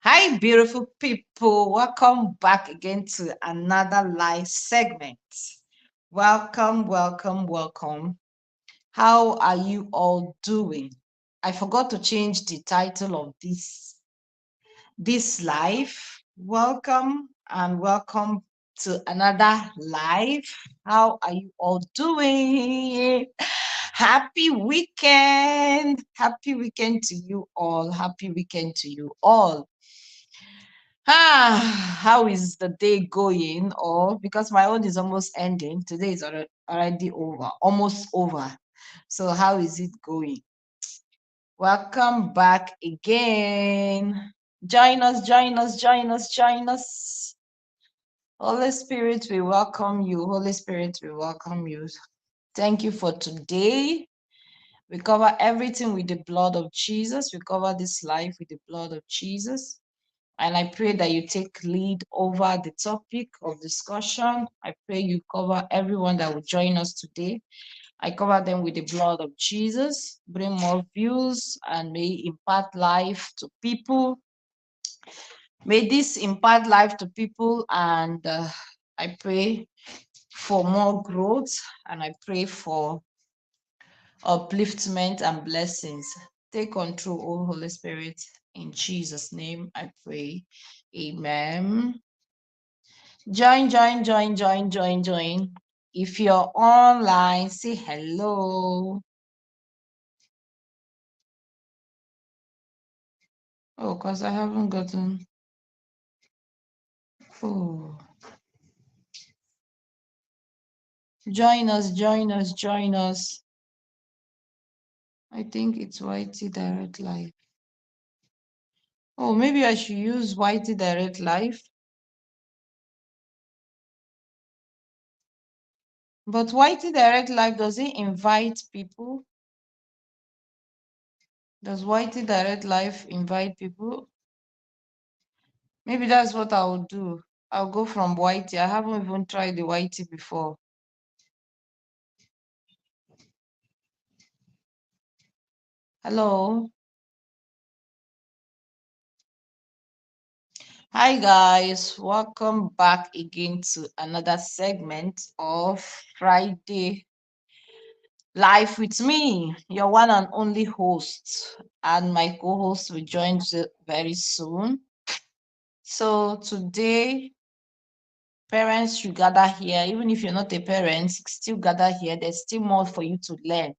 Hi, beautiful people. Welcome back again to another live segment. Welcome, welcome, welcome. How are you all doing? I forgot to change the title of this live. Welcome and welcome to another live. How are you all doing? Happy weekend. Happy weekend to you all. Happy weekend to you all. How is the day going? Or because my own is almost ending, today is already over, almost over. So, how is it going? Welcome back again. Join us, join us, join us, join us. Holy Spirit, we welcome you. Holy Spirit, we welcome you. Thank you for today. We cover everything with the blood of Jesus. We cover this life with the blood of Jesus. And I pray that you take lead over the topic of discussion. I pray you cover everyone that will join us today. I cover them with the blood of Jesus. Bring more views and may impart life to people. May this impart life to people, and I pray for more growth, and I pray for upliftment and blessings. Take control, O Holy Spirit. In Jesus' name I pray. Amen. Join, join, join, join, join, join. If you're online, say hello. Oh, because I haven't gotten. Oh, join us, join us, join us. I think it's YT Direct Live. Oh, maybe I should use YT Direct Live. But YT Direct Live, does it invite people? Does YT Direct Live invite people? Maybe that's what I'll do. I'll go from YT. I haven't even tried the YT before. Hello. Hi guys, welcome back again to another segment of Friday Life with me, your one and only host, and my co-host will join very soon. So today, parents should gather here. Even if you're not a parent, still gather here. There's still more for you to learn.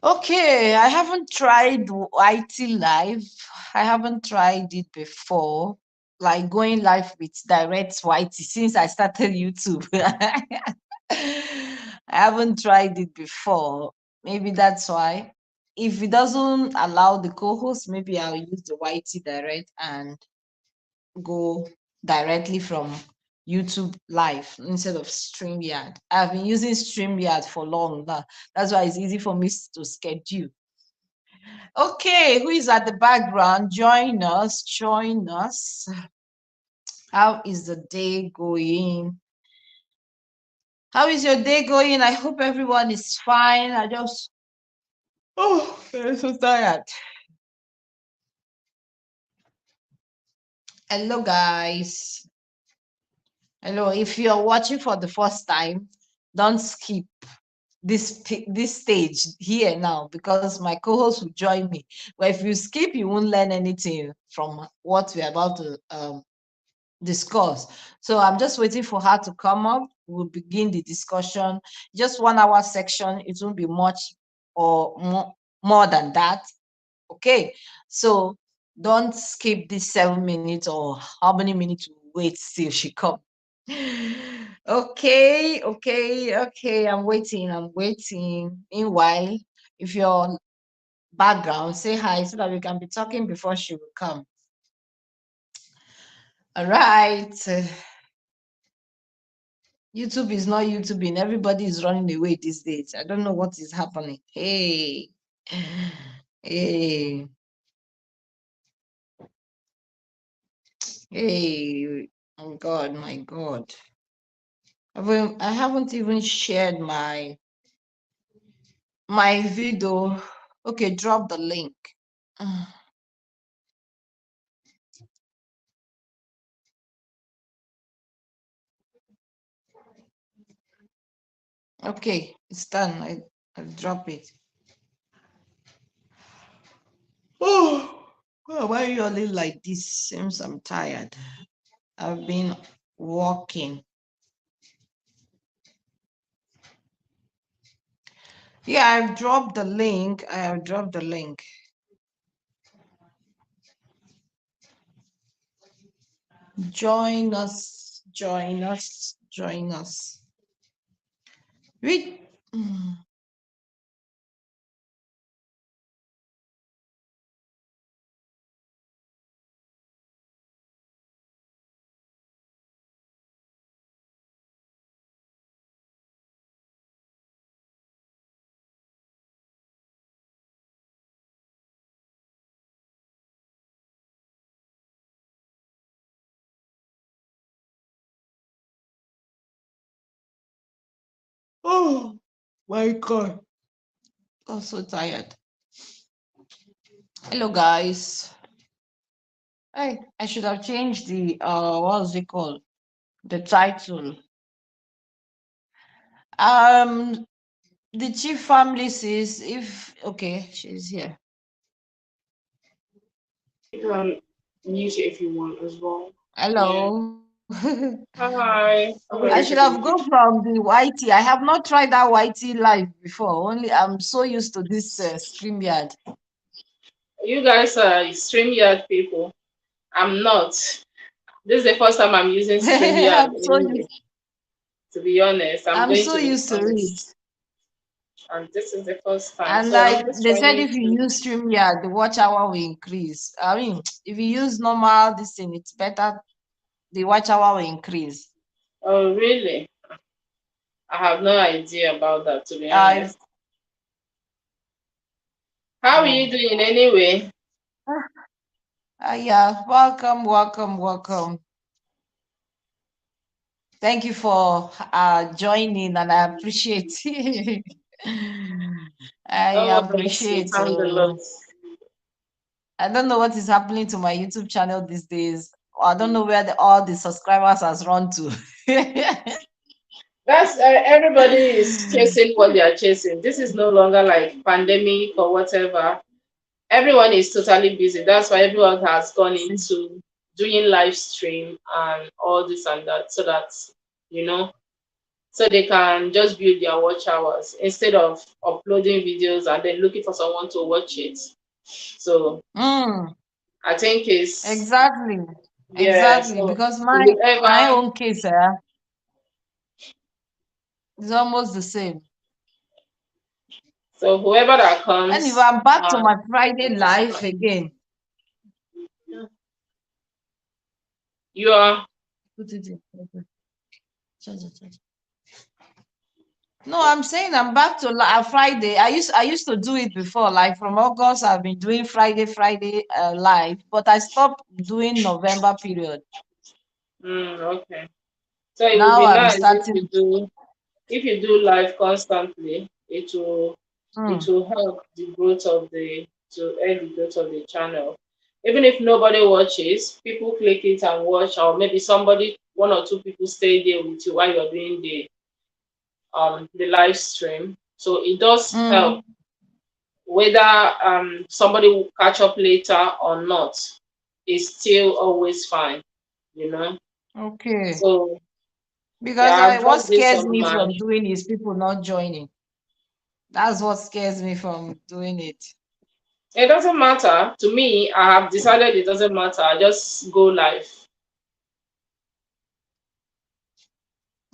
Okay, I haven't tried IT live. I haven't tried it before, like going live with direct YT since I started YouTube. I haven't tried it before. Maybe that's why. If it doesn't allow the co-host, maybe I'll use the YT direct and go directly from YouTube live instead of StreamYard. I've been using StreamYard for long now. That's why it's easy for me to schedule. Okay, who is at the background? Join us, join us. How is the day going? How is your day going? I hope everyone is fine. I'm so tired. Hello, guys. Hello, if you're watching for the first time, don't skip. this stage here now because my co-host will join me. But if you skip, you won't learn anything from what we're about to discuss. So I'm just waiting for her to come up. We'll begin the discussion. Just 1 hour section. It won't be much or more than that. Okay. So don't skip this 7 minutes or how many minutes you wait till she come. Okay, okay, okay. I'm waiting. I'm waiting. Meanwhile, if your background, say hi so that we can be talking before she will come. All right. YouTube is not YouTubing. Everybody is running away these days. I don't know what is happening. Hey, hey, hey. Oh God, my God. I haven't even shared my video. Okay, drop the link. Okay, it's done. I drop it. Oh, why are you yawning like this? Seems I'm tired. I've been walking. Yeah, I've dropped the link. I have dropped the link. Join us, join us, join us. We oh my God. I'm so tired. Hello guys. Hey, I should have changed the what's it called? The title. Um the chief family says if okay, she's here. You can mute it if you want as well. Yeah. Hello. Hi. How are I you should have today? gone from the YT. I have not tried that YT live before. Only I'm so used to this StreamYard. You guys are StreamYard people. I'm not. This is the first time I'm using StreamYard anyway. To be honest, I'm I'm going so to be used to it. honest. And this is the first time. And So I'm like just they said, trying if you to. use StreamYard, the watch hour will increase. I mean, if you use normal this thing, it's better. The watch hour will increase. Oh, really? I have no idea about that, to be I honest. How are you oh doing anyway? yeah. Welcome, welcome, welcome. Thank you for joining, and I appreciate. I Oh, we appreciate. thank the Lord. I don't know what is happening to my YouTube channel these days. I don't know where all the subscribers has run to. That's everybody is chasing what they are chasing. This is no longer like pandemic or whatever. Everyone is totally busy. That's why everyone has gone into doing live stream and all this and that, so that you know, so they can just build their watch hours instead of uploading videos and then looking for someone to watch it. So Mm, I think it's exactly, yeah. exactly. So Because my whoever own case is almost the same. whoever that Anyway, comes, I'm back to my Friday it is life fine. again. You are Put it in. Okay. Charge it, charge it. No, I'm saying I'm back to Friday. I used to do it before, like from August. I've been doing Friday live, but I stopped doing November period. okay. So it would Now be I'm nice starting. if you do live constantly, it Mm, will help the growth of to aid the growth of the channel. Even if nobody watches, people click it and watch, or maybe somebody, one or two people stay there with you while you're doing the live stream. So it does help Mm, whether somebody will catch up later or not. It's still always fine, you know. okay. So Because yeah, I've what dropped this scares on me my. from doing is people not joining. That's what scares me from doing it. It doesn't matter to me. I have decided it doesn't matter. I just go live.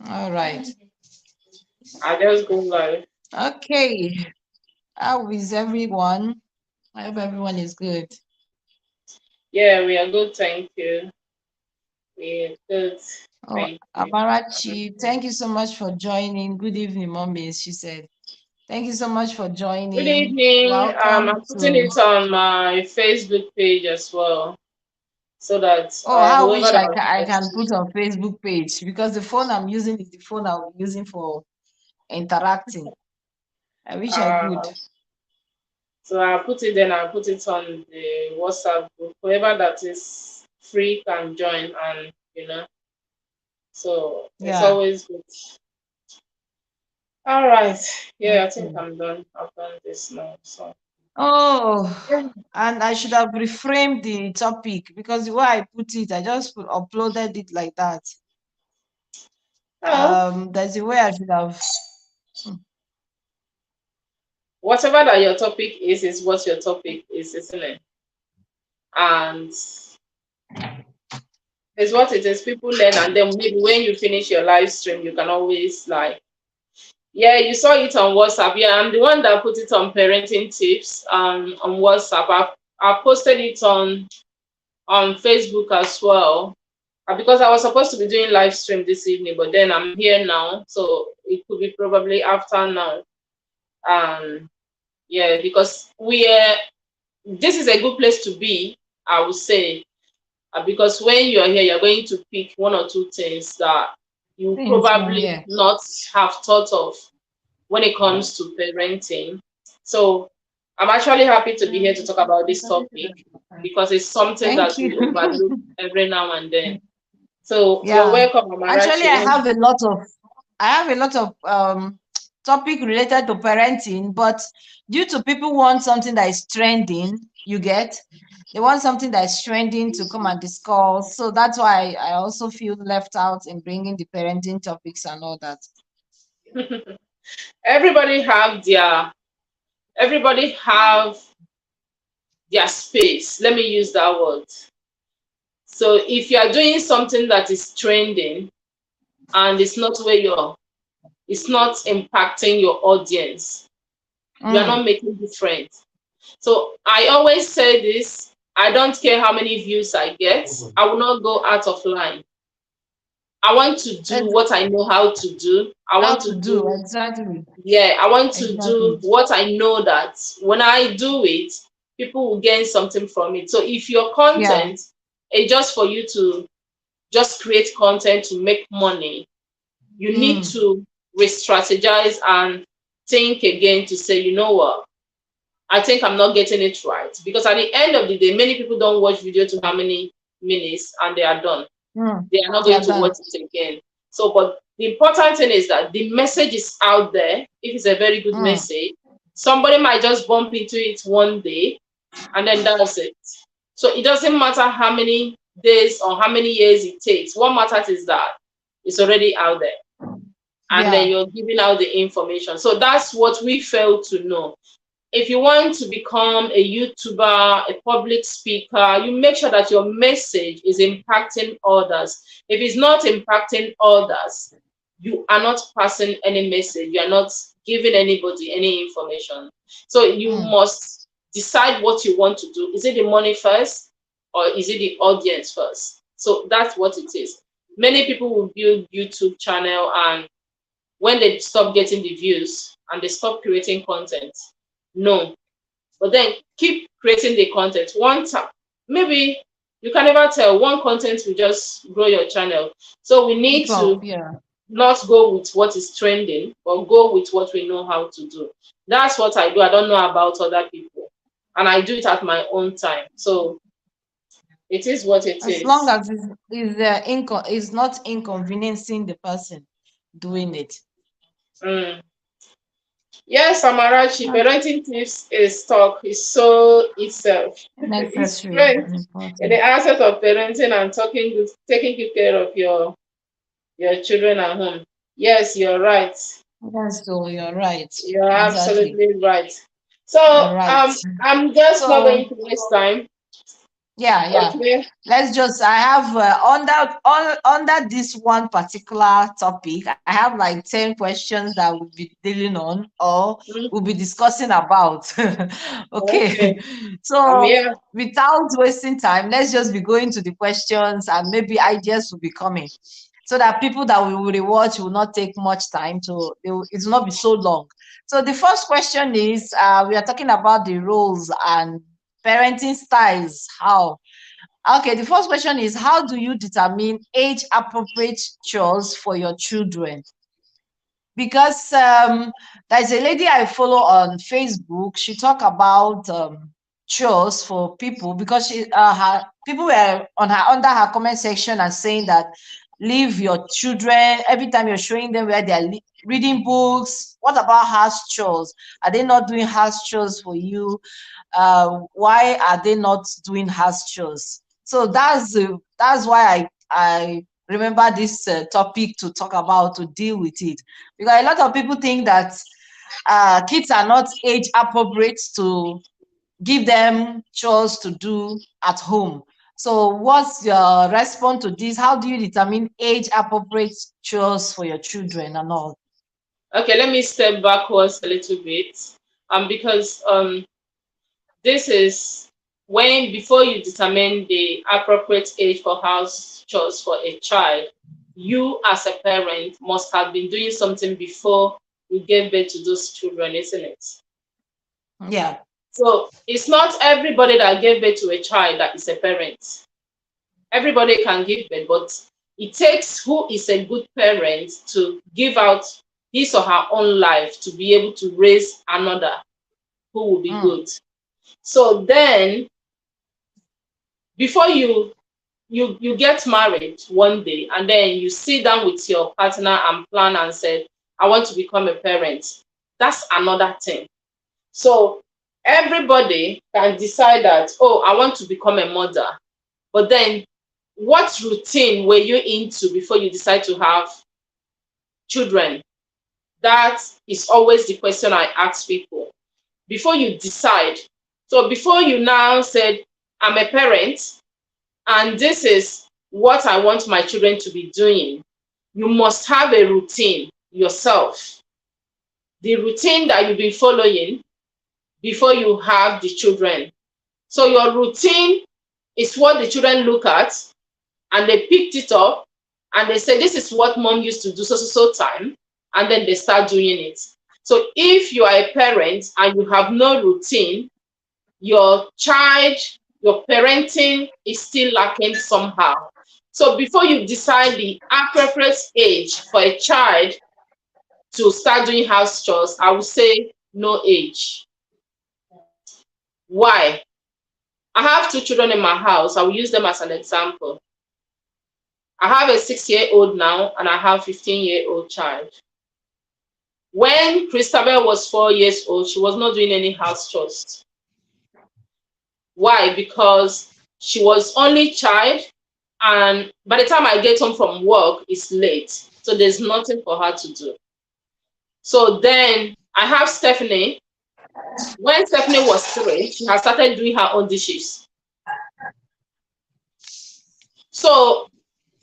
All right. I just go live. Okay. How is everyone? I hope everyone is good. Yeah, we are good. Thank you. We are good. Oh, Thank you. Amarachi, thank you so much for joining. Good evening, mommy, she said. Thank you so much for Good joining. evening. Welcome I'm putting to. it on my Facebook page as well, so that Oh, I whoever wish that I can watches. put on Facebook page because the phone I'm using is the phone I'll be using for interacting. I wish I could. Uh, so I'll put it then. I'll put it on the WhatsApp group. Whoever that is free can join, and so it's Yeah. always good. All right. Yeah, I think Okay. I'm done. I've done this now. So Oh, yeah. and I should have reframed the topic because the way I put it, I just uploaded it like that. Oh, There's a way I should have. Hmm, whatever that your topic is what your topic is, isn't it? And it's what it is. People learn, and then maybe when you finish your live stream, you can always like, yeah, you saw it on WhatsApp. Yeah, I'm the one that put it on parenting tips on WhatsApp. I posted it on Facebook as well. Because I was supposed to be doing live stream this evening, but then I'm here now, so it could be probably after now. Yeah, because this is a good place to be, I would say, because when you're here, you're going to pick one or two things that you things from probably here. not have thought of when it comes to parenting. So I'm actually happy to be here to talk about this topic because it's something Thank that you. we overlook every now and then. So you're Yeah. welcome, Actually, Amarachi. I have a lot of topic related to parenting, but due to people want something that is trending, you get, they want something that is trending to come and discuss. So that's why I also feel left out in bringing the parenting topics and all that. everybody have their everybody have their space. Let me use that word. So if you are doing something that is trending and it's not impacting your audience, you are Mm, not making difference. So I always say this, I don't care how many views I get, I will not go out of line. I want to do that's what I know how to do. I how want to to do do, exactly. yeah, I want to Exactly. do what I know that when I do it, people will gain something from it. So if your Yeah. content is just for you to just create content to make money, you need Mm, to re-strategize and think again to say, you know what, I think I'm not getting it right. Because at the end of the day, many people don't watch video to how many minutes and they are done. mm. They are not going Yeah, to watch done. it again. So, but the important thing is that the message is out there. If it's a very good Mm. message, somebody might just bump into it one day and then that's it. So it doesn't matter how many days or how many years it takes. What matters is that it's already out there and then Yeah. you're giving out the information. So that's what we fail to know. If you want to become a YouTuber, a public speaker, you make sure that your message is impacting others. If it's not impacting others, you are not passing any message, you are not giving anybody any information. So you Mm. must decide what you want to do. Is it the money first or is it the audience first? So that's what it is. Many people will build YouTube channel and when they stop getting the views and they stop creating content, no, but then keep creating the content. One time, maybe you can never tell. One content will just grow your channel. So we need Pick up. to Yeah. not go with what is trending, but go with what we know how to do. That's what I do. I don't know about other people, and I do it at my own time. So it is what it As long is. as is not inconveniencing the person doing it. Mm. Yes, Amarachi, parenting tips is talk is so itself. It's Necessary strength and in the important. aspect of parenting and taking good care of your children at home. Yes, you're right. Yes, so you're right. You're Exactly. absolutely right. So You're right. I'm just not So going to waste time. yeah. Okay. Let's just I have under this one particular topic, I have like 10 questions that we'll be dealing on or Mm, we'll be discussing about. Okay. okay. I'm So here. without wasting time, let's just be going to the questions and maybe ideas will be coming so that people that we will rewatch will not take much time to it will not be so long. So the first question is we are talking about the roles and parenting styles. How? Okay, the first question is how do you determine age appropriate chores for your children? Because there's a lady I follow on Facebook. She talk about chores for people because she her people were on her under her comment section and saying that leave your children every time you're showing them where they're reading books. What about house chores? Are they not doing house chores for you? Why are they not doing house chores? So that's why I remember this topic to talk about to deal with it because a lot of people think that kids are not age appropriate to give them chores to do at home. So what's your response to this? How do you determine age appropriate chores for your children and all? Okay, let me step backwards a little bit. Because this is when before you determine the appropriate age for house chores for a child, you as a parent must have been doing something before you gave birth to those children, isn't it? Yeah. So it's not everybody that gave birth to a child that is a parent. Everybody can give birth, but it takes who is a good parent to give out his or her own life to be able to raise another who will be Mm, good. So then before you get married one day and then you sit down with your partner and plan and say, I want to become a parent. That's another thing. So everybody can decide that, oh, I want to become a mother. But then what routine were you into before you decide to have children? That is always the question I ask people. Before you decide. So before you now said, I'm a parent, and this is what I want my children to be doing, you must have a routine yourself. The routine that you've been following before you have the children. So your routine is what the children look at and they picked it up and they say, this is what mom used to do so time, and then they start doing it. So if you are a parent and you have no routine, your child, your parenting is still lacking somehow. So before you decide the appropriate age for a child to start doing house chores, I would say no age. Why? I have two children in my house. I will use them as an example. I have a 6-year-old now and I have a 15-year-old child. When Christabel was 4 years old, she was not doing any house chores. Why? Because she was only child, and by the time I get home from work, it's late. So there's nothing for her to do. So then I have Stephanie. When Stephanie was 3, she has started doing her own dishes. So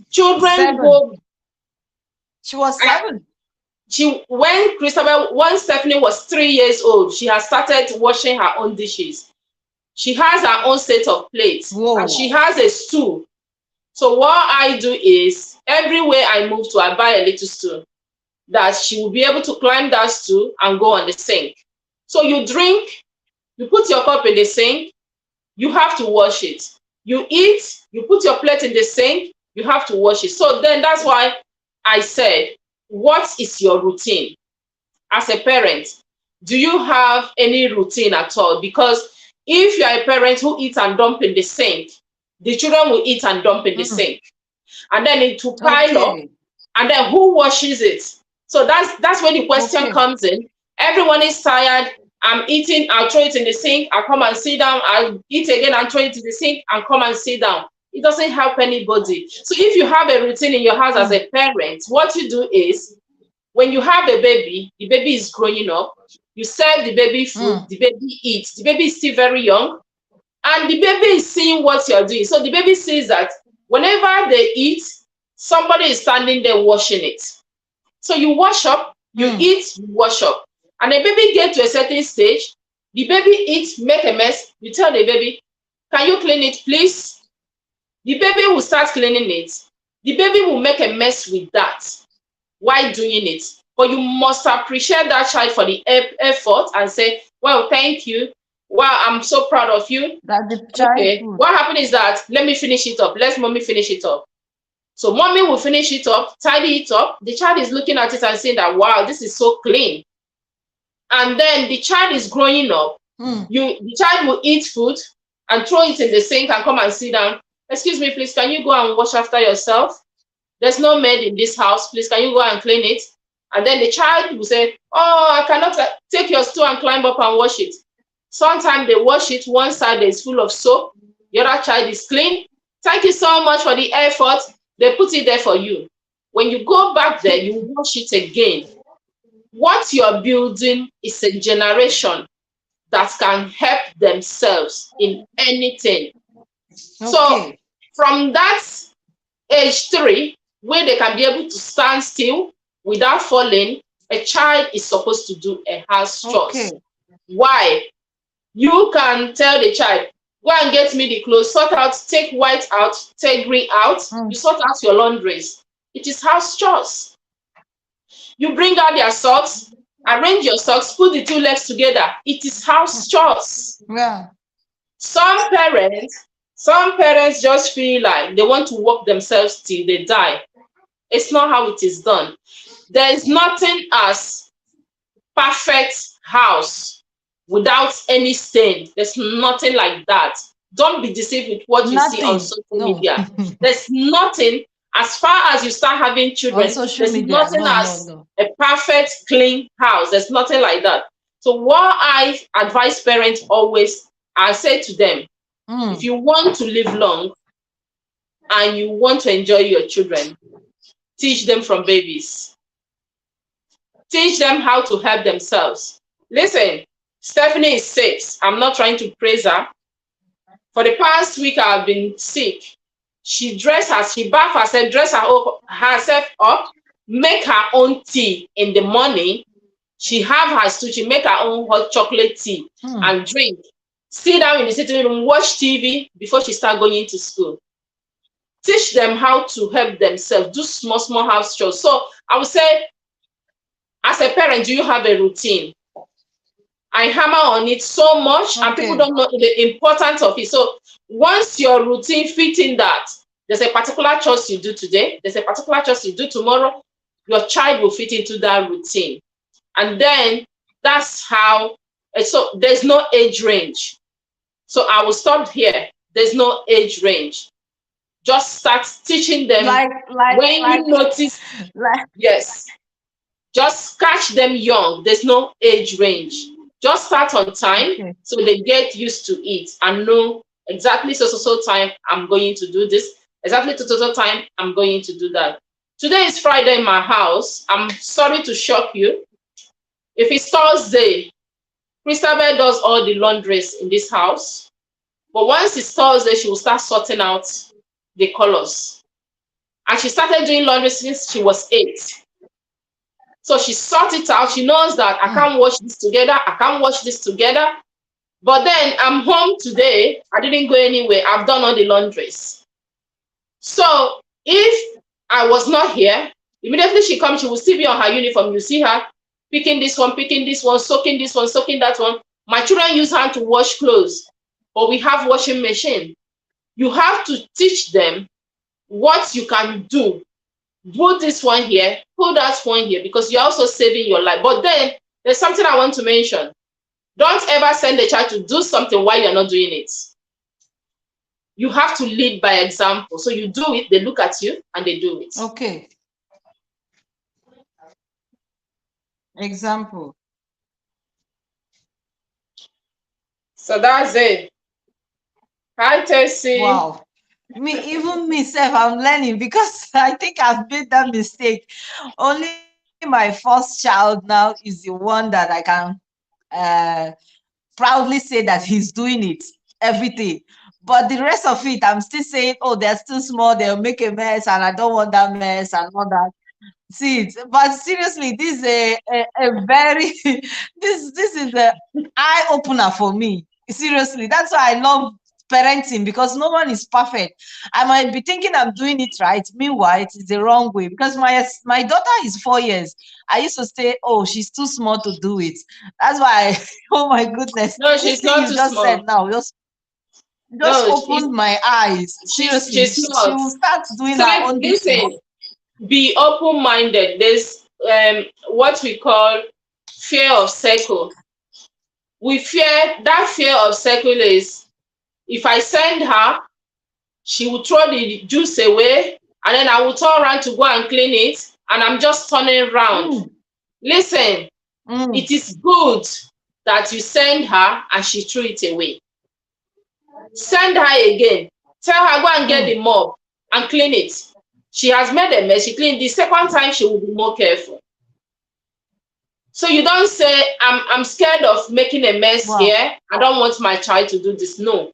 children seven. go. She was I, seven. when Stephanie was 3 years old, she has started washing her own dishes. She has her own set of plates and Whoa. she has a stool. So what I do is everywhere I move to, I buy a little stool that she will be able to climb that stool and go on the sink. So you drink, you put your cup in the sink, you have to wash it. You eat, you put your plate in the sink, you have to wash it. So then that's why I said, what is your routine as a parent? Do you have any routine at all? Because if you are a parent who eats and dump in the sink, the children will eat and dump in the Mm, sink. And then it will pile up. okay. And then who washes it? So that's where the question Okay. comes in. Everyone is tired. I'm eating, I'll throw it in the sink, I'll come and sit down, I'll eat again and throw it in the sink and come and sit down. It doesn't help anybody. So if you have a routine in your house as Mm. a parent, what you do is when you have a baby, the baby is growing up, you serve the baby food, Mm. the baby eats, the baby is still very young, and the baby is seeing what you're doing. So the baby sees that whenever they eat, somebody is standing there washing it. So you wash up, you Mm. eat, you wash up. And the baby get to a certain stage, the baby eats, make a mess, you tell the baby, can you clean it, please? The baby will start cleaning it. The baby will make a mess with that while doing it. But you must appreciate that child for the effort and say, well, thank you. Wow, I'm so proud of you. That the child Okay, food. what happened is that let me finish it up. Let mommy finish it up. So mommy will finish it up, tidy it up. The child is looking at it and saying that, wow, this is so clean. And then the child is growing up. Mm. The child will eat food and throw it in the sink and come and sit down. Excuse me, please, can you go and wash after yourself? There's no maid in this house. Please, can you go and clean it? And then the child will say, oh, I cannot take your stool and climb up and wash it. Sometimes they wash it. One side is full of soap. The other child is clean. Thank you so much for the effort. They put it there for you. When you go back there, you wash it again. What you're building is a generation that can help themselves in anything. So Okay. from that age 3, where they can be able to stand still without falling, a child is supposed to do a house chores. Okay. Why? You can tell the child, go and get me the clothes, sort out, take white out, take green out. Mm. You sort out your laundries. It is house chores. You bring out their socks, arrange your socks, put the two legs together. It is house chores. Yeah. Some parents, some parents just feel like they want to work themselves till they die. It's not how it is done. There is nothing as perfect house without any stain. There's nothing like that. Don't be deceived with what you see on Nothing. social No. media. There's nothing, as far as you start having On children, social there's media. nothing No, no, as no. a perfect, clean house. There's nothing like that. So, what I advise parents always, I say to them, if Mm. you want to live long and you want to enjoy your children, teach them from babies. Teach them how to help themselves. Listen, Stephanie is 6. I'm not trying to praise her. For the past week, I've been sick. She bath herself, herself up, make her own tea in the morning. She have her stew, she make her own hot chocolate tea Mm. and drink. Sit down in the sitting room, watch TV before she start going into school. Teach them how to help themselves, do small, small house chores. So I would say, as a parent, do you have a routine? I hammer on it so much, and people Okay. don't know the importance of it. So once your routine fit in that, there's a particular chores you do today, there's a particular chores you do tomorrow, your child will fit into that routine. And then that's how, so there's no age range. So I will stop here. There's no age range. Just start teaching them Like, like, when like, you notice, like. yes, just catch them young. There's no age range. Just start on time Okay. so they get used to it and know exactly so time I'm going to do this. Exactly so time I'm going to do that. Today is Friday in my house. I'm sorry to shock you. If it's Thursday, Christabel does all the laundries in this house. But once it's Thursday, she will start sorting out the colors. And she started doing laundry since she was 8. So she sorted it out. She knows that I Mm. can't wash this together. I can't wash this together. But then I'm home today. I didn't go anywhere. I've done all the laundries. So if I was not here, immediately she comes, she will still be on her uniform. You see her picking this one, soaking this one, soaking that one. My children use hand to wash clothes, but we have washing machine. You have to teach them what you can do. Put this one here, put that one here, because you're also saving your life. But then there's something I want to mention. Don't ever send a child to do something while you're not doing it. You have to lead by example. So you do it, they look at you, and they do it. Okay. Example. So that's it. Hi, Tessie. Wow. Even myself, I'm learning because I think I've made that mistake. Only my first child now is the one that I can uh, proudly say that he's doing it, everything. But the rest of it, I'm still saying, oh, they're still small, they'll make a mess, and I don't want that mess and all that. See it. But seriously, this is a very this is a eye opener for me. Seriously, that's why I love parenting because no one is perfect. I might be thinking I'm doing it right. Meanwhile, it is the wrong way because my daughter is 4 years. I used to say, oh, she's too small to do it. That's why. Oh my goodness, No, this she's thing not you too just said small. now just No, opened my eyes. Seriously, she's she not. will start doing her Say, own this thing. listen, be open-minded. There's what we call fear of circle. We fear that fear of circle is if I send her, she will throw the juice away, and then I will turn around to go and clean it, and I'm just turning around. Mm, Listen, mm, it is good that you send her and she threw it away. Send her again. Tell her go and get mm. the mop and clean it. She has made a mess. She cleaned the second time. She will be more careful. So you don't say, I'm scared of making a mess Wow. here. I don't want my child to do this. No,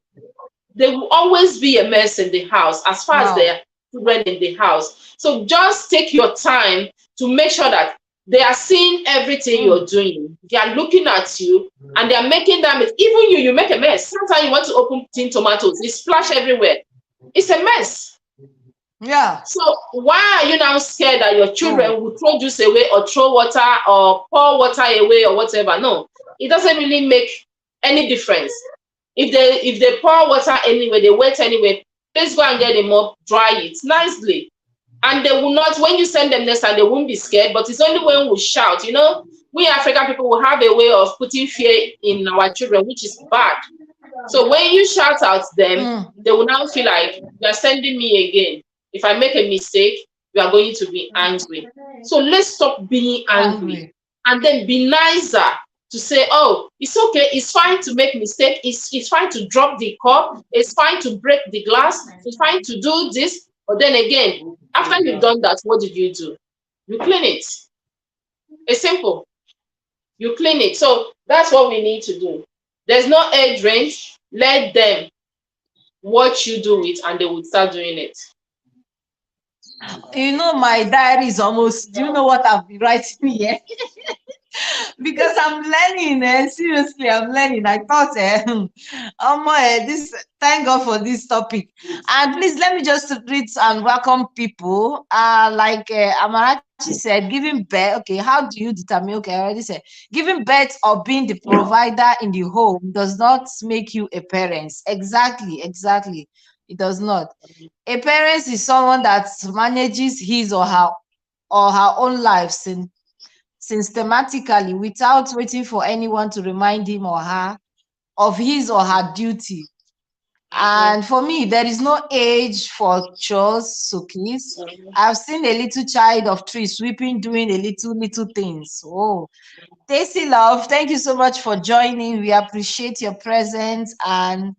there will always be a mess in the house as far as Wow. there are children in the house. So just take your time to make sure that they are seeing everything Mm, you're doing. They are looking at you and they are making that mess. Even you make a mess. Sometimes you want to open tin tomatoes, they splash everywhere. It's a mess. yeah. So why are you now scared that your Oh. children will throw juice away or throw water or pour water away or whatever? No, it doesn't really make any difference. If they pour water anyway, they wet anyway, please go and get a mop, dry it nicely. And they will not, when you send them next time, they won't be scared, but it's only when we shout. We African people will have a way of putting fear in our children, which is bad. So when you shout at them, Mm, they will now feel like you're sending me again. If I make a mistake, you are going to be angry. So let's stop being angry angry. and then be nicer to say, oh, it's okay, it's fine to make mistake, it's fine to drop the cup, it's fine to break the glass, it's fine to do this. But then again, after you've done that, what did you do? You clean it. It's simple. You clean it. So that's what we need to do. There's no age range. Let them watch you do it and they will start doing it. My diary is almost, do you know what I've been writing here? Because I'm learning, seriously, I'm learning. I thought, this, thank God for this topic. And please let me just greet and welcome people. Like Amarachi said, giving birth. Okay, how do you determine? Okay, I already said giving birth or being the provider in the home does not make you a parent. Exactly, exactly. It does not. A parent is someone that manages his or her own life systematically without waiting for anyone to remind him or her of his or her duty. Mhm, And for me, there is no age for chores, Sukis. mhm, I've seen a little child of three sweeping, doing a little things. Oh, Tasty Love, thank you so much for joining. We appreciate your presence and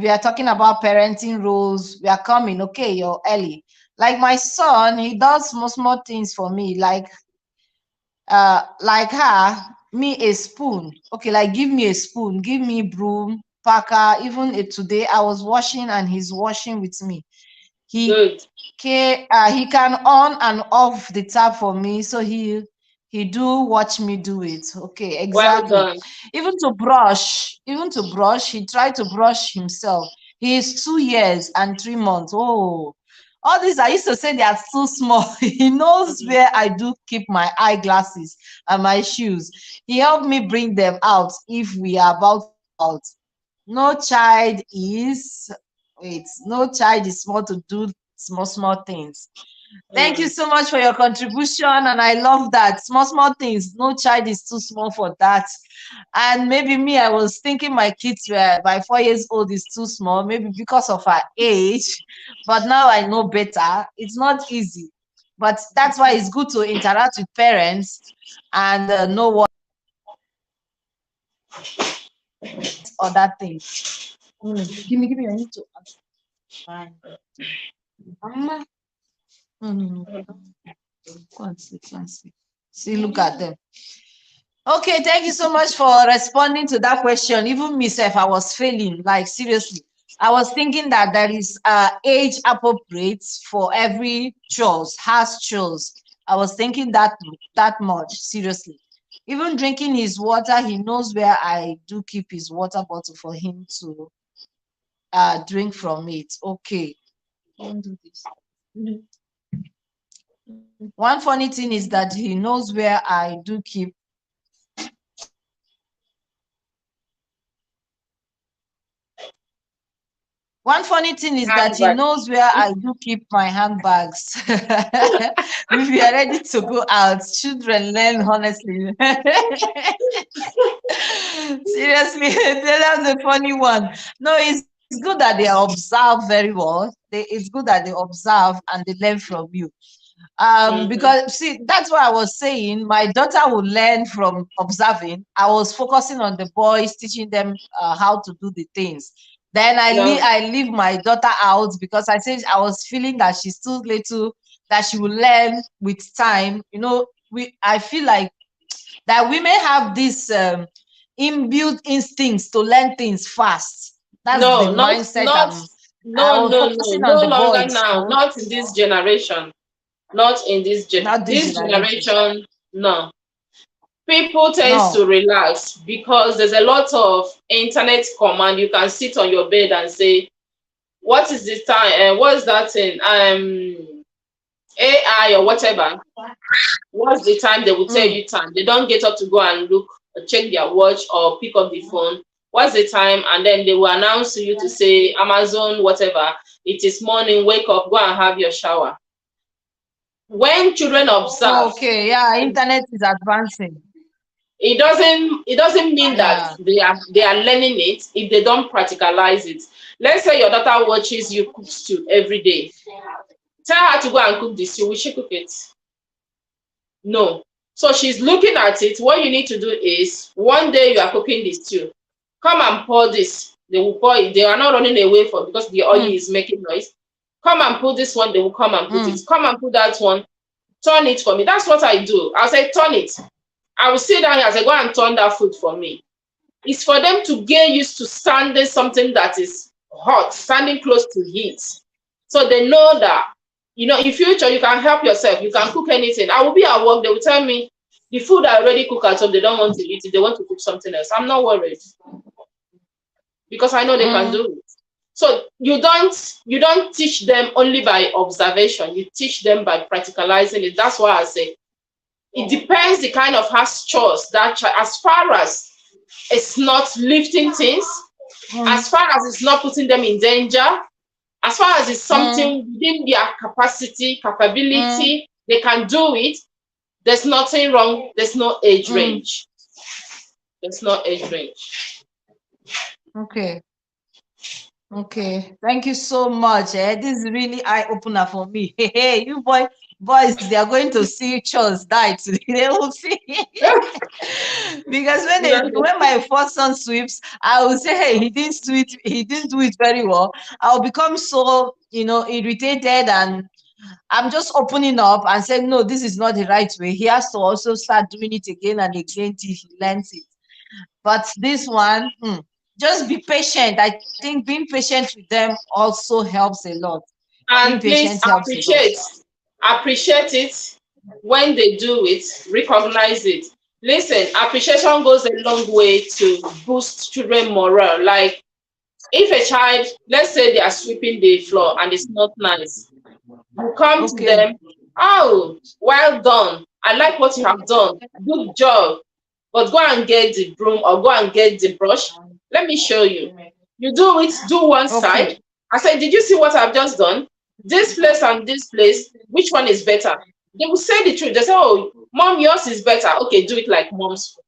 we are talking about parenting roles. We are coming, okay, you're early. Like my son, he does small things for me, like her, me a spoon. Okay, like give me a spoon, give me broom, packer. Even today, I was washing and he's washing with me. He good. he can on and off the tap for me, so he do watch me do it. Okay, Well exactly. done. Even to brush, he tried to brush himself. He is 2 years and 3 months. Oh, all these I used to say they are too small. He knows Mhm, where I do keep my eyeglasses and my shoes. He helped me bring them out if we are about to go out. No child is no child is small to do small things. Thank you mm. so much for your contribution, and I love that. Small things. No child is too small for that. And maybe me, I was thinking my kids were by 4 years old is too small, maybe because of her age. But now I know better. It's not easy. But that's why it's good to interact with parents and know what other things. Give me. I need to find. Mama. No. Go and see. Go and see. See, look at them. Okay, thank you so much for responding to that question. Even myself, I was failing. Like seriously, I was thinking that there is age appropriate for every chores, house chores. I was thinking that much. Seriously, even drinking his water, he knows where I do keep his water bottle for him to drink from it. Okay, don't do this. One funny thing is that he knows where I do keep. One funny thing is that he Handbag. knows where I do keep my handbags. If we are ready to go out, children learn honestly. Seriously, that's a funny one. No, it's good that they observe very well. It's good that they observe and they learn from you. Mhm. Because see, that's what I was saying. My daughter will learn from observing. I was focusing on the boys, teaching them how to do the things. Then No, I leave my daughter out because I said I was feeling that she's still little, that she will learn with time. I feel like that women have this inbuilt instincts to learn things fast. That's the no, mindset I no, was no, no, focusing on no the longer boys, now. Not in this generation. Not in not this this generation. generation. No, people tends No. to relax because there's a lot of internet command. You can sit on your bed and say, "What is this time? And what's that thing? AI or whatever." What's the time? They will tell Mm. you time. They don't get up to go and look, check their watch or pick up the phone. What's the time? And then they will announce to you to say Amazon, whatever. It is morning, wake up, go and have your shower. When children observe, Okay, yeah, internet is advancing. it doesn't mean that Yeah. they are learning it if they don't practicalize it. Let's say your daughter watches you cook stew every day. Tell her to go and cook the stew. Will she cook it? No. So she's looking at it. What you need to do is one day you are cooking this stew. Come and pour this. They will pour it. They are not running away for because the oil Mm, is making noise. Come and put this one. They will come and put it. mm. Come and put that one. Turn it for me. That's what I do. I'll say turn it. I will sit down here and say go and turn that food for me. It's for them to get used to standing something that is hot, standing close to heat. So they know that, in future you can help yourself. You can cook anything. I will be at work. They will tell me the food I already cook at home, they don't want to eat it. They want to cook something else. I'm not worried because I know they can Mm. do it. So you don't teach them only by observation. You teach them by practicalizing it. That's why I say it depends the kind of house chores that as far as it's not lifting things, Mm. as far as it's not putting them in danger, as far as it's Mm. something within their capacity, Mm. capability, they can do it. There's nothing wrong. There's no age Mm. range. There's no age range. Okay. Okay. Thank you so much. This is really eye opener for me. Hey, you boys, they are going to see chores die today. They will see. Because when my first son sweeps, I will say, hey, he didn't do it very well. I'll become so, irritated, and I'm just opening up and saying, no, this is not the right way. He has to also start doing it again and again till he learns it. But this one, just be patient. I think being patient with them also helps a lot. Being And patient please helps a lot. appreciate it when they do it, recognize it. Listen, appreciation goes a long way to boost children morale. Like if a child, let's say they are sweeping the floor and it's not nice, you come to Okay. them, oh, well done. I like what you have done. Good job. But go and get the broom or go and get the brush. Let me show you. You do it, do one Okay. side. I said, did you see what I've just done? This place and this place, which one is better? They will say the truth. They say, oh, mom, yours is better. Okay, do it like mom's.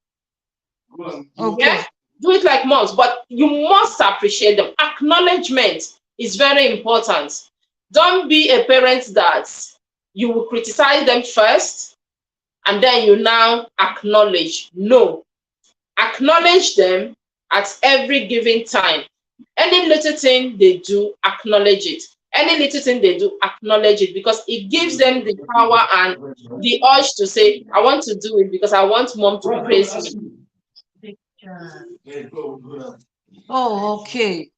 Okay. Yeah, do it like moms, but you must appreciate them. Acknowledgement is very important. Don't be a parent that you will criticize them first and then you now acknowledge. No, acknowledge them at every given time. Any little thing they do, acknowledge it. Any little thing they do, acknowledge it, because it gives them the power and the urge to say, I want to do it because I want mom to praise me. Oh, okay.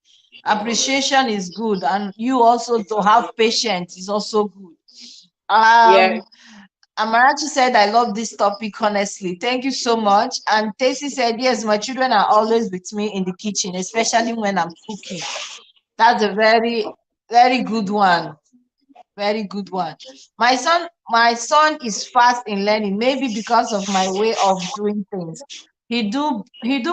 Appreciation is good, and you also to have patience is also good. Yeah, Um, Amarachi said, I love this topic, honestly. Thank you so much. And Tessy said, yes, my children are always with me in the kitchen, especially when I'm cooking. That's a very, very good one. Very good one. My son is fast in learning, maybe because of my way of doing things. He do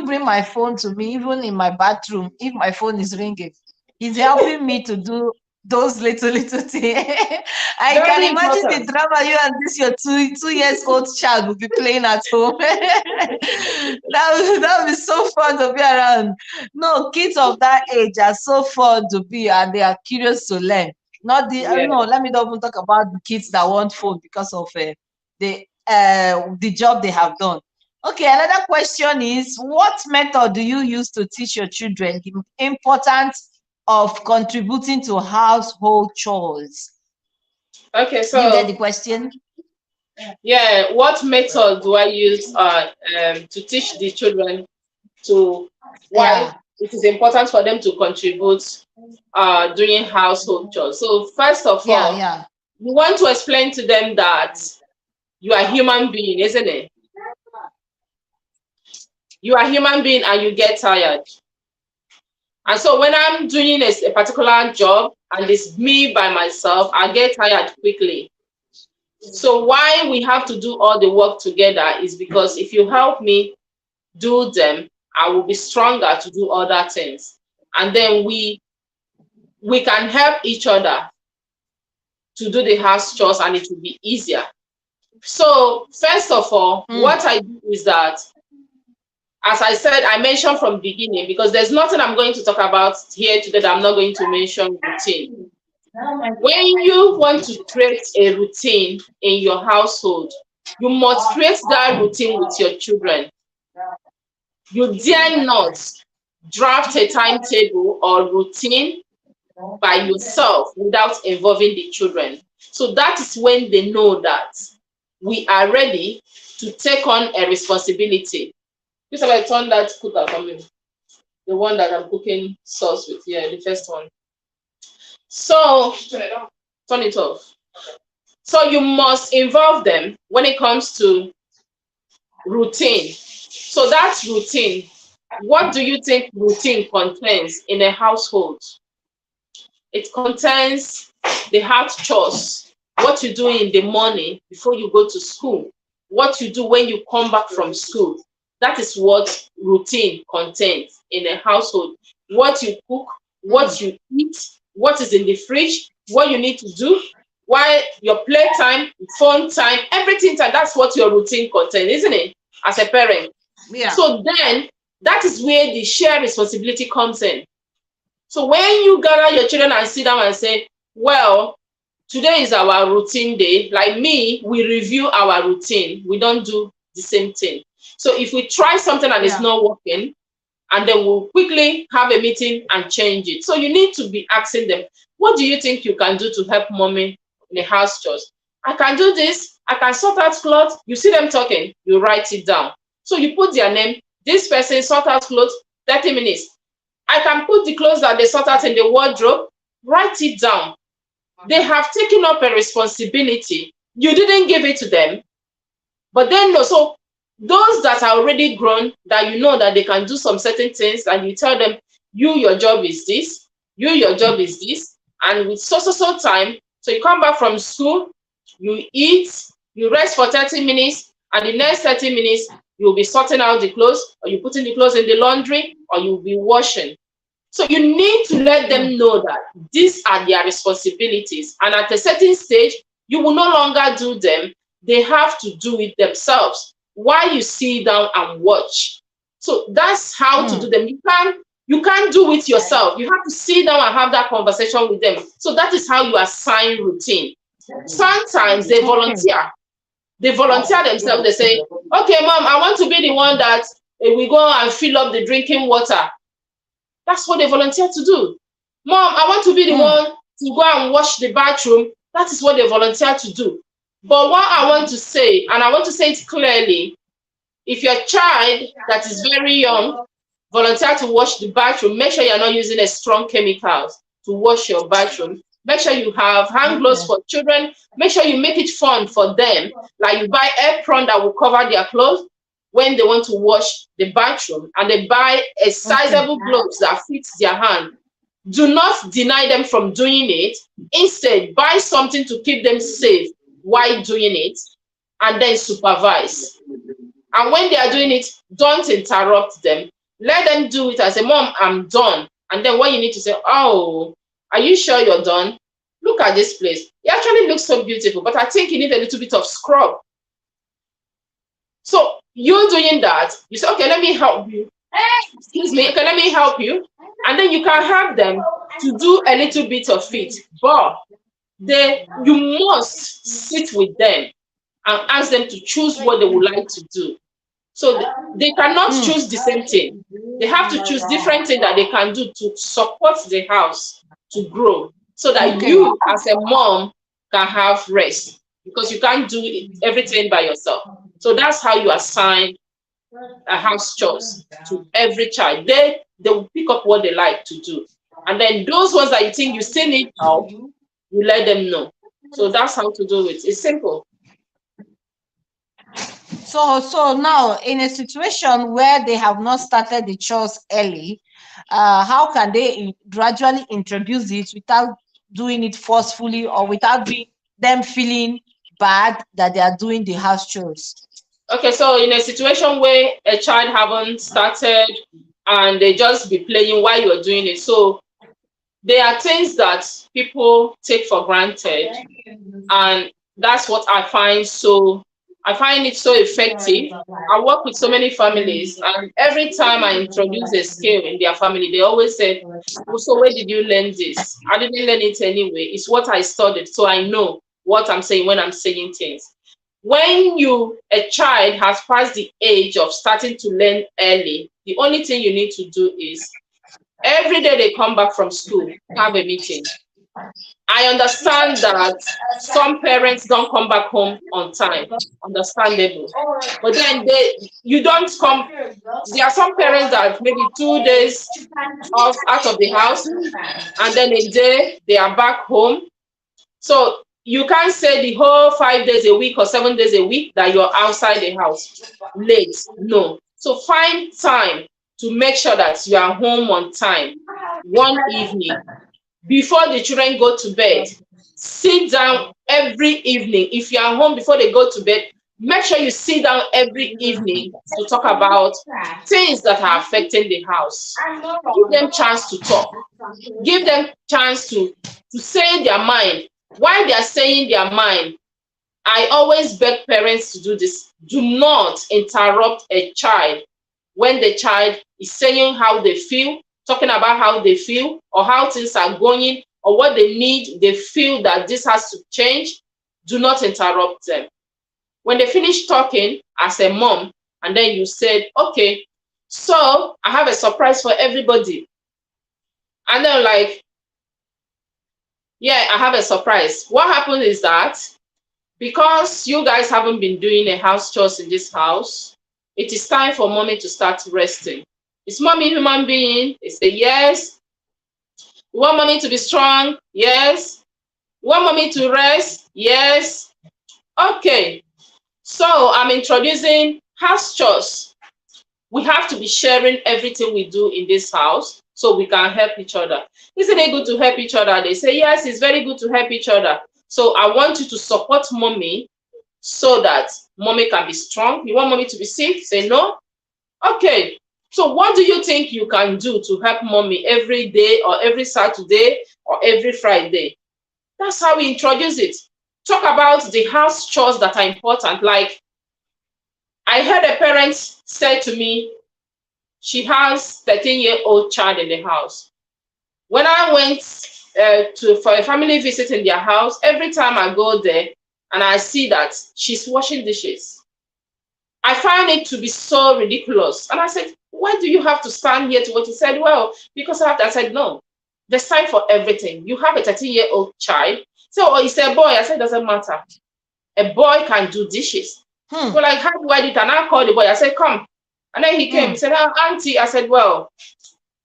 bring my phone to me, even in my bathroom, if my phone is ringing. He's helping me to do those little things. I can very imagine the important. drama you and this your 2 years old child will be playing at home. That would be so fun to be around. No, kids of that age are so fun to be, and they are curious to learn. Not the Yeah. no, let me not even talk about the kids that want phone because of the job they have done. Okay, another question is, what method do you use to teach your children the importance of contributing to household chores? Okay, Do you get so the question? yeah, what method do I use to teach the children to why Yeah, it is important for them to contribute doing household chores? So first of yeah, all, yeah, you want to explain to them that you are a human being, isn't it? You are a human being and you get tired. And so when I'm doing a particular job and it's me by myself, I get tired quickly. So why we have to do all the work together is because if you help me do them, I will be stronger to do other things. And then we can help each other to do the house chores and it will be easier. So first of all, mm, what I do is that, as I said, I mentioned from the beginning, because there's nothing I'm going to talk about here today that I'm not going to mention routine. When you want to create a routine in your household, you must create that routine with your children. You dare not draft a timetable or routine by yourself without involving the children. So that is when they know that we are ready to take on a responsibility. Please have I turn that cooker for me. The one that I'm cooking sauce with. Yeah, the first one. So turn it off. So you must involve them when it comes to routine. So that's routine. What do you think routine contains in a household? It contains the house chores, what you do in the morning before you go to school, what you do when you come back from school. That is what routine contains in a household. What you cook, mm, what you eat, what is in the fridge, what you need to do, why your playtime, phone time, everything time. That's what your routine contains, isn't it? As a parent. yeah, So then that is where the shared responsibility comes in. So when you gather your children and sit down and say, well, today is our routine day, like me, we review our routine. We don't do the same thing. So if we try something and it's yeah, not working, and then we'll quickly have a meeting and change it. So you need to be asking them, what do you think you can do to help mommy in the house chores? I can do this. I can sort out clothes. You see them talking, you write it down. So you put their name. This person sort out clothes, 30 minutes. I can put the clothes that they sort out in the wardrobe, write it down. They have taken up a responsibility. You didn't give it to them, but then no. So those that are already grown, that you know that they can do some certain things, and you tell them, you, your job is this, you, your job is this, and with so time, so you come back from school, you eat, you rest for 30 minutes, and the next 30 minutes, you'll be sorting out the clothes, or you putting the clothes in the laundry, or you'll be washing. So you need to let mm, them know that these are their responsibilities. And at a certain stage, you will no longer do them. They have to do it themselves while you sit down and watch. So that's how to do mm. them. You can't do it yourself. You have to sit down and have that conversation with them. So that is how you assign routine. Sometimes they Okay. volunteer. They volunteer themselves. They say, okay, mom, I want to be the one that We go and fill up the drinking water. That's what they volunteer to do. Mom, I want to be the Hmm. one to go and wash the bathroom. That is what they volunteer to do. But what I want to say, and I want to say it clearly, if your child that is very young volunteer to wash the bathroom, make sure you're not using a strong chemicals to wash your bathroom. Make sure you have hand gloves Okay. for children. Make sure you make it fun for them. Like you buy apron that will cover their clothes when they want to wash the bathroom, and they buy a Okay. sizable gloves that fits their hand. Do not deny them from doing it. Instead, buy something to keep them safe while doing it, and then supervise. And when they are doing it, don't interrupt them. Let them do it. I say, Mom, I'm done. And then when you need to say, oh, are you sure you're done? Look at this place. It actually looks so beautiful, but I think you need a little bit of scrub. So you doing that, you say, okay, let me help you. Excuse me, okay, let me help you. And then you can have them to do a little bit of it. But you must sit with them and ask them to choose what they would like to do. So they cannot Hmm. choose the same thing. They have to choose different things that they can do to support the house to grow, so that Okay. you as a mom can have rest, because you can't do everything by yourself. So that's how you assign a house chores to every child. They will pick up what they like to do. And then those ones that you think you still need help, you let them know. So that's how to do it. It's simple. So now in a situation where they have not started the chores early, how can they gradually introduce it without doing it forcefully or without them feeling bad that they are doing the house chores? Okay, so in a situation where a child haven't started and they just be playing while you're doing it, so there are things that people take for granted, and that's what I find it so effective. I work with so many families, and every time I introduce a skill in their family, they always say, "Well, so where did you learn this?" I didn't learn it anyway. It's what I studied, so I know what I'm saying when I'm saying things. When a child has passed the age of starting to learn early, the only thing you need to do is every day they come back from school, have a meeting. I understand that some parents don't come back home on time, understandable. But then you don't come. There are some parents that maybe 2 days off out of the house, and then a day they are back home. So you can't say the whole 5 days a week or 7 days a week that you're outside the house late. No. So find time to make sure that you are home on time one evening before the children go to bed. Sit down every evening. If you are home before they go to bed, make sure you sit down every evening to talk about things that are affecting the house. Give them chance to talk. Give them chance to say their mind. While they are saying their mind, I always beg parents to do this. Do not interrupt a child when the child is saying how they feel, talking about how they feel, or how things are going, or what they need. They feel that this has to change. Do not interrupt them. When they finish talking as a mom, and then you said, okay, so I have a surprise for everybody. And then like, yeah, I have a surprise. What happened is that because you guys haven't been doing a house chores in this house, it is time for mommy to start resting. Is mommy a human being? They say yes. You want mommy to be strong? Yes. You want mommy to rest? Yes. Okay. So I'm introducing house chores. We have to be sharing everything we do in this house so we can help each other. Isn't it good to help each other? They say, yes, it's very good to help each other. So I want you to support mommy so that mommy can be strong. You want mommy to be sick? Say no. Okay. So what do you think you can do to help mommy every day or every Saturday or every Friday? That's how we introduce it. Talk about the house chores that are important. Like I heard a parent say to me, she has 13-year-old child in the house. When I went for a family visit in their house, every time I go there and I see that she's washing dishes. I found it to be so ridiculous. And I said, why do you have to stand here to watch? He said, well, because I have to. I said, no, there's time for everything. You have a 13-year-old child. So oh, it's a boy. I said, doesn't matter. A boy can do dishes. Hmm. Well, like, how do I do it? And I called the boy. I said, come. And then he came. Hmm. He said, oh, auntie. I said, well,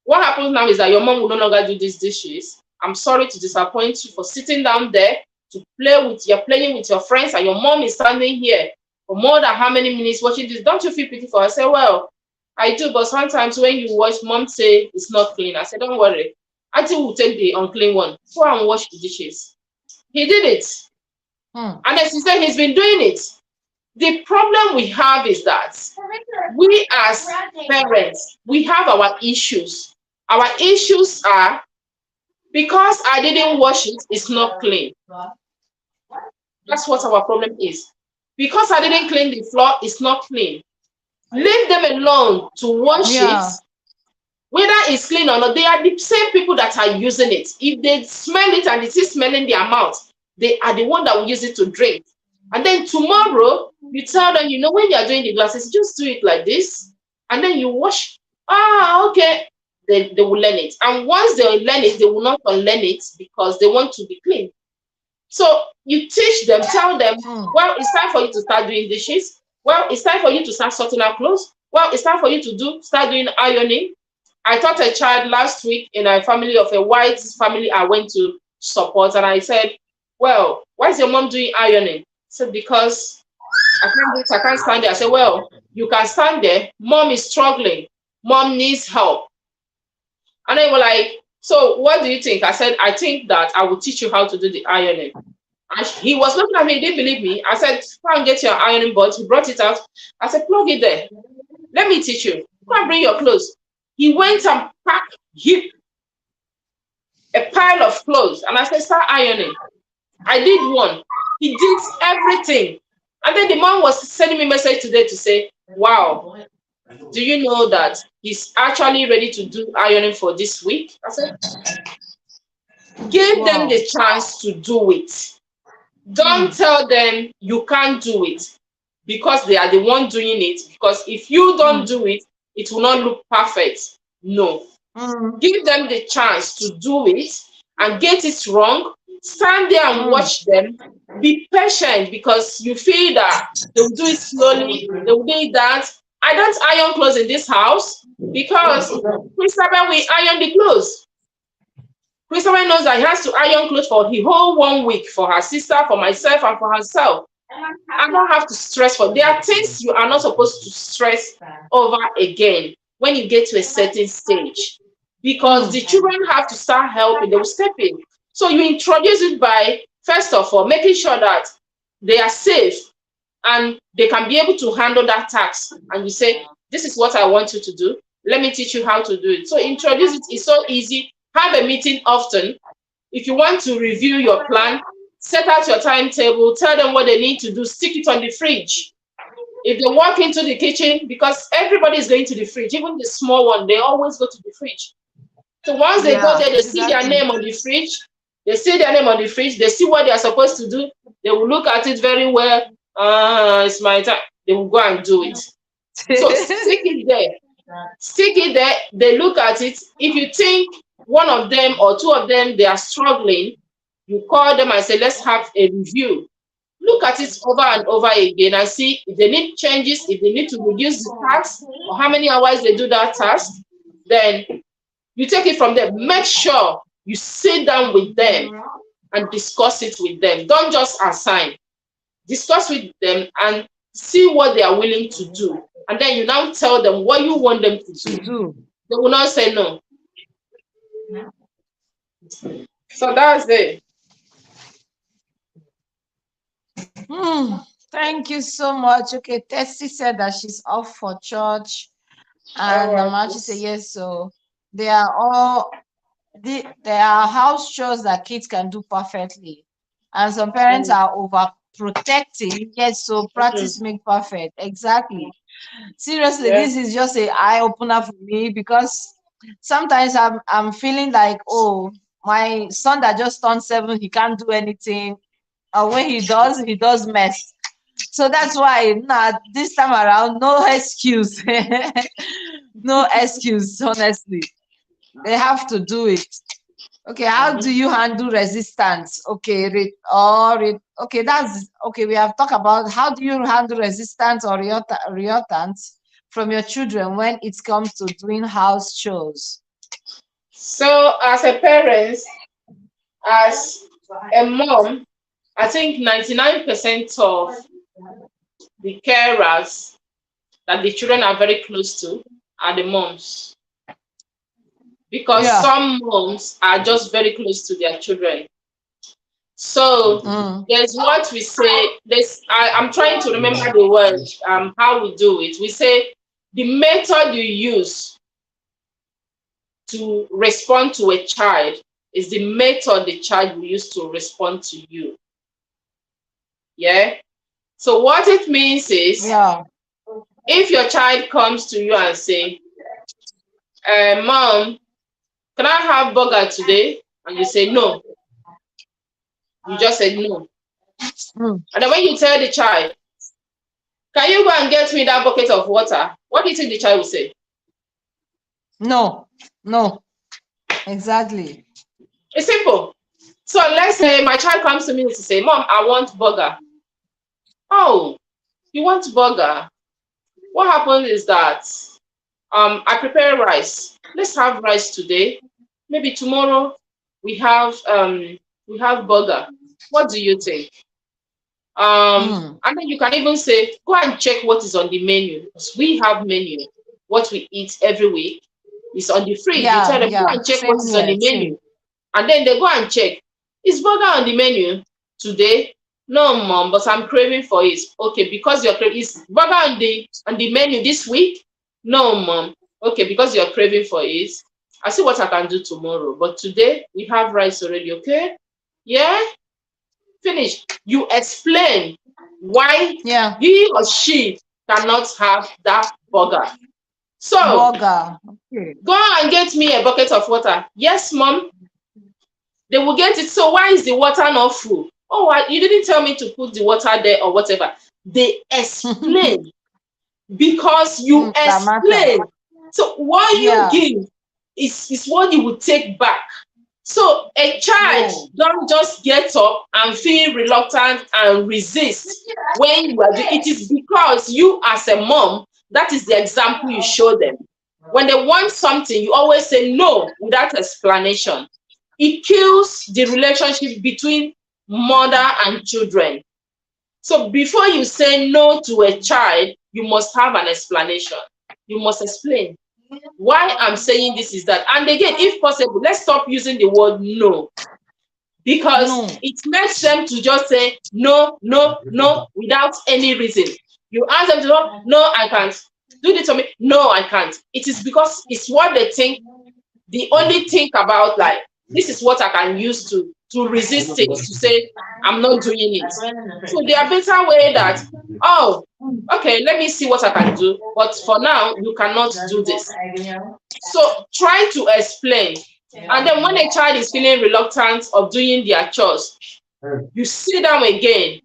what happens now is that your mom will no longer do these dishes. I'm sorry to disappoint you for sitting down there to play with, you're playing with your friends, and your mom is standing here for more than how many minutes watching this. Don't you feel pity for her? I said, well, I do, but sometimes when you watch, mom say it's not clean. I said, don't worry. Auntie will take the unclean one. Go and wash the dishes. He did it. Hmm. And as he said, he's been doing it. The problem we have is that we as parents, we have our issues. Our issues are because I didn't wash it, it's not clean. That's what our problem is. Because I didn't clean the floor, it's not clean. Leave them alone to wash it. Yeah. Whether it's clean or not, they are the same people that are using it. If they smell it and it is smelling their mouth, they are the one that will use it to drink. And then tomorrow, you tell them, you know, when you are doing the glasses, just do it like this. And then you wash. Ah, okay. They will learn it. And once they learn it, they will not unlearn it because they want to be clean. So you teach them, tell them, Hmm. well, it's time for you to start doing dishes. Well, it's time for you to start sorting out clothes. Well, it's time for you to start doing ironing. I taught a child last week in a family of a white family I went to support, and I said, well, why is your mom doing ironing? I said, because I can't do it, I can't stand there. I said, well, you can stand there. Mom is struggling. Mom needs help. And they were like, so what do you think? I said, I think that I will teach you how to do the ironing. And he was looking at me, he didn't believe me. I said, go and get your ironing board. He brought it out. I said, plug it there. Let me teach you. Go and bring your clothes. He went and packed a pile of clothes. And I said, start ironing. I did one. He did everything. And then the man was sending me a message today to say, wow, do you know that he's actually ready to do ironing for this week? I said, give them Wow. the chance to do it. Hmm. Don't tell them you can't do it because they are the one doing it. Because if you Hmm. don't do it, it will not look perfect. No. Hmm. Give them the chance to do it and get it wrong. Stand there and Hmm. watch them. Be patient because you feel that they will do it slowly. They will do that. I don't iron clothes in this house because Christabel will iron the clothes. Christabel knows that he has to iron clothes for the whole 1 week for her sister, for myself, and for herself. I don't have to stress for. There are things you are not supposed to stress over again when you get to a certain stage because Hmm. the children have to start helping, they will step in. So you introduce it by first of all making sure that they are safe and they can be able to handle that task. And you say, this is what I want you to do. Let me teach you how to do it. So introduce it. It's so easy. Have a meeting often. If you want to review your plan, set out your timetable, tell them what they need to do, stick it on the fridge. If they walk into the kitchen, because everybody is going to the fridge, even the small one, they always go to the fridge. So once they go Yeah. there, they see their Exactly. name on the fridge, they see their name on the fridge, they see what they are supposed to do, they will look at it very well. It's my time. They will go and do it. So stick it there. Stick it there. They look at it. If you think one of them or two of them they are struggling, you call them and say, let's have a review. Look at it over and over again and see if they need changes, if they need to reduce the task or how many hours they do that task. Then you take it from there. Make sure you sit down with them and discuss it with them. Don't just assign. Discuss with them and see what they are willing to do. And then you now tell them what you want them to To do. do. They will not say no. So that's it. Hmm. Thank you so much. Okay, Tessie said that she's off for church, All and right. Namachi said yes. So they are all there are house chores that kids can do perfectly, and some parents Mm, are overprotective. Yes, so mm, practice make perfect. Exactly. Seriously, yeah. this is just a eye opener for me because sometimes I'm feeling like, oh, my son that just turned 7, he can't do anything. Or when he does mess. So that's why now this time around, no excuse. No excuse, honestly. They have to do it. Okay, how do Mhm. you handle resistance? Okay, okay, that's okay. We have talked about how do you handle resistance or reluctance from your children when it comes to doing house chores. So, as a parent, as a mom, I think 99% of the carers that the children are very close to are the moms. Because Yeah. some moms are just very close to their children. So Mm. there's what we say. I'm trying to remember the word, how we do it. We say the method you use to respond to a child is the method the child will use to respond to you. Yeah. So what it means is, Yeah. if your child comes to you and say, "Mom, can I have burger today?" and you say no, you just said no. Mm. And then when you tell the child, "Can you go and get me that bucket of water?" what do you think the child will say? No. No. Exactly. It's simple. So let's say my child comes to me to say, "Mom, I want burger." Oh, you want burger? What happens is that I prepare rice. Let's have rice today. Maybe tomorrow we have burger. What do you think? Mm. And then you can even say, go and check what is on the menu. Because we have menu. What we eat every week is on the fridge. You tell Yeah. them, go Yeah. and check what Same is on here. the Same. menu. And then they go and check. Is burger on the menu today? No, mom, but I'm craving for it. Okay, because you're craving, is burger on the menu this week? No, mom. Okay, because you're craving for it. I see what I can do tomorrow. But today we have rice already, okay? Yeah? Finish. You explain why Yeah. he or she cannot have that burger. So Burger. Okay. go and get me a bucket of water. Yes, mom. They will get it. So why is the water not full? Oh, you didn't tell me to put the water there or whatever. They explain because you That matter. explain. So what you Yeah. give is what you will take back. So a child Whoa. don't just get up and feel reluctant and resist when you are doing it. Is because you as a mom, that is the example you show them. When they want something, you always say no without explanation. It kills the relationship between mother and children. So before you say no to a child, you must have an explanation. You must explain why I'm saying this is that. And again, if possible, let's stop using the word no, because No. it makes them to just say no, no, no without any reason. You ask them to go, no, I can't. Do this for me. No, I can't. It is because it's what they think. The only think about, like, this is what I can use to resist it, to say I'm not doing it. So there are better way that, oh, okay, let me see what I can do, but for now you cannot do this. So try to explain. And then when a child is feeling reluctant of doing their chores, you sit down again.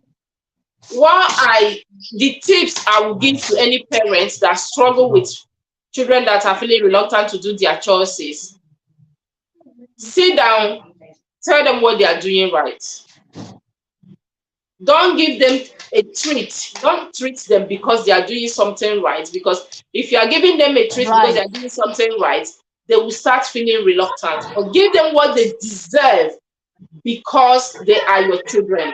The tips I will give to any parents that struggle with children that are feeling reluctant to do their chores is, sit down, tell them what they are doing right. Don't give them a treat. Don't treat them because they are doing something right. Because if you are giving them a treat because Right. they are doing something right, they will start feeling reluctant. But give them what they deserve because they are your children,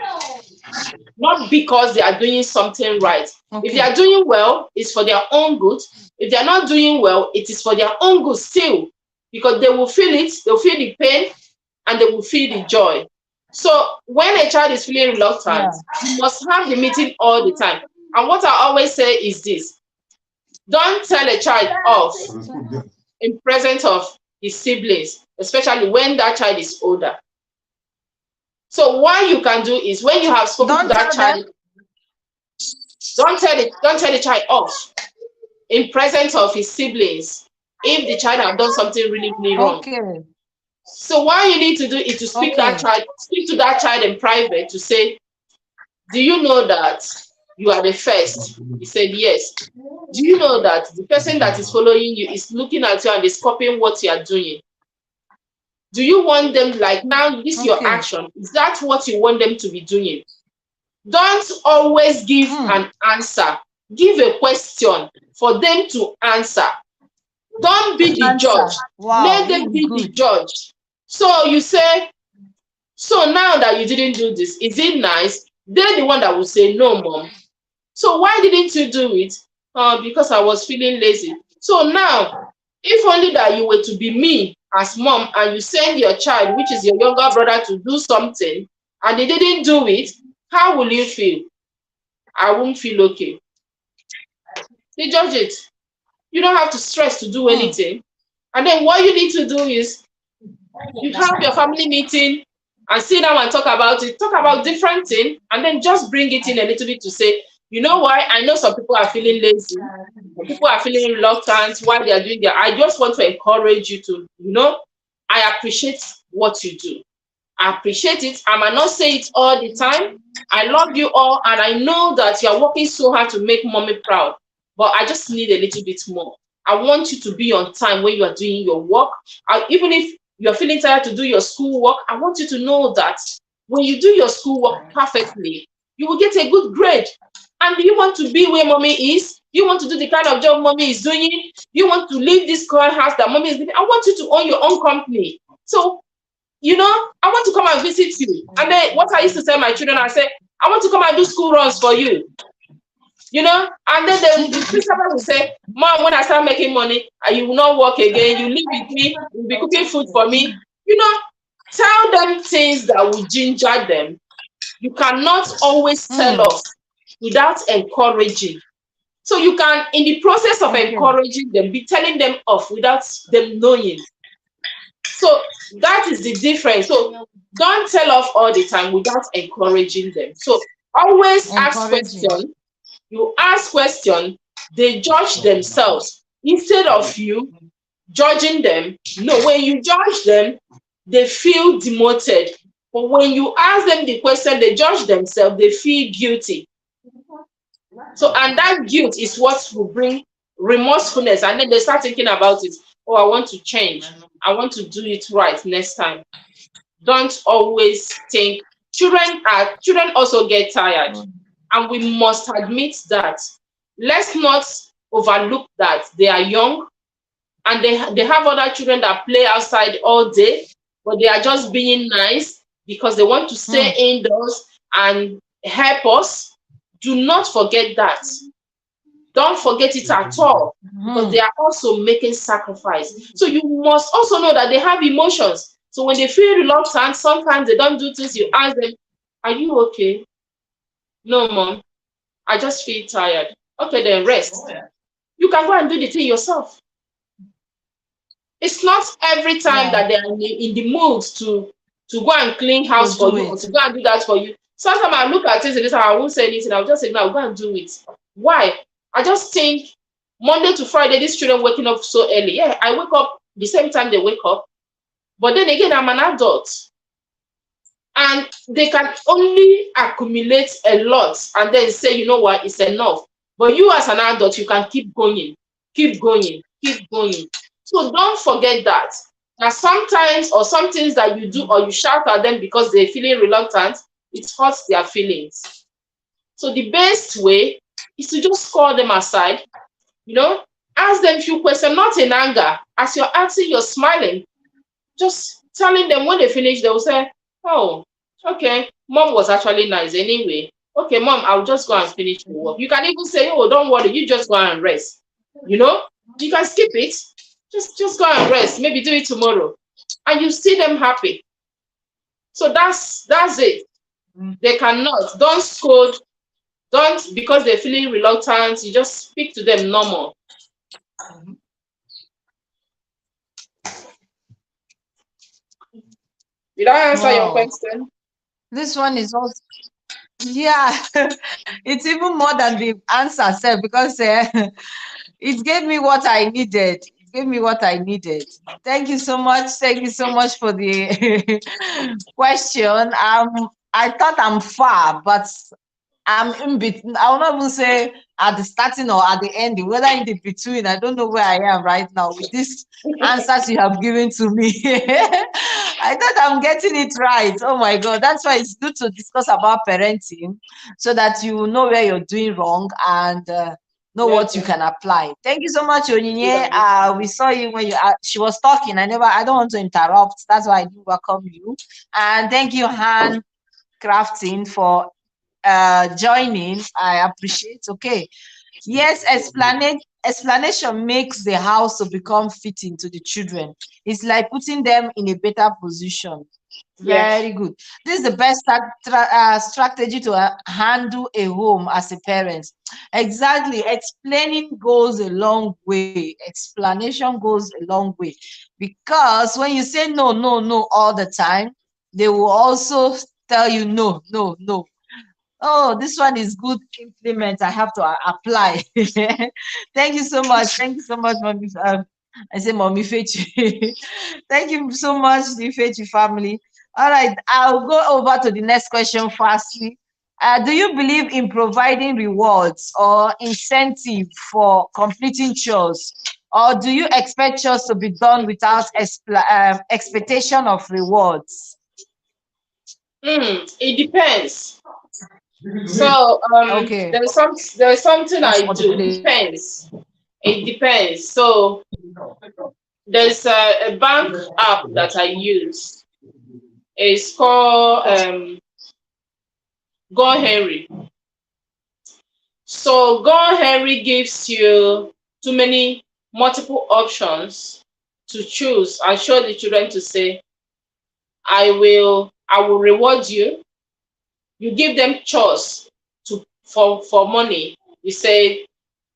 not because they are doing something right. If they Okay. are doing well, it's for their own good. If they are not doing well, it is for their own good still, because they will feel it, they'll feel the pain, and they will feel the joy. So when a child is feeling Yeah. reluctant, you must have the meeting all the time. And what I always say is this: don't tell a child off in presence of his siblings, especially when that child is older. So what you can do is, when you have spoken to Don't that tell them. child, don't tell the child off in presence of his siblings if the child have done something really, really wrong. Okay. So what you need to do is to speak Okay. to that child in private, to say, do you know that You are the first. He said, yes. Do you know that the person that is following you is looking at you and is copying what you are doing? Do you want them like now? This your Okay. action. Is that what you want them to be doing? Don't always give Hmm. an answer. Give a question for them to answer. Don't be the Answer. judge. Wow, Let this them is be the good. judge. So you say, so now that you didn't do this, is it nice? They're the one that will say, no, mom. So why didn't you do it? Because I was feeling lazy. So now, if only that you were to be me as mom and you send your child, which is your younger brother, to do something and they didn't do it, how will you feel? I won't feel okay. They judge it. You don't have to stress to do Hmm. anything. And then what you need to do is you have your family meeting and sit down and talk about it, talk about different things, and then just bring it in a little bit to say, you know why? I know some people are feeling lazy, some people are feeling reluctant while they are doing their. I just want to encourage you to, I appreciate what you do. I appreciate it. I might not say it all the time. I love you all, and I know that you're working so hard to make mommy proud. But I just need a little bit more. I want you to be on time when you are doing your work. Even if you're feeling tired to do your school work, I want you to know that when you do your school work perfectly, you will get a good grade. And you want to be where mommy is. You want to do the kind of job mommy is doing. You want to leave this current house that mommy is living. I want you to own your own company. So I want to come and visit you. And then what I used to tell my children, I say, I want to come and do school runs for you. And then the principal will say, Mom, when I start making money, you will not work again. You live with me, you'll be cooking food for me. You know, tell them things that will ginger them. You cannot always tell Hmm. off without encouraging. So you can, in the process of Okay. encouraging them, be telling them off without them knowing. So that is the difference. So don't tell off all the time without encouraging them. So always ask Encouraging. question. You ask question, they judge themselves instead of you judging them. No, when you judge them, they feel demoted. But when you ask them the question, they judge themselves, they feel guilty. So, and that guilt is what will bring remorsefulness. And then they start thinking about it. Oh, I want to change. I want to do it right next time. Don't always think. Children also get tired, and we must admit that. Let's not overlook that they are young and they have other children that play outside all day, but they are just being nice because they want to Hmm. stay indoors and help us. Do not forget that. Don't forget it at all, because Hmm. they are also making sacrifice. So you must also know that they have emotions. So when they feel reluctant, sometimes they don't do things. You ask them, "Are you okay?" "No, mom. I just feel tired." "Okay, then rest." You can go and do the thing yourself. It's not every time Yeah. that they are in the mood to go and clean To house for do you or it. to go and do that for you. Sometimes I look at it and this time I won't say anything. I'll just say, "No, go and do it." Why? I just think Monday to Friday, these children waking up so early. Yeah, I wake up the same time they wake up. But then again, I'm an adult and they can only accumulate a lot and then say, you know what, it's enough. But you as an adult, you can keep going, keep going, keep going. So don't forget that. Now, sometimes or some things that you do or you shout at them because they're feeling reluctant, it hurts their feelings. So the best way is to just call them aside, you know, ask them a few questions, not in anger. As you're asking, you're smiling, just telling them when they finish, they will say, "Oh, okay, mom was actually nice anyway. Okay, mom, I'll just go and finish the work." You can even say, "Oh, don't worry, you just go and rest." You know, you can skip it. Just go and rest. Maybe do it tomorrow. And you see them happy. So that's it. They cannot. Don't scold. Don't, because they're feeling reluctant, you just speak to them normal. Did I answer your Wow. question? This one is also, yeah, it's even more than the answer self because it gave me what I needed. It gave me what I needed. Thank you so much. Thank you so much for the question. I thought I'm far, but I'm in between. I will not even say at the starting or at the ending, whether in the between. I don't know where I am right now with these answers you have given to me. I thought I'm getting it right. Oh my God. That's why it's good to discuss about parenting so that you know where you're doing wrong and know what you Okay. can apply. Thank you so much, Onyinye. Yeah. We saw you when she was talking. I don't want to interrupt. That's why I do welcome you. And thank you, Han Crafting, for joining. I appreciate. Okay. Yes, explanation makes the house to become fitting to the children. It's like putting them in a better position. Yes. Very good. This is the best strategy to handle a home as a parent. Exactly. Explaining goes a long way. Explanation goes a long way. Because when you say no, no, no all the time, they will also tell you no, no, no. Oh, this one is good. Implement. I have to apply. Thank you so much. Thank you so much, mommy. I say mommy Fechi. Thank you so much, the Fechi family. All right, I'll go over to the next question fastly. Do you believe in providing rewards or incentive for completing chores, or do you expect chores to be done without expectation of rewards? It depends. So Okay, there's something what's I for the do. plate? Depends. It depends. So there's a bank app that I use. It's called Go Henry. So Go Henry gives you too many multiple options to choose and show the children to say, I will reward you. You give them chores for money. You say,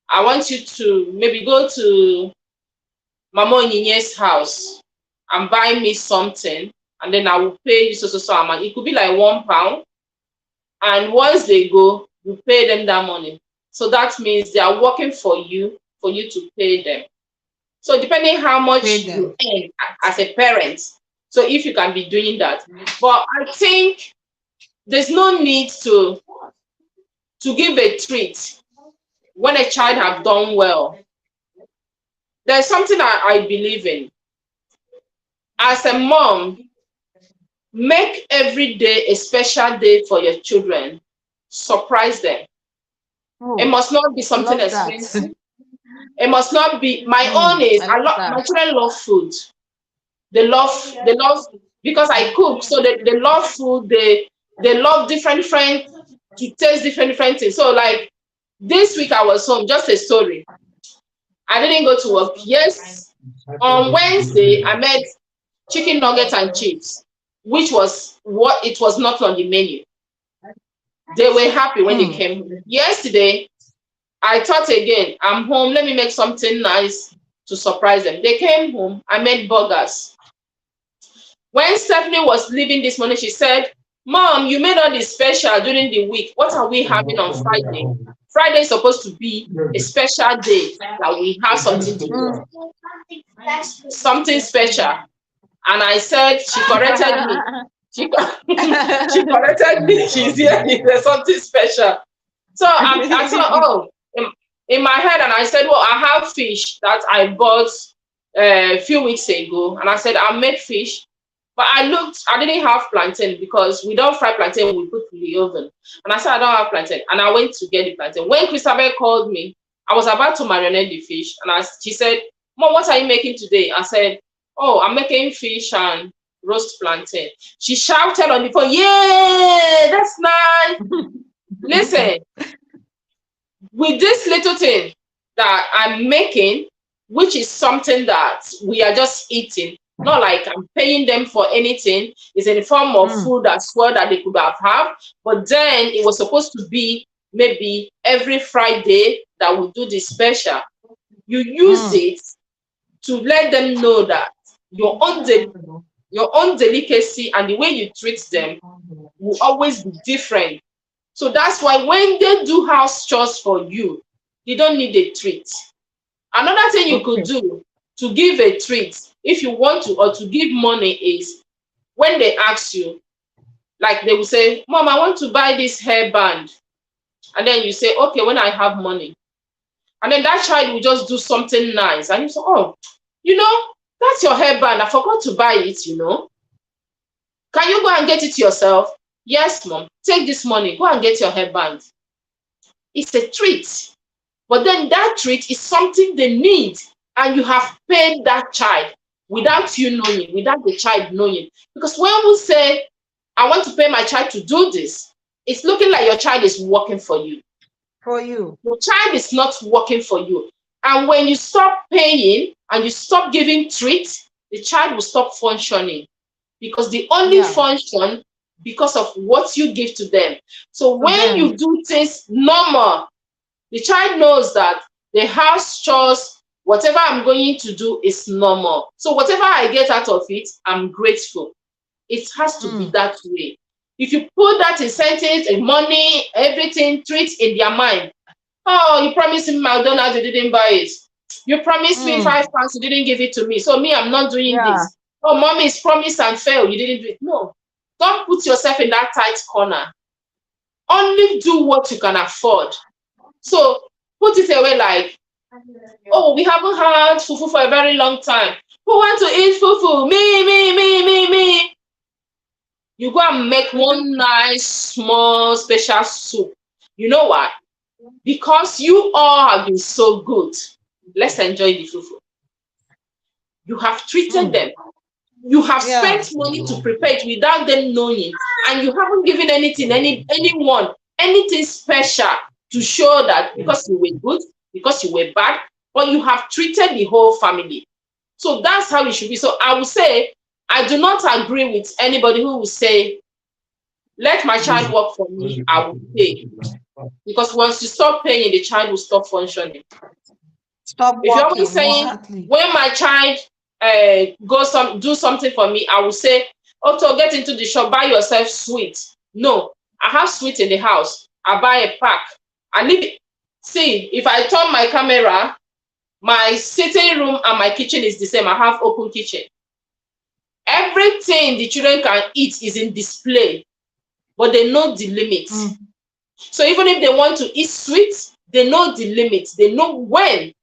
I want you to maybe go to Mama Onyinye's house and buy me something, and then I will pay you so amount. It could be like £1, and once they go, you pay them that money. So that means they are working for you to pay them. So depending how Pay much you them. earn as a parent, so if you can be doing that, but I think there's no need to give a treat when a child have done well. There's something I believe in. As a mom, make every day a special day for your children. Surprise them. It Oh, must not be I something love that. expensive. It must not be my own is I I love love that. my children love food. They love because I cook, so they love food, they love different to taste different things. So like this week I was home, just a story. I didn't go to work. Yes, on Wednesday I made chicken nuggets and chips, which was what it was not on the menu. They were happy when they Mm. came. Yesterday, I thought again, I'm home, let me make something nice to surprise them. They came home, I made burgers. When Stephanie was leaving this morning, she said, Mom, you made all this special during the week. What are we having on Friday? Friday is supposed to be a special day that we have something to eat, Mm. something special. And I said, she corrected me. She, she corrected me. She's here. There's something special. So I thought, oh, in my head, and I said, well, I have fish that I bought a few weeks ago, and I said I'll make fish. But I didn't have plantain because we don't fry plantain, we put in the oven. And I said I don't have plantain, and I went to get the plantain. When Christabel called me, I was about to marinate the fish, and she said, Mom, what are you making today? I said, oh, I'm making fish and roast plantain. She shouted on the phone, yeah, that's nice. Listen, with this little thing that I'm making, which is something that we are just eating, not like I'm paying them for anything, it's in the form of Mm. food as well that they could have. But then it was supposed to be maybe every Friday that we do this special. You use Mm. it to let them know that your own your own delicacy and the way you treat them will always be different. So that's why when they do house chores for you, you don't need a treat. Another thing you could Okay. do to give a treat, if you want to, or to give money, is when they ask you, like they will say, Mom, I want to buy this hairband. And then you say, okay, when I have money. And then that child will just do something nice. And you say, oh, you know, that's your hairband. I forgot to buy it, you know. Can you go and get it yourself? Yes, mom. Take this money. Go and get your hairband. It's a treat. But then that treat is something they need. And you have paid that child without you knowing, without the child knowing. Because when we say, I want to pay my child to do this, it's looking like your child is working for you. For you. Your child is not working for you. And when you stop paying and you stop giving treats, the child will stop functioning because they only Yeah. function because of what you give to them. So To when them. you do things normal, the child knows that the house chores, whatever I'm going to do is normal. So whatever I get out of it, I'm grateful. It has to be Mm. that way. If you put that incentive, money, everything, treats in their mind, oh, you promised me McDonald's, you didn't buy it. You promised me Mm. £5, you didn't give it to me. So me, I'm not doing Yeah. this. Oh, mommy is promised and failed, you didn't do it. No, don't put yourself in that tight corner. Only do what you can afford. So put it away like, oh, we haven't had fufu for a very long time. Who want to eat fufu? Me. You go and make one nice, small, special soup. You know what? Because you all have been so good, let's enjoy the fufu. You have treated Mm. them. You have Yeah. spent money to prepare it without them knowing, and you haven't given anyone, anything special to show that because you were good, because you were bad, but you have treated the whole family. So that's how it should be. So I would say, I do not agree with anybody who will say, let my child work for me, I will pay. Because once you stop paying, the child will stop functioning. Stop If you're always walking. saying, Exactly. when my child do something for me, I will say, Otto, get into the shop, buy yourself sweet. No, I have sweet in the house. I buy a pack. I leave it. See, if I turn my camera, my sitting room and my kitchen is the same. I have open kitchen. Everything the children can eat is in display, but they know the limits. Mm. So even if they want to eat sweet, they know the limits. They know when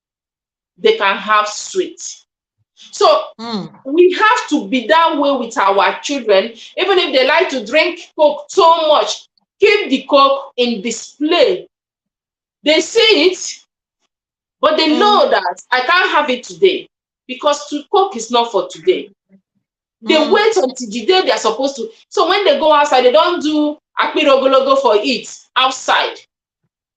they can have sweet. So Mm. we have to be that way with our children. Even if they like to drink Coke so much, keep the Coke in display. They see it, but they know Mm. that I can't have it today because Coke is not for today. They Mm. wait until the day they are supposed to. So when they go outside, they don't do akpirogologo for it outside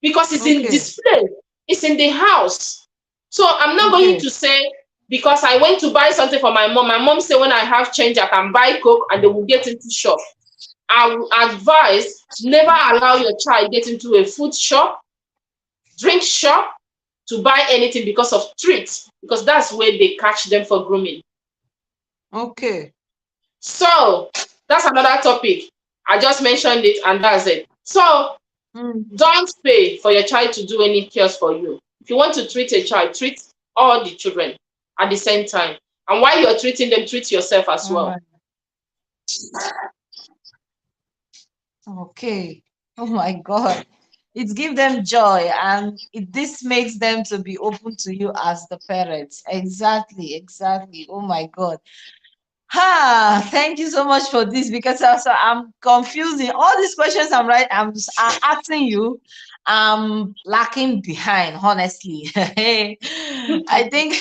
because it's in Okay. display. It's in the house. So I'm not going Okay. to say because I went to buy something for my mom. My mom said when I have change, I can buy Coke and they will get into shop. I will advise never allow your child get into a food shop, drink shop to buy anything because of treats, because that's where they catch them for grooming. Okay. So that's another topic. I just mentioned it and that's it. So Mm. don't pay for your child to do any cures for you. If you want to treat a child, treat all the children at the same time. And while you're treating them, treat yourself as All well. right. Okay. Oh my God. It gives them joy and this makes them to be open to you as the parents. Exactly. Exactly. Oh my God. Thank you so much for this because also I'm confusing all these questions I'm asking you. I'm lacking behind, honestly. I think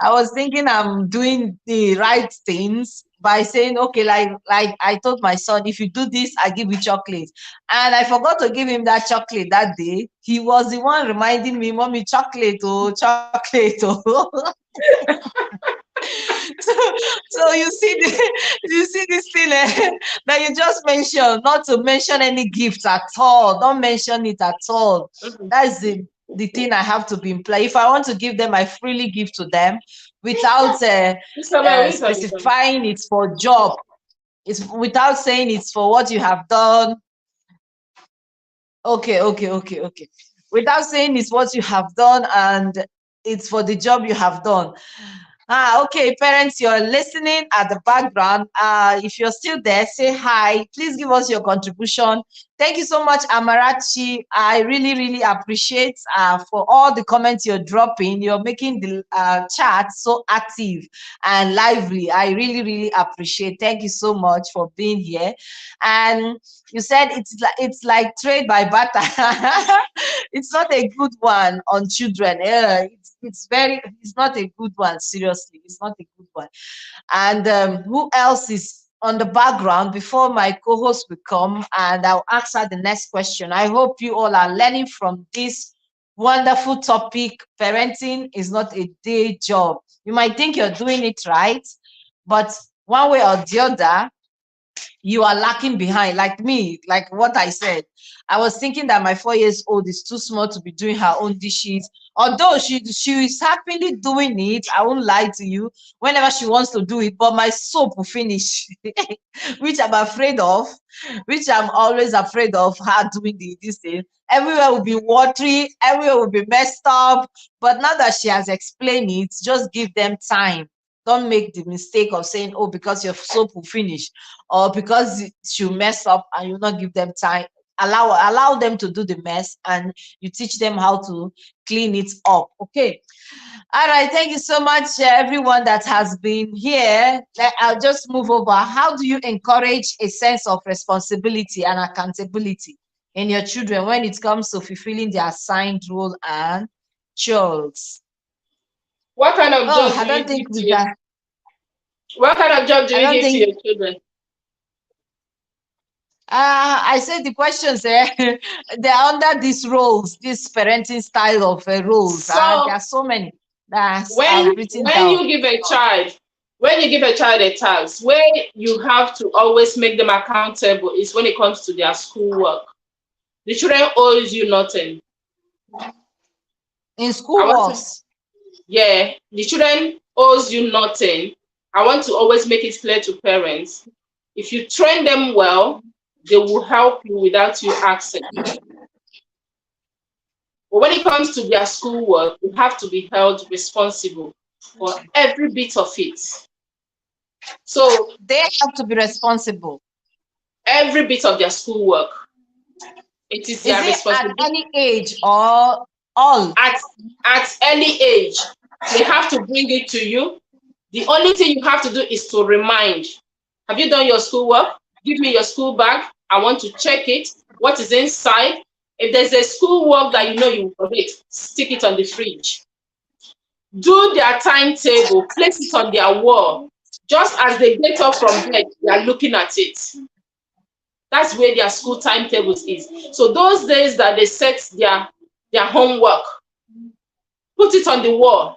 I was thinking I'm doing the right things by saying, okay, like I told my son, if you do this, I give you chocolate. And I forgot to give him that chocolate that day. He was the one reminding me, mommy, chocolate, oh. so, so you see you see this thing that you just mentioned, not to mention any gifts at all. Don't mention it at all. Mhm. That's the thing I have to be in play. If I want to give them, I freely give to them without Mr. Man, wait a minute. specifying it's for job. It's without saying it's for what you have done. Okay. Without saying it's what you have done and it's for the job you have done. Okay, parents, you're listening at the background. If you're still there, say hi. Please give us your contribution. Thank you so much, Amarachi. I really, really appreciate for all the comments you're dropping. You're making the chat so active and lively. I really, really appreciate. Thank you so much for being here. And you said it's like trade by barter. It's not a good one on children. It's not a good one. Seriously, it's not a good one. And who else is on the background before my co-host will come and I'll ask her the next question. I hope you all are learning from this wonderful topic. Parenting is not a day job. You might think you're doing it right, but one way or the other, you are lacking behind. Like me, like what I said, I was thinking that my 4 years old is too small to be doing her own dishes, although she is happily doing it. I won't lie to you, whenever she wants to do it, but my soap will finish. Which I'm afraid of, which I'm always afraid of her doing this thing. Everywhere will be watery, everywhere will be messed up. But now that she has explained it, just give them time. Don't make the mistake of saying, oh, because your soap will finish, or because she'll mess up and you not give them time. Allow them to do the mess, and you teach them how to clean it up. Okay. All right. Thank you so much, everyone that has been here. I'll just move over. How do you encourage a sense of responsibility and accountability in your children when it comes to fulfilling their assigned role and chores? What kind of Oh, job I do you don't give think to we your got. what kind of job do I you don't give to think. your children? I said the questions they're under these roles, this parenting style of roles. There So are so many that I've when written when down. you give a child when you give a child a task, where you have to always make them accountable is when it comes to their schoolwork. The children owes you nothing. In I school want to works. Yeah, the children owes you nothing. I want to always make it clear to parents. If you train them well, they will help you without you asking. But when it comes to their schoolwork, you have to be held responsible for every bit of it. So They have to be responsible. every bit of their schoolwork, it is Is their it at responsibility. any age or all? At at early age, they have to bring it to you. The only thing you have to do is to remind. Have you done your schoolwork? Give me your school bag. I want to check it. What is inside? If there's a schoolwork that you know you will forget, stick it on the fridge. Do their timetable, place it on their wall. Just as they get up from bed, they are looking at it. That's where their school timetables is. So those days that they set their homework, put it on the wall.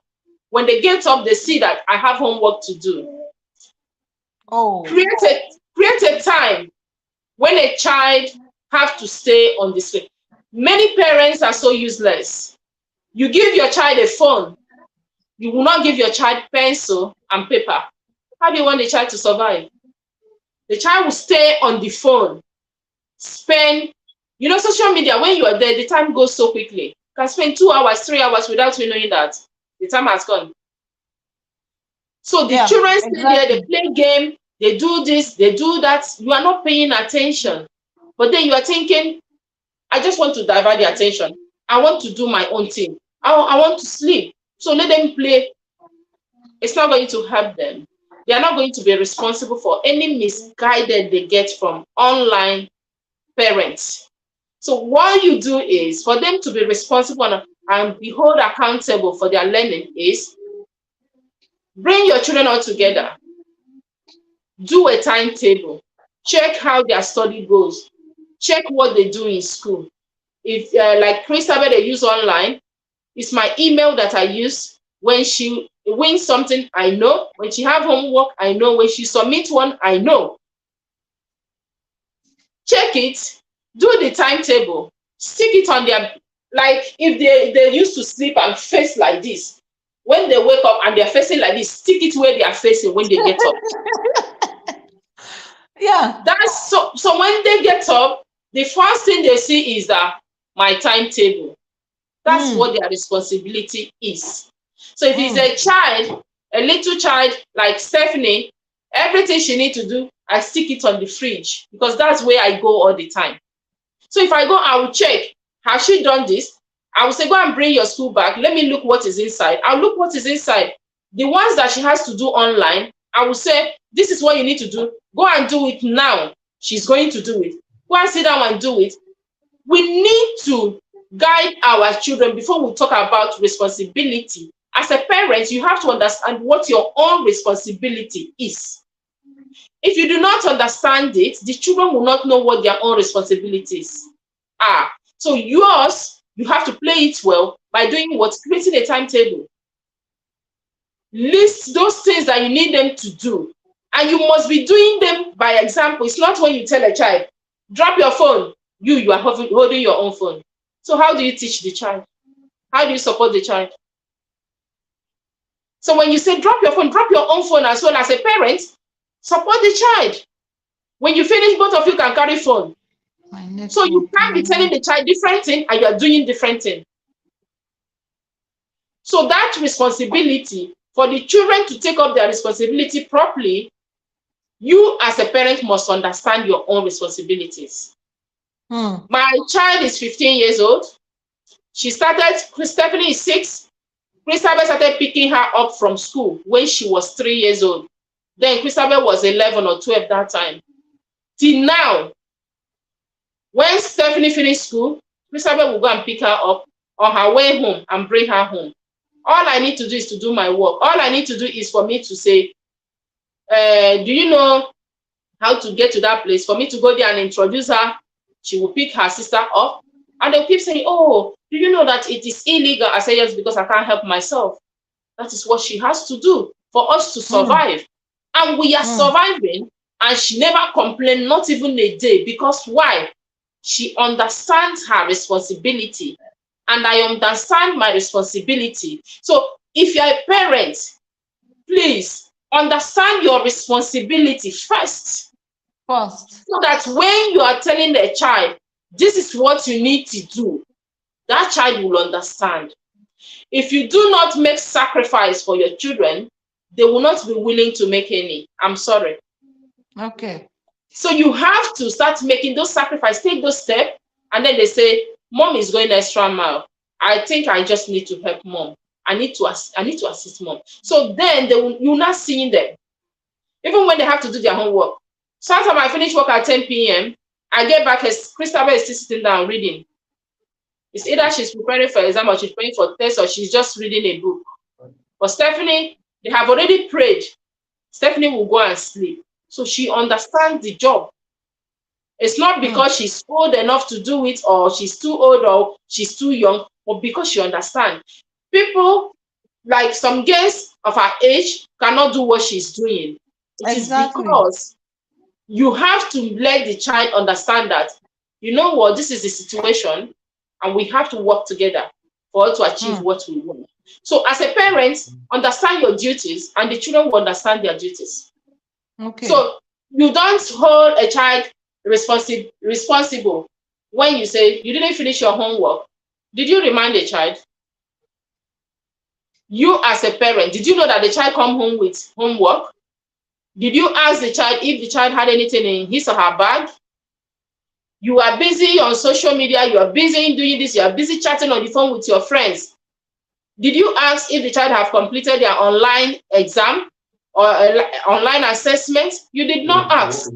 When they get up, they see that I have homework to do. Oh, Create a time when a child have to stay on the screen. Many parents are so useless. You give your child a phone, you will not give your child pencil and paper. How do you want the child to survive? The child will stay on the phone, spend, social media, when you are there, the time goes so quickly. You can spend 2 hours, 3 hours without you knowing that the time has gone. So the yeah, children stay there, they exactly. play game, they do this, they do that. You are not paying attention. But then you are thinking, I just want to divert the attention. I want to do my own thing. I want to sleep. So let them play. It's not going to help them. They are not going to be responsible for any misguided they get from online parents. So what you do is for them to be responsible and be held accountable for their learning is bring your children all together, do a timetable, check how their study goes, check what they do in school. If like Christabel they use online, it's my email that I use. When she wins something, I know. When she have homework, I know. When she submit one, I know. Check it, do the timetable, stick it on their, like if they used to sleep and face like this. When they wake up and they're facing like this, stick it where they are facing when they get up. Yeah. That's so when they get up, the first thing they see is that my timetable. That's Mm, what their responsibility is. So if it's mm. a child, A little child like Stephanie, everything she need to do, I stick it on the fridge because that's where I go all the time. So if I go, I will check, has she done this? I will say, go and bring your school bag. Let me look what is inside. I'll look what is inside. The ones that she has to do online, I will say, this is what you need to do. Go and do it now. She's going to do it. Go and sit down and do it. We need to guide our children before we talk about responsibility. As a parent, you have to understand what your own responsibility is. If you do not understand it, the children will not know what their own responsibilities are. So yours, you have to play it well by doing what? Creating a timetable. List those things that you need them to do. And you must be doing them by example. It's not when you tell a child, drop your phone. You are holding your own phone. So how do you teach the child? How do you support the child? So when you say drop your own phone as well as a parent, support the child. When you finish, both of you can carry phone. So you can't be telling the child different thing and you are doing different thing. So that responsibility for the children to take up their responsibility properly, you as a parent must understand your own responsibilities. My child is 15 years old. Stephanie is 6. Christabel started picking her up from school when she was 3 years old. Then Christabel was 11 or 12 that time. Till now, when Stephanie finished school, Christabel will go and pick her up on her way home and bring her home. All I need to do is to do my work. All I need to do is for me to say, do you know how to get to that place? For me to go there and introduce her, she will pick her sister up. And they'll keep saying, oh, do you know that it is illegal? I say, yes, because I can't help myself. That is what she has to do for us to survive. And we are surviving, and she never complained, not even a day. Because why? She understands her responsibility. And I understand my responsibility. So if you're a parent, please understand your responsibility first. So that when you are telling the child, this is what you need to do, that child will understand. If you do not make sacrifice for your children, they will not be willing to make any. I'm sorry. Okay. So you have to start making those sacrifices, take those steps, and then they say, Mom is going extra mile. I think I just need to help Mom. I need to assist Mom. So then you're not seeing them. Even when they have to do their homework. Sometimes I finish work at 10 p.m. I get back, Christabel is still sitting down reading. It's either she's preparing for exam or she's preparing for test or she's just reading a book. But Stephanie, they have already prayed. Stephanie will go and sleep. So she understands the job. It's not because she's old enough to do it or she's too old or she's too young, but because she understands. People, like some girls of her age, cannot do what she's doing. It is because you have to let the child understand that, you know what, this is the situation, and we have to work together for us to achieve what we want. So as a parent, understand your duties, and the children will understand their duties. Okay. So you don't hold a child responsible when you say, you didn't finish your homework. Did you remind the child? You as a parent, did you know that the child come home with homework? Did you ask the child if the child had anything in his or her bag? You are busy on social media, you are busy doing this, you are busy chatting on the phone with your friends. Did you ask if the child have completed their online exam or online assessment? You did not ask.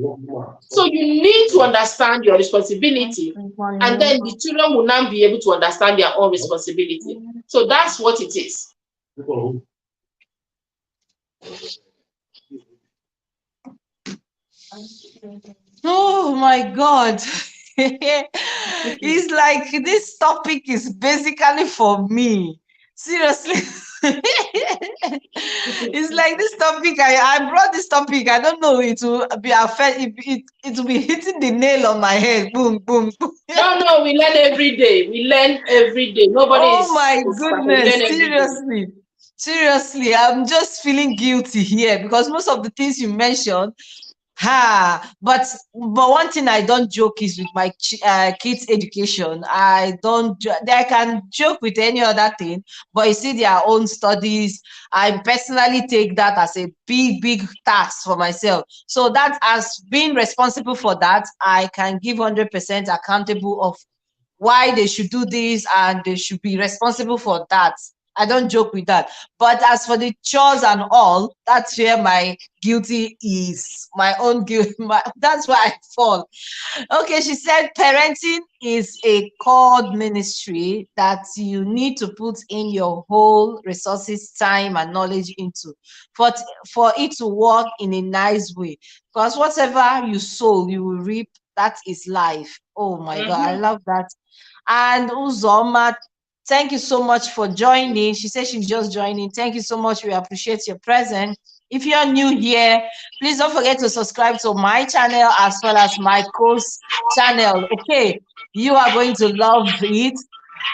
So you need to understand your responsibility, and then the children will now be able to understand their own responsibility. So that's what it is. Oh my God. It's like this topic is basically for me. Seriously. It's like this topic, I brought this topic. I don't know, it will be it will be hitting the nail on my head. Boom, boom, boom. No, we learn every day. We learn every day. Nobody is. Oh my goodness, seriously. Seriously, I'm just feeling guilty here because most of the things you mentioned, But one thing I don't joke is with my kids' education. I can joke with any other thing, but you see their own studies. I personally take that as a big task for myself. So that as being responsible for that, I can give 100% accountable of why they should do this and they should be responsible for that. I don't joke with that. But as for the chores and all, that's where my guilty is. My own guilt. That's where I fall. Okay, she said parenting is a called ministry that you need to put in your whole resources, time, and knowledge into for, for it to work in a nice way. Because whatever you sow, you will reap. That is life. Oh my God, I Mm-hmm. love that. And Uzoma, thank you so much for joining. She said she's just joining. Thank you so much. We appreciate your presence. If you're new here, please don't forget to subscribe to my channel as well as my course channel. Okay, you are going to love it.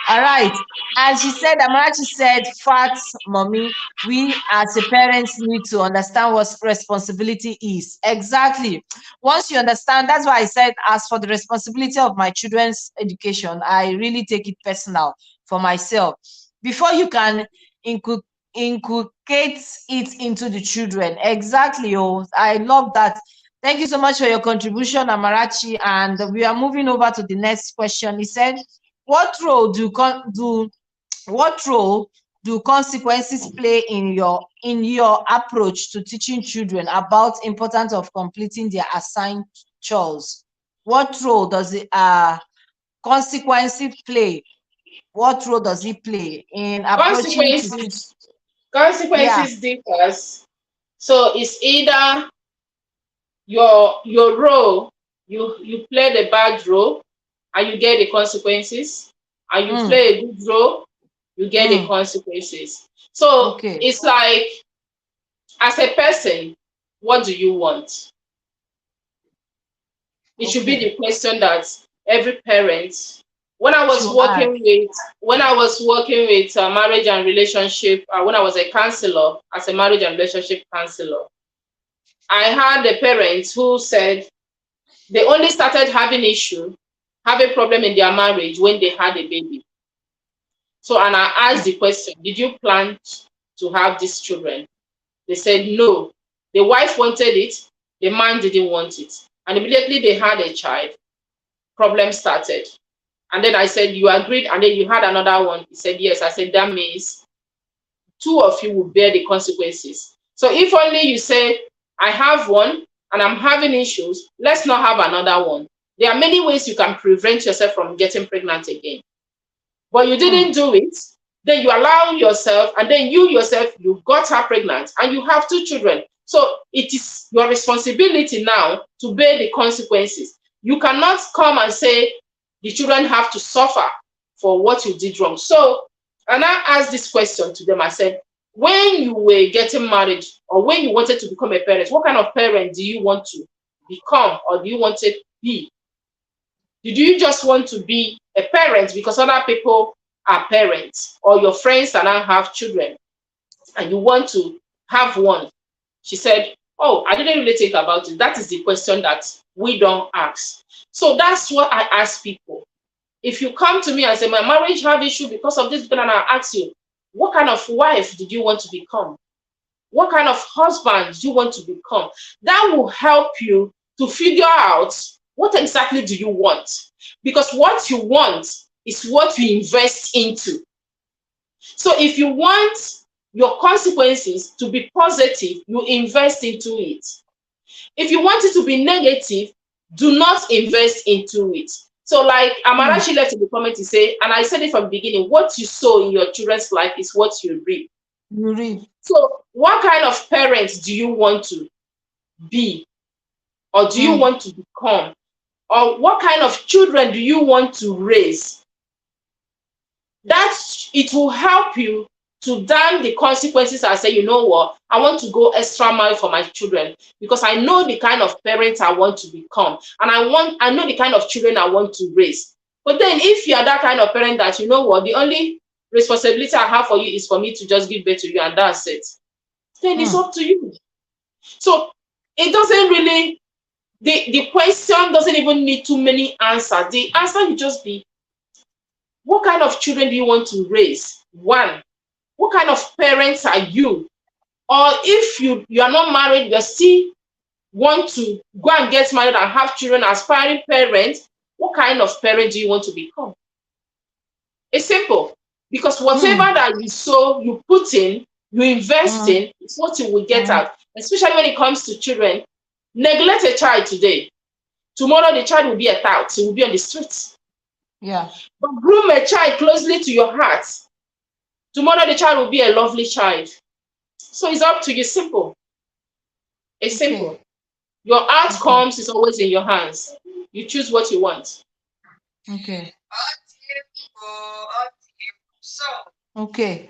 All right. And she said, Amarachi said, facts, mommy, we as a parents need to understand what responsibility is. Exactly. Once you understand, that's why I said, as for the responsibility of my children's education, I really take it personal for myself. Before you can include inculcate it into the children. Exactly. Oh, I love that. Thank you so much for your contribution, Amarachi. And we are moving over to the next question. He said, what role what role do consequences play in your approach to teaching children about importance of completing their assigned chores? What role does it consequences play? What role does it play in approaching to teach? Consequences. Yeah. Consequences differs. So it's either your role, you play the bad role and you get the consequences, and you Mm, play a good role, you get the mm, consequences. So okay. it's like, as a person, what do you want? It should be Okay. the question that every parent, when I was Should ask. working with marriage and relationship, when I was a counselor, as a marriage and relationship counselor, I had a parent who said they only started having problem in their marriage when they had a baby. So, and I asked the question, did you plan to have these children? They said no. The wife wanted it, the man didn't want it. And immediately they had a child, problem started. And then I said, you agreed, and then you had another one. He said, yes. I said, that means two of you will bear the consequences. So if only you say, I have one and I'm having issues, let's not have another one. There are many ways you can prevent yourself from getting pregnant again. But you Mm, didn't do it, then you allow yourself, and then you yourself, you got her pregnant, and you have two children. So it is your responsibility now to bear the consequences. You cannot come and say the children have to suffer for what you did wrong. So, and I asked this question to them. I said, when you were getting married or when you wanted to become a parent, what kind of parent do you want to become or do you want to be? Did you just want to be a parent because other people are parents, or your friends that now have children and you want to have one? She said, oh, I didn't really think about it. That is the question that we don't ask. So that's what I ask people. If you come to me and say, my marriage have issue because of this, and I ask you, what kind of wife did you want to become? What kind of husband do you want to become? That will help you to figure out what exactly do you want. Because what you want is what you invest into. So if you want your consequences to be positive, you invest into it. If you want it to be negative, do not invest into it. So like mm, Amarachi left in the comment to say, and I said it from the beginning, what you sow in your children's life is what you reap. you read. So what kind of parents do you want to be, or do you Mm, want to become? Or what kind of children do you want to raise? That it will help you to damn the consequences and say, you know what, I want to go extra mile for my children because I know the kind of parent I want to become, and I know the kind of children I want to raise. But then if you are that kind of parent that, you know what, the only responsibility I have for you is for me to just give birth to you and that's it, then it's mm, up to you. So it doesn't really The question doesn't even need too many answers. The answer will just be, what kind of children do you want to raise? One, what kind of parents are you? Or if you are not married, you still want to go and get married and have children, aspiring parents, what kind of parent do you want to become? It's simple. Because Hmm. whatever that you sow, you put in, you invest Hmm. in, it's what you will get Hmm. out. Especially when it comes to children. Neglect a child today. Tomorrow the child will be a tout, he will be on the streets. Yeah. But groom a child closely to your heart. Tomorrow the child will be a lovely child. So it's up to you. Simple. It's Okay. simple. Your Okay. outcomes is always in your hands. You choose what you want. Okay. Okay.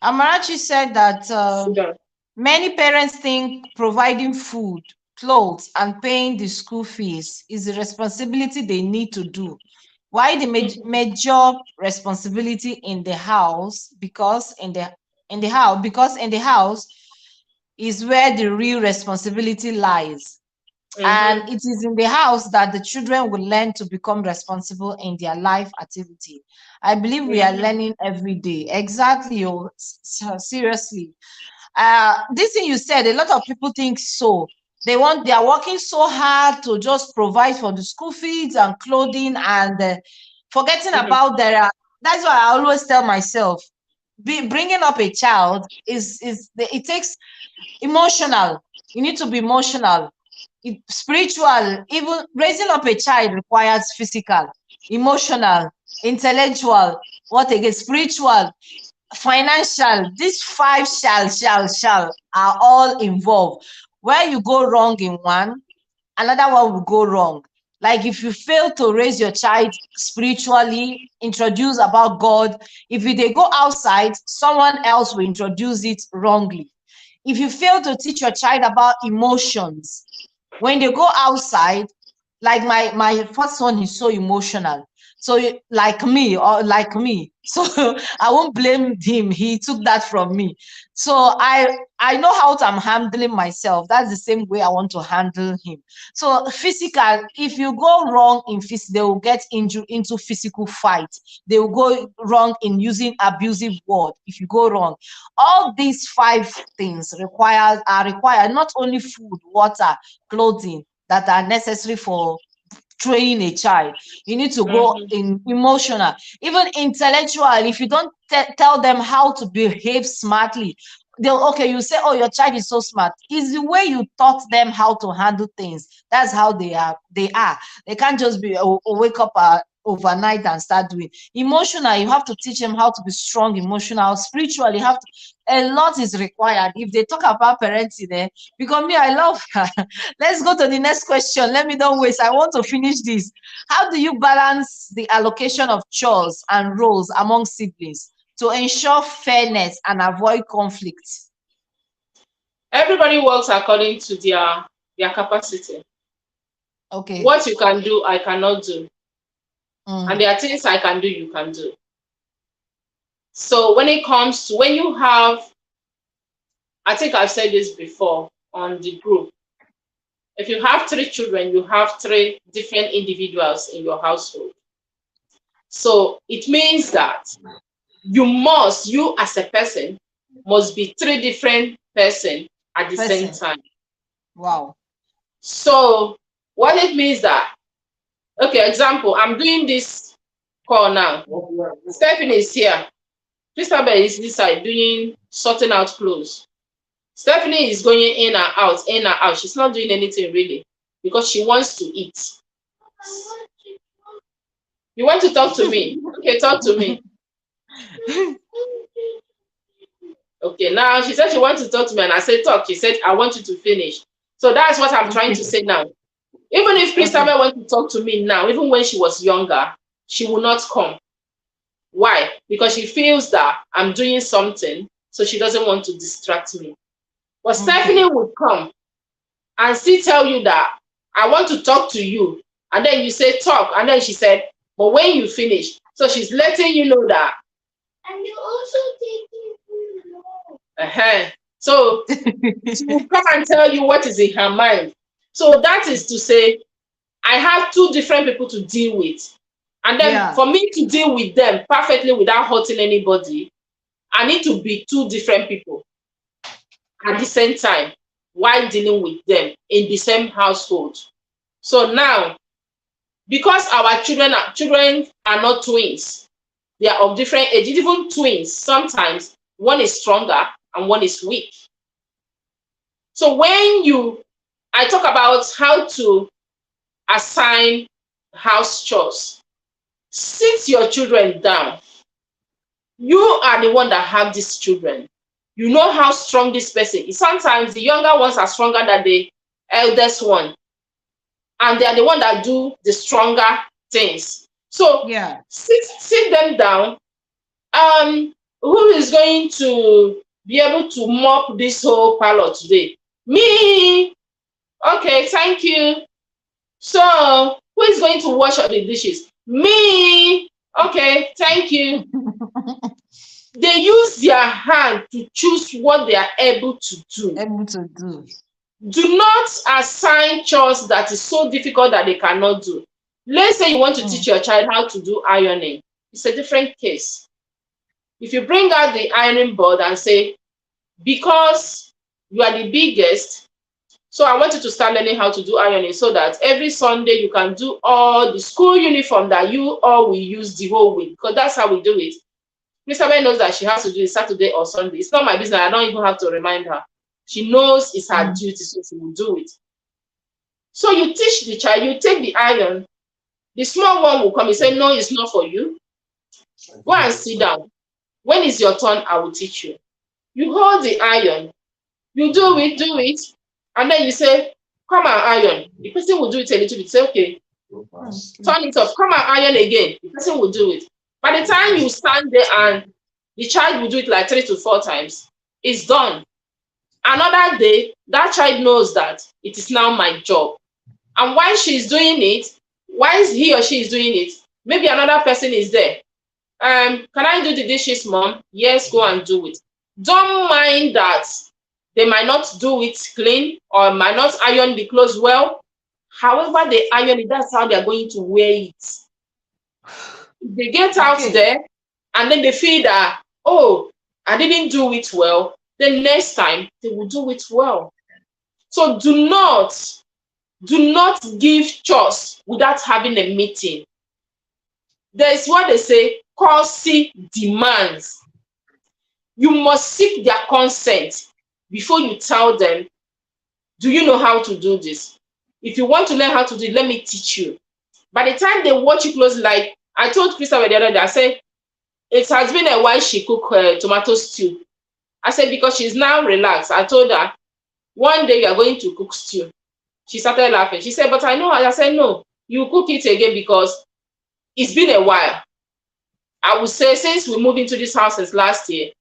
Amarachi said that Sit down. many parents think providing food, clothes, and paying the school fees is a responsibility they need to do. Why the Mhm. major responsibility in the house? Because in the house is where the real responsibility lies. And Mhm. it is in the house that the children will learn to become responsible in their life activity. I believe we are Mhm. learning every day. Exactly. Oh, seriously. This thing you said, a lot of people think so. They are working so hard to just provide for the school fees and clothing and forgetting Mhm. about their. That's why I always tell myself, bringing up a child it takes emotional. You need to be emotional. Spiritual, even raising up a child requires physical, emotional, intellectual, what again, spiritual, financial. These five shall are all involved. Where you go wrong in one, another one will go wrong. Like if you fail to raise your child spiritually, introduce about God, if they go outside, someone else will introduce it wrongly. If you fail to teach your child about emotions, when they go outside, like my first one is so emotional, so like me, so I won't blame him, he took that from me. So I know how I'm handling myself, that's the same way I want to handle him. So physical, if you go wrong in physical, they will get into physical fight, they will go wrong in using abusive word. If you go wrong, all these five things are required, not only food, water, clothing, that are necessary for training a child. You need to go Mhm. in emotional, even intellectual. If you don't tell them how to behave smartly, they'll okay. You say, "Oh, your child is so smart." Is the way you taught them how to handle things. That's how they are. They are. They can't just be wake up overnight and start doing emotional. You have to teach them how to be strong emotional. Spiritually, you have to. A lot is required. If they talk about parenting, because me, I love. Let's go to the next question. Let me don't waste. I want to finish this. How do you balance the allocation of chores and roles among siblings to ensure fairness and avoid conflict? Everybody works according to their capacity. Okay. What you can do, I cannot do. And Mm, there are things I can do, you can do. So when it comes to when you have, I think I've said this before on the group. If you have three children, you have three different individuals in your household. So it means that you as a person, must be three different person at the same person. time. Wow. So what it means that, okay, example, I'm doing this call now. Stephanie is here. Christabel is this side doing sorting out clothes. Stephanie is going in and out. She's not doing anything really because she wants to eat. You want to talk to me? Okay, talk to me. Okay, now she said she wants to talk to me, and I said, talk. She said, I want you to finish. So that's what I'm trying to Okay. say now. Even if Okay. Christabel wants to talk to me now, even when she was younger, she will not come. Why? Because she feels that I'm doing something, so she doesn't want to distract me. But Stephanie Okay. would come and still tell you that I want to talk to you. And then you say, talk. And then she said, but when you finish. So she's letting you know that. And you also taking. So she will come and tell you what is in her mind. So that is to say, I have two different people to deal with. And then Yeah. for me to deal with them perfectly without hurting anybody, I need to be two different people at the same time while dealing with them in the same household. So now, because our children are not twins, they are of different ages. Even twins, sometimes one is stronger and one is weak. So I talk about how to assign house chores. Sit your children down. You are the one that have these children. You know how strong this person is. Sometimes the younger ones are stronger than the eldest one, and they are the one that do the stronger things. So Yeah. sit them down. Who is going to be able to mop this whole parlor today? Me. Okay, thank you. So who is going to wash up the dishes? Me. Okay, thank you. They use their hand to choose what they are able to do. Able to do. Do not assign chores that is so difficult that they cannot do. Let's say you want to Mm. teach your child how to do ironing. It's a different case. If you bring out the ironing board and say, because you are the biggest, so I want you to start learning how to do ironing so that every Sunday you can do all the school uniform that you all will use the whole week, because that's how we do it. Mr. Ben knows that she has to do it Saturday or Sunday. It's not my business. I don't even have to remind her. She knows it's her Mm. duty, so she will do it. So you teach the child, you take the iron, the small one will come and say, no, it's not for you. Go and sit down. When it's your turn, I will teach you. You hold the iron, you do it, and then you say, come and iron. The person will do it a little bit. Say, okay, Okay. turn it off, come and iron again. The person will do it. By the time you stand there and the child will do it like 3 to 4 times, it's done. Another day, that child knows that it is now my job. And while she's doing it, while he or she is doing it, maybe another person is there. Can I do the dishes, mom? Yes, go and do it. Don't mind that they might not do it clean or might not iron the clothes well. However, they iron it, that's how they're going to wear it. If they get out Okay. there and then they feel that, oh, I didn't do it well, then next time they will do it well. So do not give chores without having a meeting. There's what they say, courtesy demands. You must seek their consent before you tell them, do you know how to do this? If you want to learn how to do it, let me teach you. By the time they watch you closely, like I told Christopher the other day, I said, it has been a while she cooked tomato stew. I said, because she's now relaxed. I told her, one day you are going to cook stew. She started laughing. She said, but I know how. I said, no, you cook it again because it's been a while. I would say since we moved into this house since last year,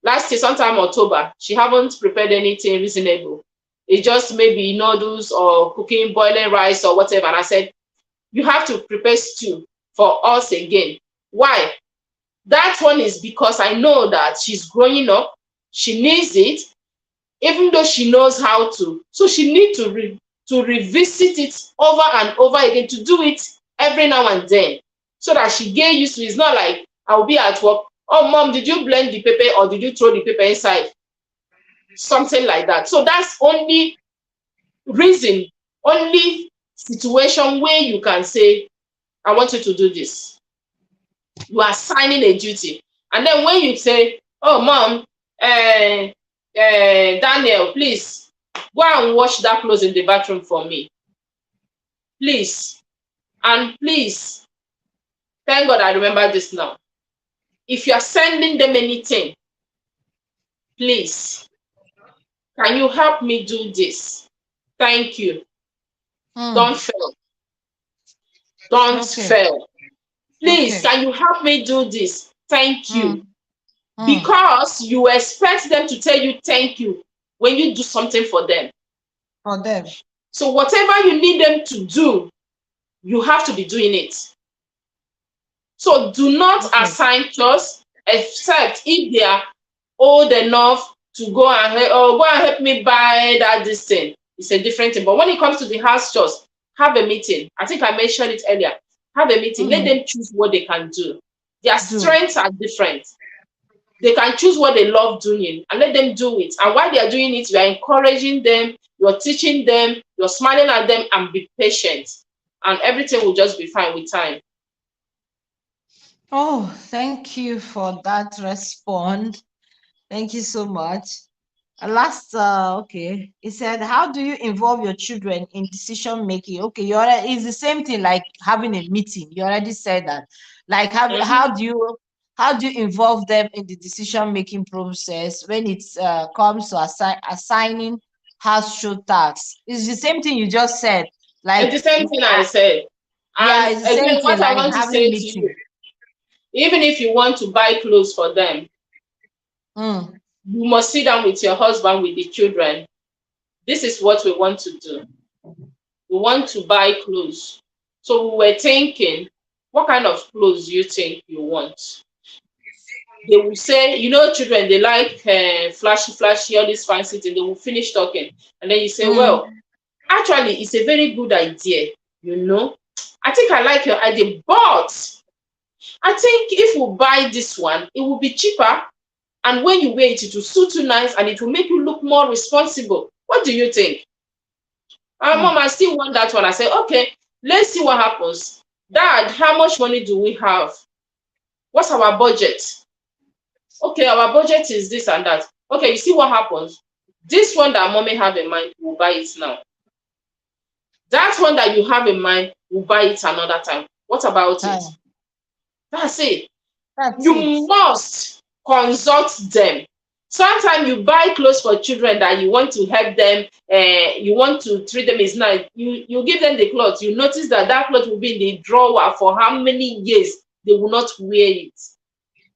sometime October, she haven't prepared anything reasonable. It's just maybe noodles or cooking boiling rice or whatever. And I said, you have to prepare stew for us again. Why? That one is because I know that she's growing up. She needs it, even though she knows how to. So she needs to revisit it over and over again, to do it every now and then, so that she get used to it. It's not like I'll be at work. Oh, mom, did you blend the pepper or did you throw the pepper inside? Something like that. So that's only reason, only situation where you can say, I want you to do this. You are signing a duty. And then when you say, oh, mom, Daniel, please go and wash that clothes in the bathroom for me. Please. And please, thank God I remember this now. If you are sending them anything, please, can you help me do this? Thank you. Mm. Don't fail. Don't Okay. fail. Please, Okay. can you help me do this? Thank you. Mm. Mm. Because you expect them to tell you thank you when you do something for them. For them. So whatever you need them to do, you have to be doing it. So do not Okay. assign chores except if they are old enough to go and help me buy that this thing. it's a different thing. But when it comes to the house chores, have a meeting. I think I mentioned it earlier. Have a meeting. Let Mm, them choose what they can do. Their do. strengths are different. They can choose what they love doing and let them do it. And while they are doing it, you are encouraging them, you're teaching them, you're smiling at them, and be patient. And everything will just be fine with time. Oh, thank you for that response. Thank you so much. Last, okay, he said, how do you involve your children in decision making? Okay, it's the same thing like having a meeting. You already said that. Like, Mhm. how do you involve them in the decision making process when it comes to assigning house show tasks? It's the same thing you just said. It's Like, the same thing I said. yeah, And it's the same again, thing what I like want to having say to meeting. you, even if you want to buy clothes for them, Mm, you must sit down with your husband, with the children. This is what we want to do. We want to buy clothes. So we were thinking, what kind of clothes do you think you want? They will say, children, they like flashy, flashy, all this fancy thing. They will finish talking. And then you say, mm, well, actually, it's a very good idea. You know, I think I like your idea, but I think if we buy this one, it will be cheaper. And when you wear it, it will suit you nice and it will make you look more responsible. What do you think? mm. Mom, I still want that one. I said, okay, let's see what happens. Dad, how much money do we have? What's our budget? Okay, our budget is this and that. Okay, you see what happens? This one that mommy have in mind, we'll buy it now. That one that you have in mind, we'll buy it another time. What about it? Hi, That's it. that's it. You must consult them. Sometimes you buy clothes for children that you want to help them, you want to treat them as nice. You give them the clothes. You notice that that cloth will be in the drawer for how many years they will not wear it.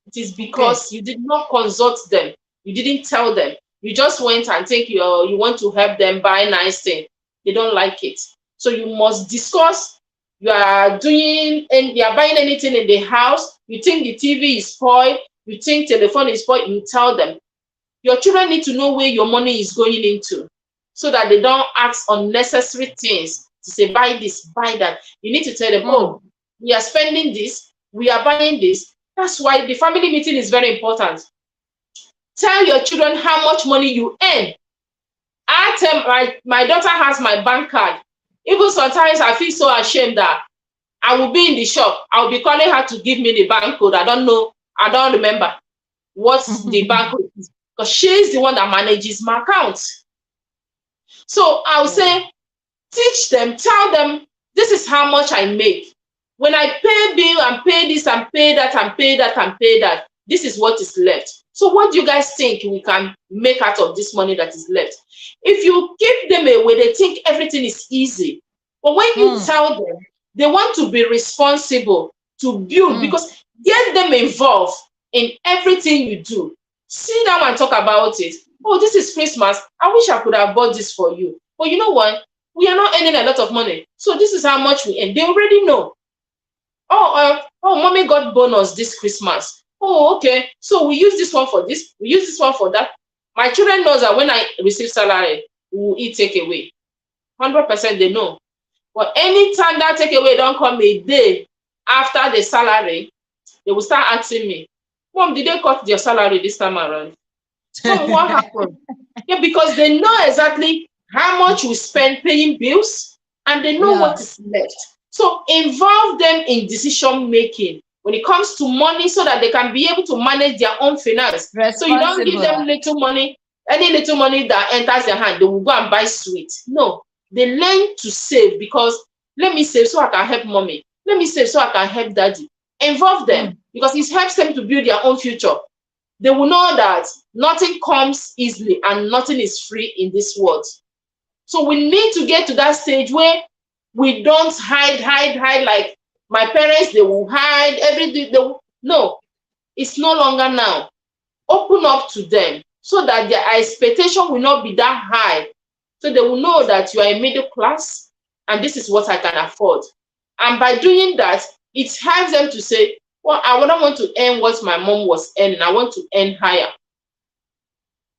It is Okay. because you did not consult them. You didn't tell them. You just went and think you want to help them buy nice things. They don't like it. So you must discuss. You are doing and you are buying anything in the house. You think the TV is spoiled. You think telephone is spoiled. You tell them. Your children need to know where your money is going into, so that they don't ask unnecessary things to say buy this, buy that. You need to tell them, Mm, oh, we are spending this, we are buying this. That's why the family meeting is very important. Tell your children how much money you earn. I tell my daughter has my bank card. Even sometimes I feel so ashamed that I will be in the shop. I will be calling her to give me the bank code. I don't know. I don't remember what's the bank code is, because she's the one that manages my account. So I'll yeah. say, teach them, tell them this is how much I make. When I pay bill and pay this and pay that and pay that and pay that, this is what is left. So what do you guys think we can make out of this money that is left? If you keep them away, they think everything is easy. But when you Mm, tell them, they want to be responsible, to build, mm. because get them involved in everything you do. Sit down and talk about it. Oh, this is Christmas. I wish I could have bought this for you. But you know what? We are not earning a lot of money. So this is how much we earn. They already know. Mommy got bonus this Christmas. Oh, okay. So we use this one for this. We use this one for that. My children knows that when I receive salary, we will eat takeaway. 100% they know. But anytime that takeaway don't come a day after the salary, they will start asking me, Mom, did they cut your salary this time around? Mom, what happened? Yeah, because they know exactly how much we spend paying bills and they know Yeah. what is left. So involve them in decision making when it comes to money, so that they can be able to manage their own finance. So you don't give them Responsible. little money, any little money that enters their hand, they will go and buy sweet. No, they learn to save, because let me save so I can help mommy. Let me save so I can help daddy. Involve them Mm, because it helps them to build their own future. They will know that nothing comes easily and nothing is free in this world. So we need to get to that stage where we don't hide like my parents, they will hide everything. No, it's no longer now. Open up to them so that their expectation will not be that high. So they will know that you are a middle class and this is what I can afford. And by doing that, it helps them to say, well, I don't want to earn what my mom was earning. I want to earn higher.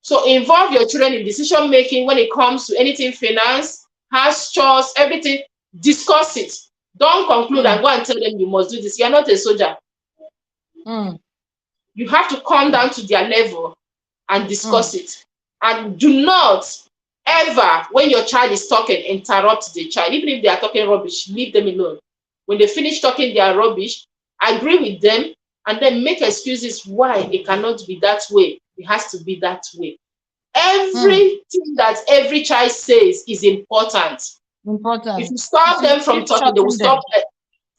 So involve your children in decision making when it comes to anything finance, house chores, everything. Discuss it. Don't conclude and Mm, go and tell them you must do this. You're not a soldier. mm, You have to come down to their level and mm, discuss it. And do not ever, when your child is talking, interrupt the child. Even if they are talking rubbish, leave them alone. When they finish talking their rubbish, agree with them and then make excuses why it cannot be that way. It has to be that way. mm. Everything that every child says is important. If you Important. You stop should them from keep talking, shutting them.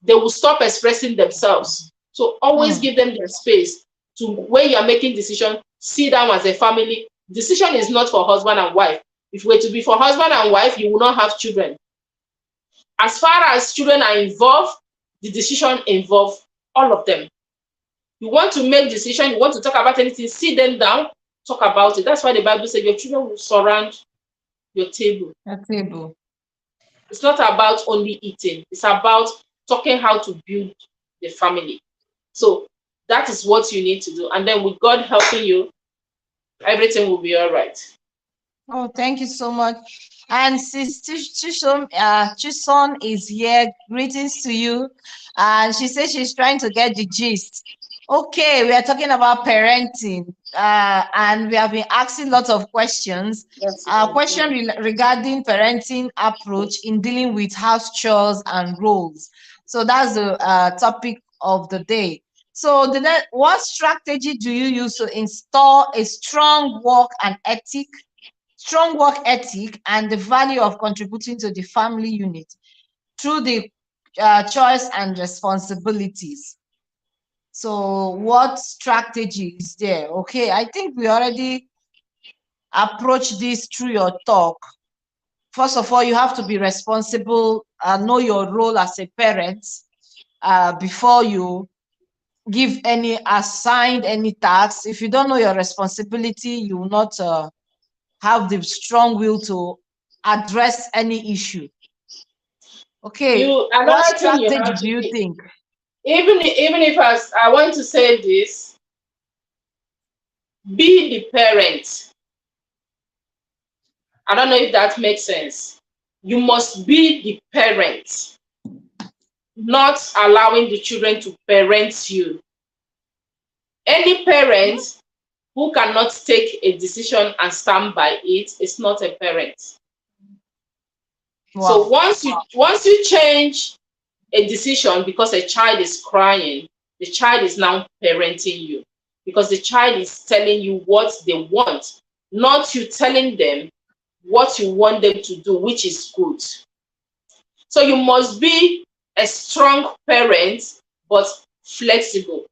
they will stop expressing themselves. So always Mm, give them their space to when you are making decision, sit down as a family. Decision is not for husband and wife. If it were to be for husband and wife, you will not have children. As far as children are involved, the decision involve all of them. You want to make decision, you want to talk about anything, sit them down, talk about it. That's why the Bible says your children will surround your table. a table. It's not about only eating, it's about talking how to build the family. So that is what you need to do. And then with God helping you, everything will be all right. Oh, thank you so much. And Sister Chison is here. Greetings to you. And she says she's trying to get the gist. Okay, we are talking about parenting, and we have been asking lots of questions. That's Question regarding parenting approach in dealing with house chores and roles. So that's the topic of the day. So, what strategy do you use to install a strong work ethic, and the value of contributing to the family unit through the choice and responsibilities? So, what strategy is there? Okay, I think we already approached this through your talk. First of all, you have to be responsible and know your role as a parent before you give any assigned any tasks. If you don't know your responsibility, you will not have the strong will to address any issue. Okay, you. what Another thing you strategy have do to you be, think? even if I want to say this, be the parent. I don't know if that makes sense. You must be the parent, not allowing the children to parent you. Any parent who cannot take a decision and stand by it is not a parent. So Wow. once you change a decision because a child is crying, the child is now parenting you because the child is telling you what they want, not you telling them what you want them to do, which is good. So you must be a strong parent, but flexible.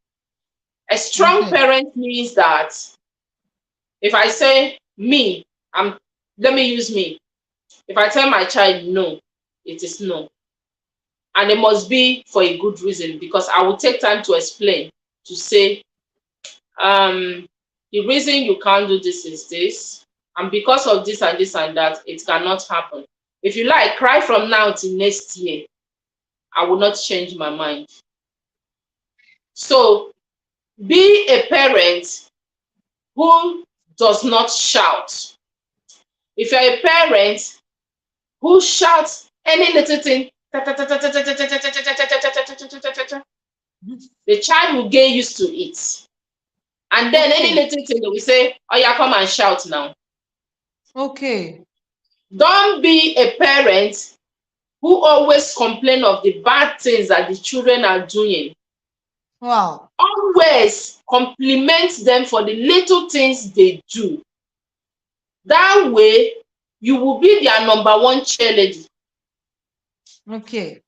A strong Okay. parent means that if I say me, let me use me. If I tell my child no, it is no. And it must be for a good reason because I will take time to explain, to say, the reason you can't do this is this, and because of this and this and that, it cannot happen. If you like, cry from now till next year. I will not change my mind. So be a parent who does not shout. If you're a parent who shouts any little thing, the child will get used to it. And then any Okay. little thing they will say, oh yeah, come and shout now. Okay. Don't be a parent who always complain of the bad things that the children are doing. Wow. Always compliment them for the little things they do. That way, you will be their number one cheerleader Okay.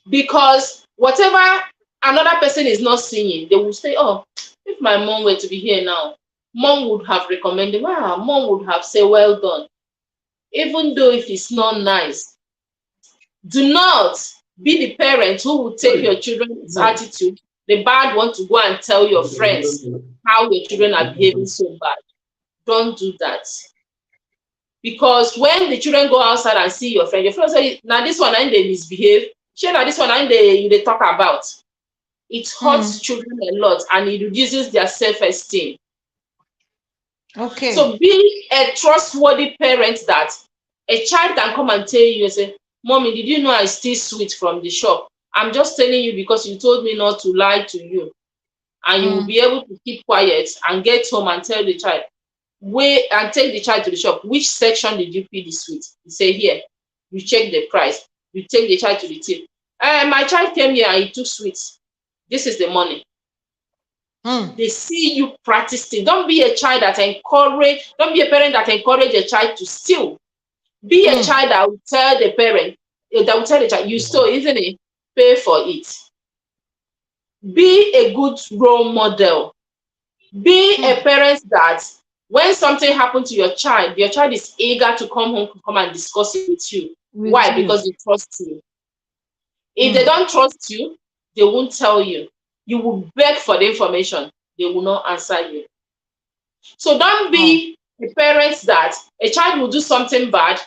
because whatever another person is not seeing, they will say, oh, if my mom were to be here now, mom would have recommended, wow, mom would have said, well done. Even though if it's not nice, do not be the parent who will take your children's attitude, the bad one, to go and tell your friends how your children are behaving so bad. Don't do that. Because when the children go outside and see your friend say, now this one and they misbehave, share now this one and they talk about. It hurts Mm. children a lot and it reduces their self-esteem. Okay. So be a trustworthy parent that a child can come and tell you and say, Mommy, did you know I steal sweet from the shop? I'm just telling you because you told me not to lie to you. And you will Mm, be able to keep quiet and get home and tell the child, wait, and take the child to the shop. Which section did you pay the sweet? You say, here. You check the price. You take the child to the till. My child came here and he took sweets. This is the money. mm, They see you practicing. Don't be a child that encourage, don't be a parent that encourage a child to steal. Be a mm, child that will tell the parent, that will tell the child, you stole, isn't it? Pay for it. Be a good role model. Be a mm. parent that when something happens to your child is eager to come home to come and discuss it with you. With Why? you. Because they trust you. If they Mm, don't trust you, they won't tell you. You will beg for the information. They will not answer you. So don't wow. be the parents that a child will do something bad,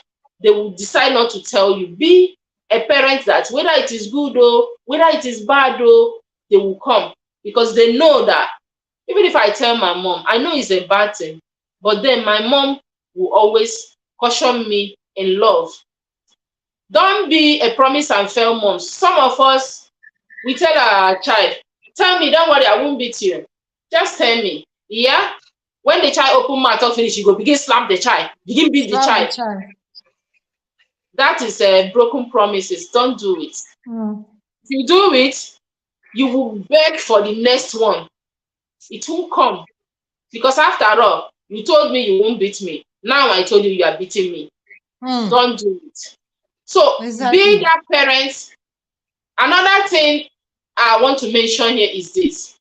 they will decide not to tell you. Be a parent that whether it is good or whether it is bad or they will come because they know that even if I tell my mom, I know it's a bad thing, but then my mom will always caution me in love. Don't be a promise and fail mom. Some of us, we tell our child, tell me, don't worry, I won't beat you. Just tell me. Yeah? When the child open mouth talk finish, you go begin slap the child, begin beat the Slap the child. child. That is broken promises. Don't do it. Mm, If you do it, you will beg for the next one. It won't come. Because after all, you told me you won't beat me. Now I told you you are beating me. mm. Don't do it. So be Exactly. that parent. Another thing I want to mention here is this.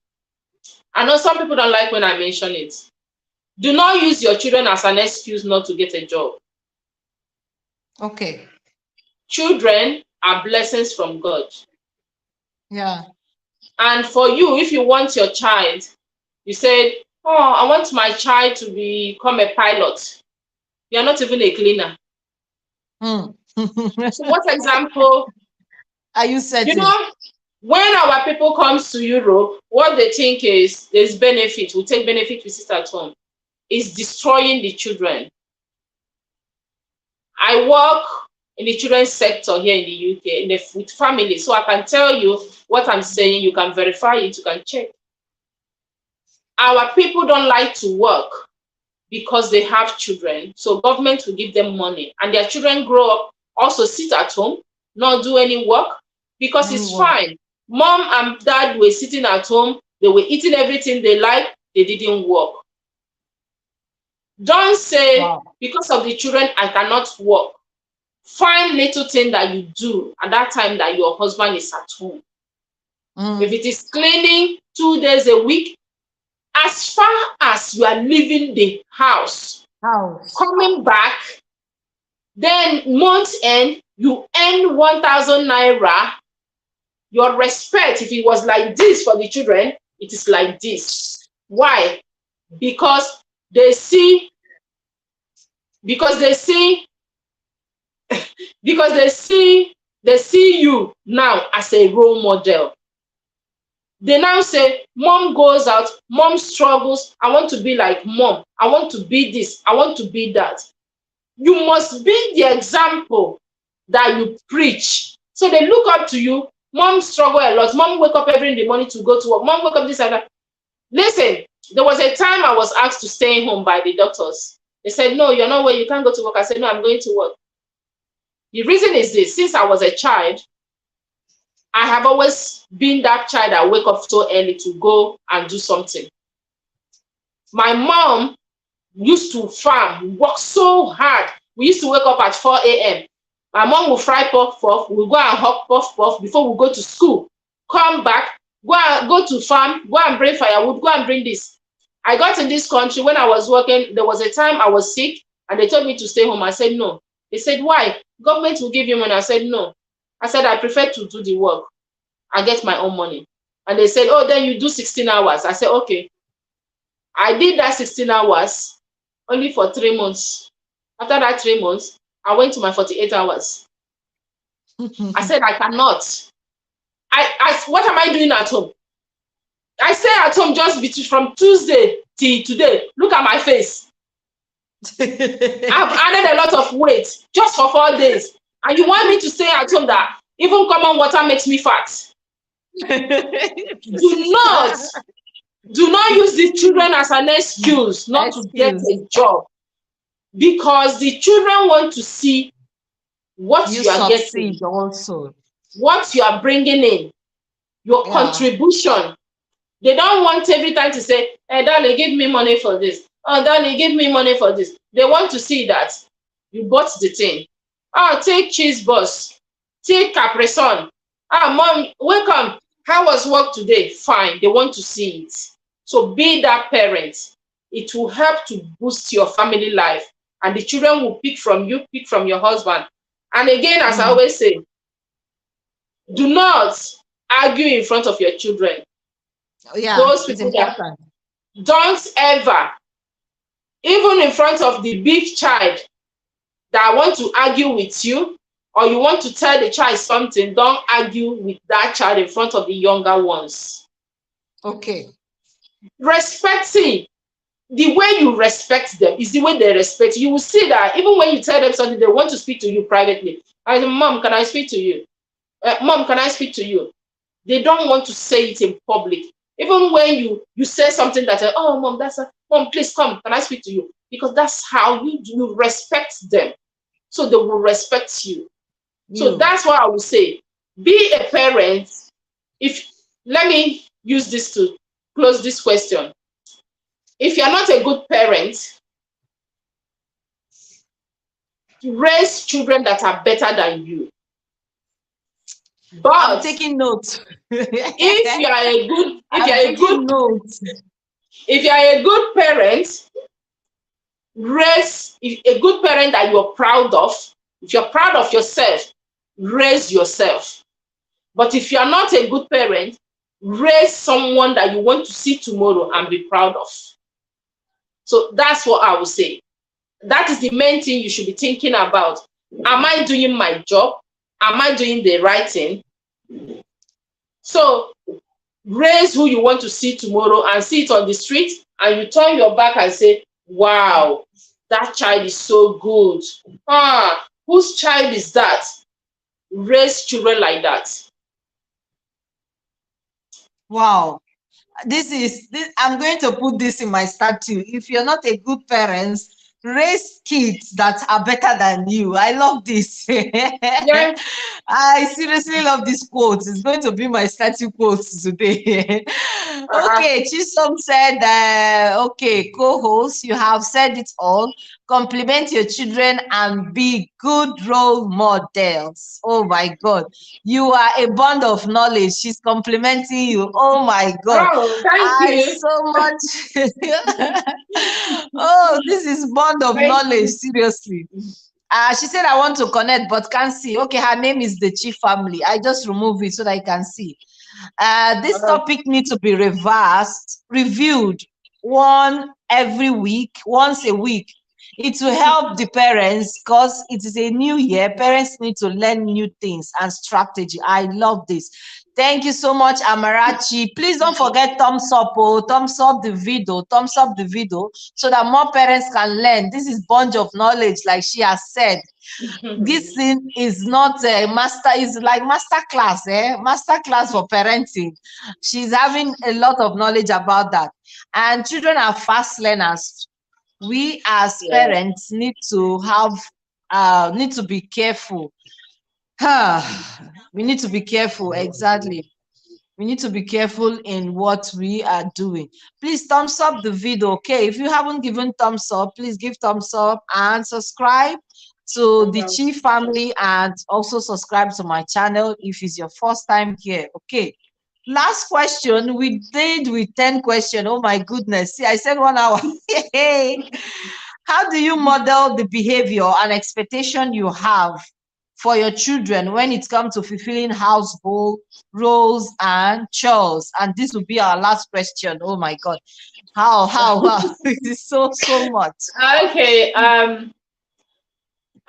I know some people don't like when I mention it. Do not use your children as an excuse not to get a job. Okay. Children are blessings from God. Yeah. And for you, if you want your child, you said, oh, I want my child to become a pilot. You're not even a cleaner. Mm. So what example, Are you you certain? know, when our people comes to Europe, what they think is there's benefit. We take benefit, we sit at home. It's destroying the children. I work in the children's sector here in the UK in the with family, so I can tell you what I'm saying. You can verify it. You can check. Our people don't like to work because they have children. So government will give them money, and their children grow up also sit at home, not do any work because it's Anyone? fine. Mom and dad were sitting at home. They were eating everything they like. They didn't work. Don't say Wow. because of the children I cannot work. Find little thing that you do at that time that your husband is at home. If Mm. it is cleaning 2 days a week, as far as you are leaving the house, House. coming back, then month end, you earn 1,000 naira. Your respect, if it was like this for the children, it is like this. Why? Because they see, because they see, because they see you now as a role model. They now say, mom goes out, mom struggles. I want to be like mom. I want to be this. I want to be that. You must be the example that you preach. So they look up to you. Mom struggle a lot. Mom wake up every in the morning to go to work. Mom wake up this and that. Listen, there was a time I was asked to stay home by the doctors. They said, no, you're not well. You can't go to work. I said, no, I'm going to work. The reason is this. Since I was a child, I have always been that child that wake up so early to go and do something. My mom used to farm, work so hard. We used to wake up at 4 a.m. My mom will fry puff puff. We'll go and hawk puff puff before we go to school. Come back, go to farm, go and bring firewood, go and bring this. I got in this country when I was working. There was a time I was sick and they told me to stay home. I said no. They said, why? Government will give you money. I said no. I said I prefer to do the work and get my own money. And they said, oh, then you do 16 hours. I said, okay. I did that 16 hours only for 3 months. After that 3 months, I went to my 48 hours. I said, I cannot. What am I doing at home? I stay at home just between from Tuesday till today. Look at my face. I've added a lot of weight just for 4 days. And you want me to stay at home that even common water makes me fat? Do not, do not use the children as an excuse not to get Excuse. a job, because the children want to see what You you are getting, succeed also. what you are bringing in, your Yeah. contribution. They don't want every time to say, hey, darling, give me money for this. Oh, darling, give me money for this. They want to see that you bought the thing. Oh, take cheese bus. Take Capri Sun. Ah, mom, welcome. How was work today? Fine. They want to see it. So be that parent. It will help to boost your family life. And the children will pick from you, pick from your husband. And again, as I Mm. always say, do not argue in front of your children. Yeah, Those it's people that important. don't ever, even in front of the big child that want to argue with you, or you want to tell the child something, don't argue with that child in front of the younger ones. Okay. Respecting, the way you respect them is the way they respect you. You will see that even when you tell them something, they want to speak to you privately. I say, Mom, can I speak to you? Mom, can I speak to you? They don't want to say it in public. Even when you say something that, oh, mom, mom, please come, can I speak to you? Because that's how you respect them. So they will respect you. So You. that's what I would say. Be a parent. If Let me use this to close this question. If you're not a good parent, raise children that are better than you. I'm But taking notes. if you are a good, if I'm you're a good, taking notes. if you are a good parent, raise a good parent that you're proud of. If you're proud of yourself, raise yourself. But if you're not a good parent, raise someone that you want to see tomorrow and be proud of. So that's what I would say. That is the main thing you should be thinking about. Am I doing my job? Am I doing the right thing? So raise who you want to see tomorrow and see it on the street, and you turn your back and say, wow, that child is so good. Whose child is that? Raise children like that. Wow. This I'm going to put this in my statue. If you're not a good parent, raise kids that are better than you. I love this. Yeah. I seriously love this quote. It's going to be my statue quote today. Uh-uh. Okay, Chisom said, okay, co-host, you have said it all. Compliment your children and be good role models. Oh my God. You are a bond of knowledge. She's complimenting you. Oh my God. Oh, thank I you. so much. Oh, this is bond of Thank knowledge. you. Seriously. She said, I want to connect, but can't see. Okay, her name is the Chief Family. I just remove it so that I can see. This Uh-huh. topic needs to be reversed, reviewed one every week, once a week. It will help the parents because it is a new year. Parents need to learn new things and strategy. I love this. Thank you so much, Amarachi. Please don't forget thumbs up, oh, thumbs up the video so that more parents can learn. This is bunch of knowledge, like she has said. This thing is not a master, is like master class, master class for parenting. She's having a lot of knowledge about that. And children are fast learners. We as Yeah. parents need to be careful. We need to be careful, exactly. We need to be careful in what we are doing. Please thumbs up the video, okay? If you haven't given thumbs up, please give thumbs up and subscribe to the Uh-huh. Chief family, and also subscribe to my channel if it's your first time here, okay? Last question, we did with 10 questions. Oh my goodness. See, I said 1 hour. Hey, how do you model the behavior and expectation you have for your children when it comes to fulfilling household roles and chores? And this will be our last question. Oh my God. How? It is so much. Okay.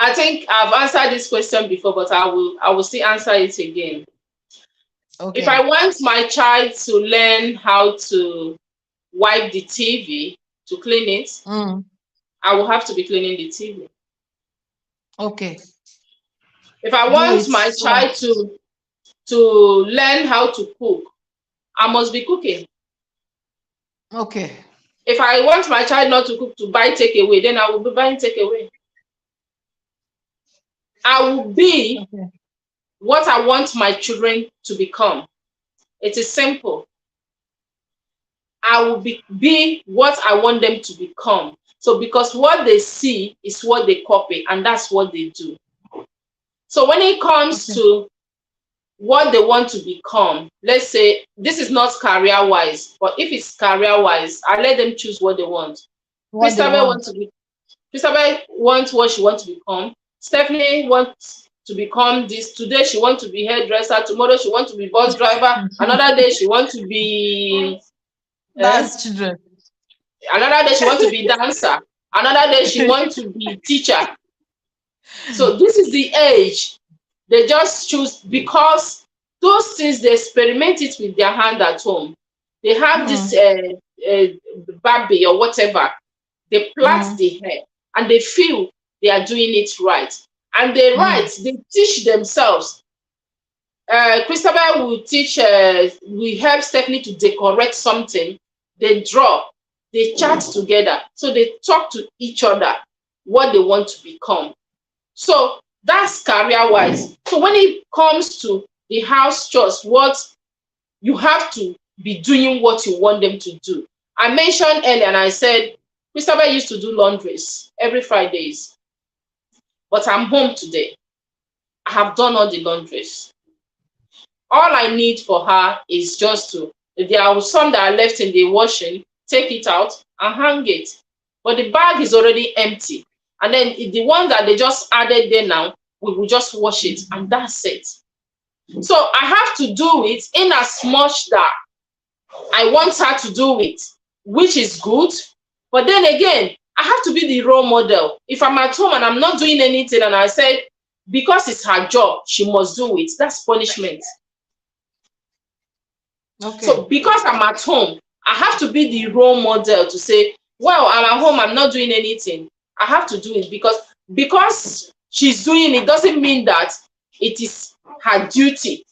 I think I've answered this question before, but I will still answer it again. If I Okay. want my child to learn how to wipe the TV, to clean it, Mm, I will have to be cleaning the TV. Okay. If I Do want it. my So, child to learn how to cook, I must be cooking. okay. If I want my child not to cook, to buy takeaway, then I will be buying takeaway. I will be Okay. what I want my children to become. It is simple. I will be what I want them to become. So because what they see is what they copy, and that's what they do. So when it comes Okay. to what they want to become, let's say this is not career wise, but if it's career wise, I let them choose what they want. What they Christabel want. wants to be Christabel wants what she wants to become. Stephanie wants to become this. Today she wants to be hairdresser. Tomorrow she wants to be bus driver. Another day she wants to be eh? That's children. Another day she wants to be dancer. Another day she wants to be teacher. So this is the age. They just choose because those things they experiment it with their hand at home. They have this Mm, Barbie or whatever. They plait mm, the hair and they feel they are doing it right. And they mm, write, they teach themselves. Christabel will teach, we help Stephanie to decorate something. They draw, they chat together. So they talk to each other what they want to become. So that's career wise. So when it comes to the house chores, what you have to be doing what you want them to do. I mentioned earlier and I said Christabel used to do laundries every Fridays, but I'm home today. I have done all the laundries. All I need for her is just to, if there are some that are left in the washing, take it out and hang it. But the bag is already empty. And then the one that they just added there now, we will just wash it and that's it. So I have to do it in as much that I want her to do it, which is good. But then again, I have to be the role model. If I'm at home and I'm not doing anything and I said, because it's her job, she must do it, that's punishment. So okay. because I'm at home, I have to be the role model to say, well, I'm at home, I'm not doing anything. I have to do it because she's doing it doesn't mean that it is her duty.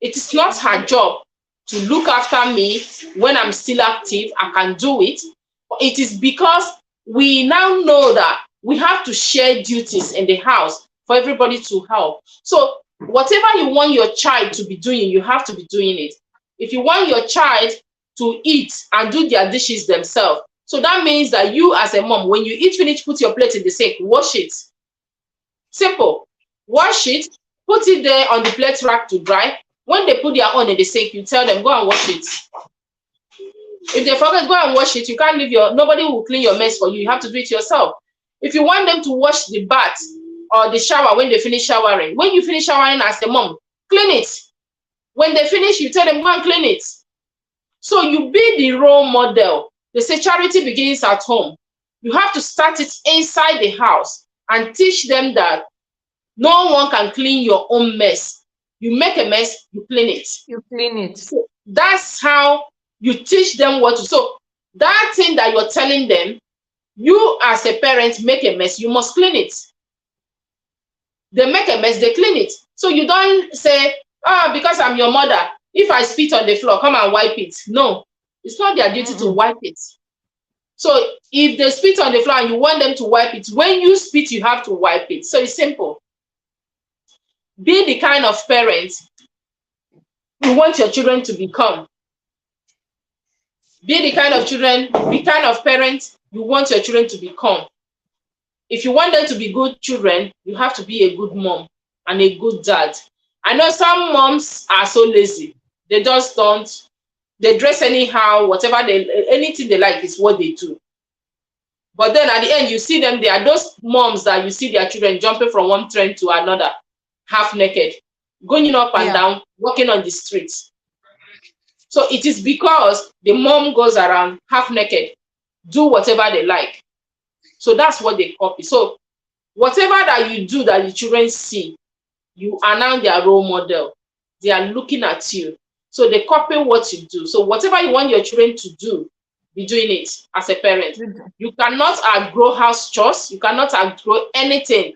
It is not her job to look after me when I'm still active. I can do it. But it is because we now know that we have to share duties in the house for everybody to help. So whatever you want your child to be doing, you have to be doing it. If you want your child to eat and do their dishes themselves, so that means that you as a mom, when you eat finish, put your plate in the sink, wash it. Simple. Wash it, put it there on the plate rack to dry. When they put their own in the sink, you tell them, go and wash it. If they forget, go and wash it. You can't leave nobody will clean your mess for you. You have to do it yourself. If you want them to wash the bath or the shower when they finish showering, when you finish showering as a mom, clean it. When they finish, you tell them, go and clean it. So you be the role model. They say charity begins at home. You have to start it inside the house and teach them that no one can clean your own mess. You make a mess, you clean it. You clean it. So that's how you teach them what to. So that thing that you're telling them, you as a parent make a mess, you must clean it. They make a mess, they clean it. So you don't say, oh, because I'm your mother, if I spit on the floor, come and wipe it. No, it's not their duty to Mm-mm. wipe it. So if they spit on the floor and you want them to wipe it, when you spit, you have to wipe it. So it's simple. Be the kind of parent you want your children to become. Be the kind of parent you want your children to become. If you want them to be good children, you have to be a good mom and a good dad. I know some moms are so lazy. They just don't, they dress anyhow, whatever anything they like is what they do. But then at the end, you see them, they are those moms that you see their children jumping from one train to another, half naked, going up and Yeah. down, walking on the streets. So it is because the mom goes around half naked, do whatever they like. So that's what they copy. So whatever that you do that the children see, you are now their role model. They are looking at you. So they copy what you do. So whatever you want your children to do, be doing it as a parent. Good. You cannot outgrow house chores. You cannot outgrow anything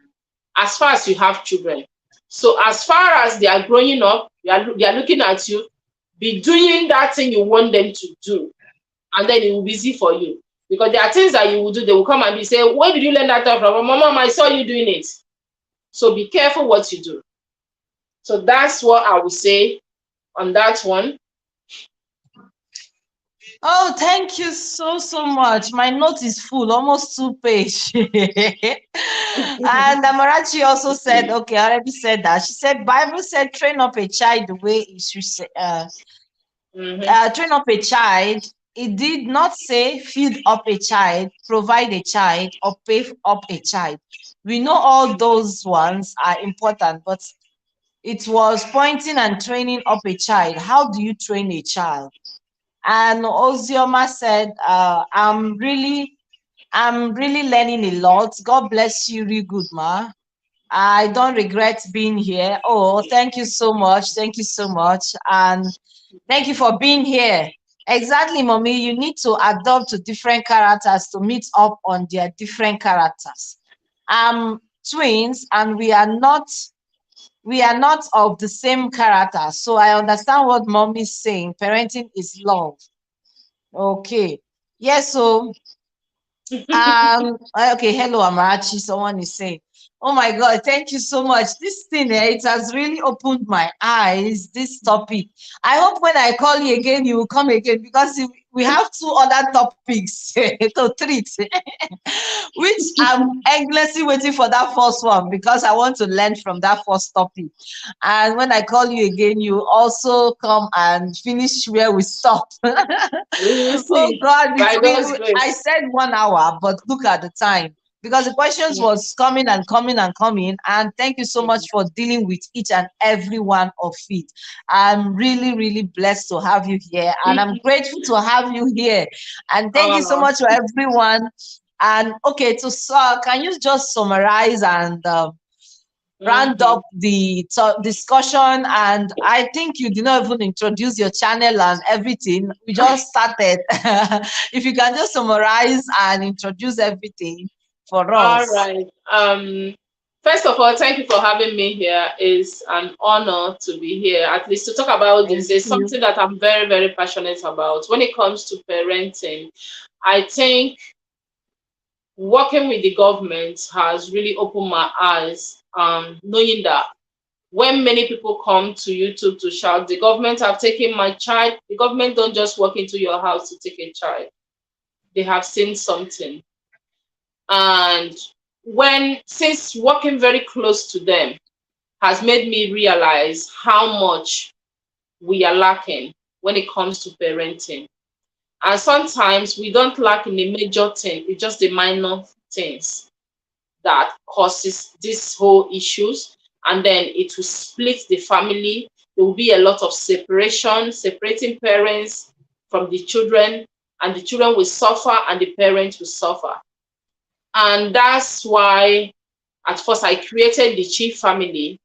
as far as you have children. So as far as they are growing up, they are looking at you, be doing that thing you want them to do, and then it will be easy for you. Because there are things that you will do, they will come and be say, where did you learn that from? Mom, I saw you doing it. So be careful what you do. So that's what I would say on that one. Oh, thank you so, so much. My note is full, almost 2 page. And Amarachi also said, okay, I already said that. She said, Bible said, train up a child the way it should say, Mm-hmm. train up a child. It did not say feed up a child, provide a child, or pay up a child. We know all those ones are important, but it was pointing and training up a child. How do you train a child? And Ozioma said, I'm really learning a lot. God bless you, really good, ma. I don't regret being here. Oh, thank you so much. Thank you so much. And thank you for being here. Exactly, mommy. You need to adopt to different characters to meet up on their different characters. Twins, and we are not of the same character. So I understand what mom is saying. Parenting is love. Okay. Yes, so okay, hello, Amarachi. Someone is saying, oh my God, thank you so much. This thing, it has really opened my eyes, this topic. I hope when I call you again, you will come again because we have two other topics to treat, which I'm endlessly waiting for that first one because I want to learn from that first topic. And when I call you again, you also come and finish where we stopped. We will Oh see God, by God's I grace. said 1 hour, but look at the time because the questions Mm, was coming and coming and coming. And thank you so much mm, for dealing with each and every one of it. I'm really, really blessed to have you here, and I'm mm. grateful to have you here. And thank you so Oh, much for everyone. And okay, can you just summarize and round mhm. up the discussion? And I think you did not even introduce your channel and everything. We just started. If you can just summarize and introduce everything for All us. right. First of all, thank you for having me here. It's an honor to be here, at least to talk about Thank this. It's you. something that I'm very, very passionate about. When it comes to parenting, I think working with the government has really opened my eyes, knowing that when many people come to YouTube to shout, the government have taken my child, the government don't just walk into your house to take a child. They have seen something. And since working very close to them has made me realize how much we are lacking when it comes to parenting. And sometimes we don't lack in the major thing, it's just the minor things that causes these whole issues, and then it will split the family. There will be a lot of separation, separating parents from the children, and the children will suffer and the parents will suffer. And that's why at first I created the Chief Family,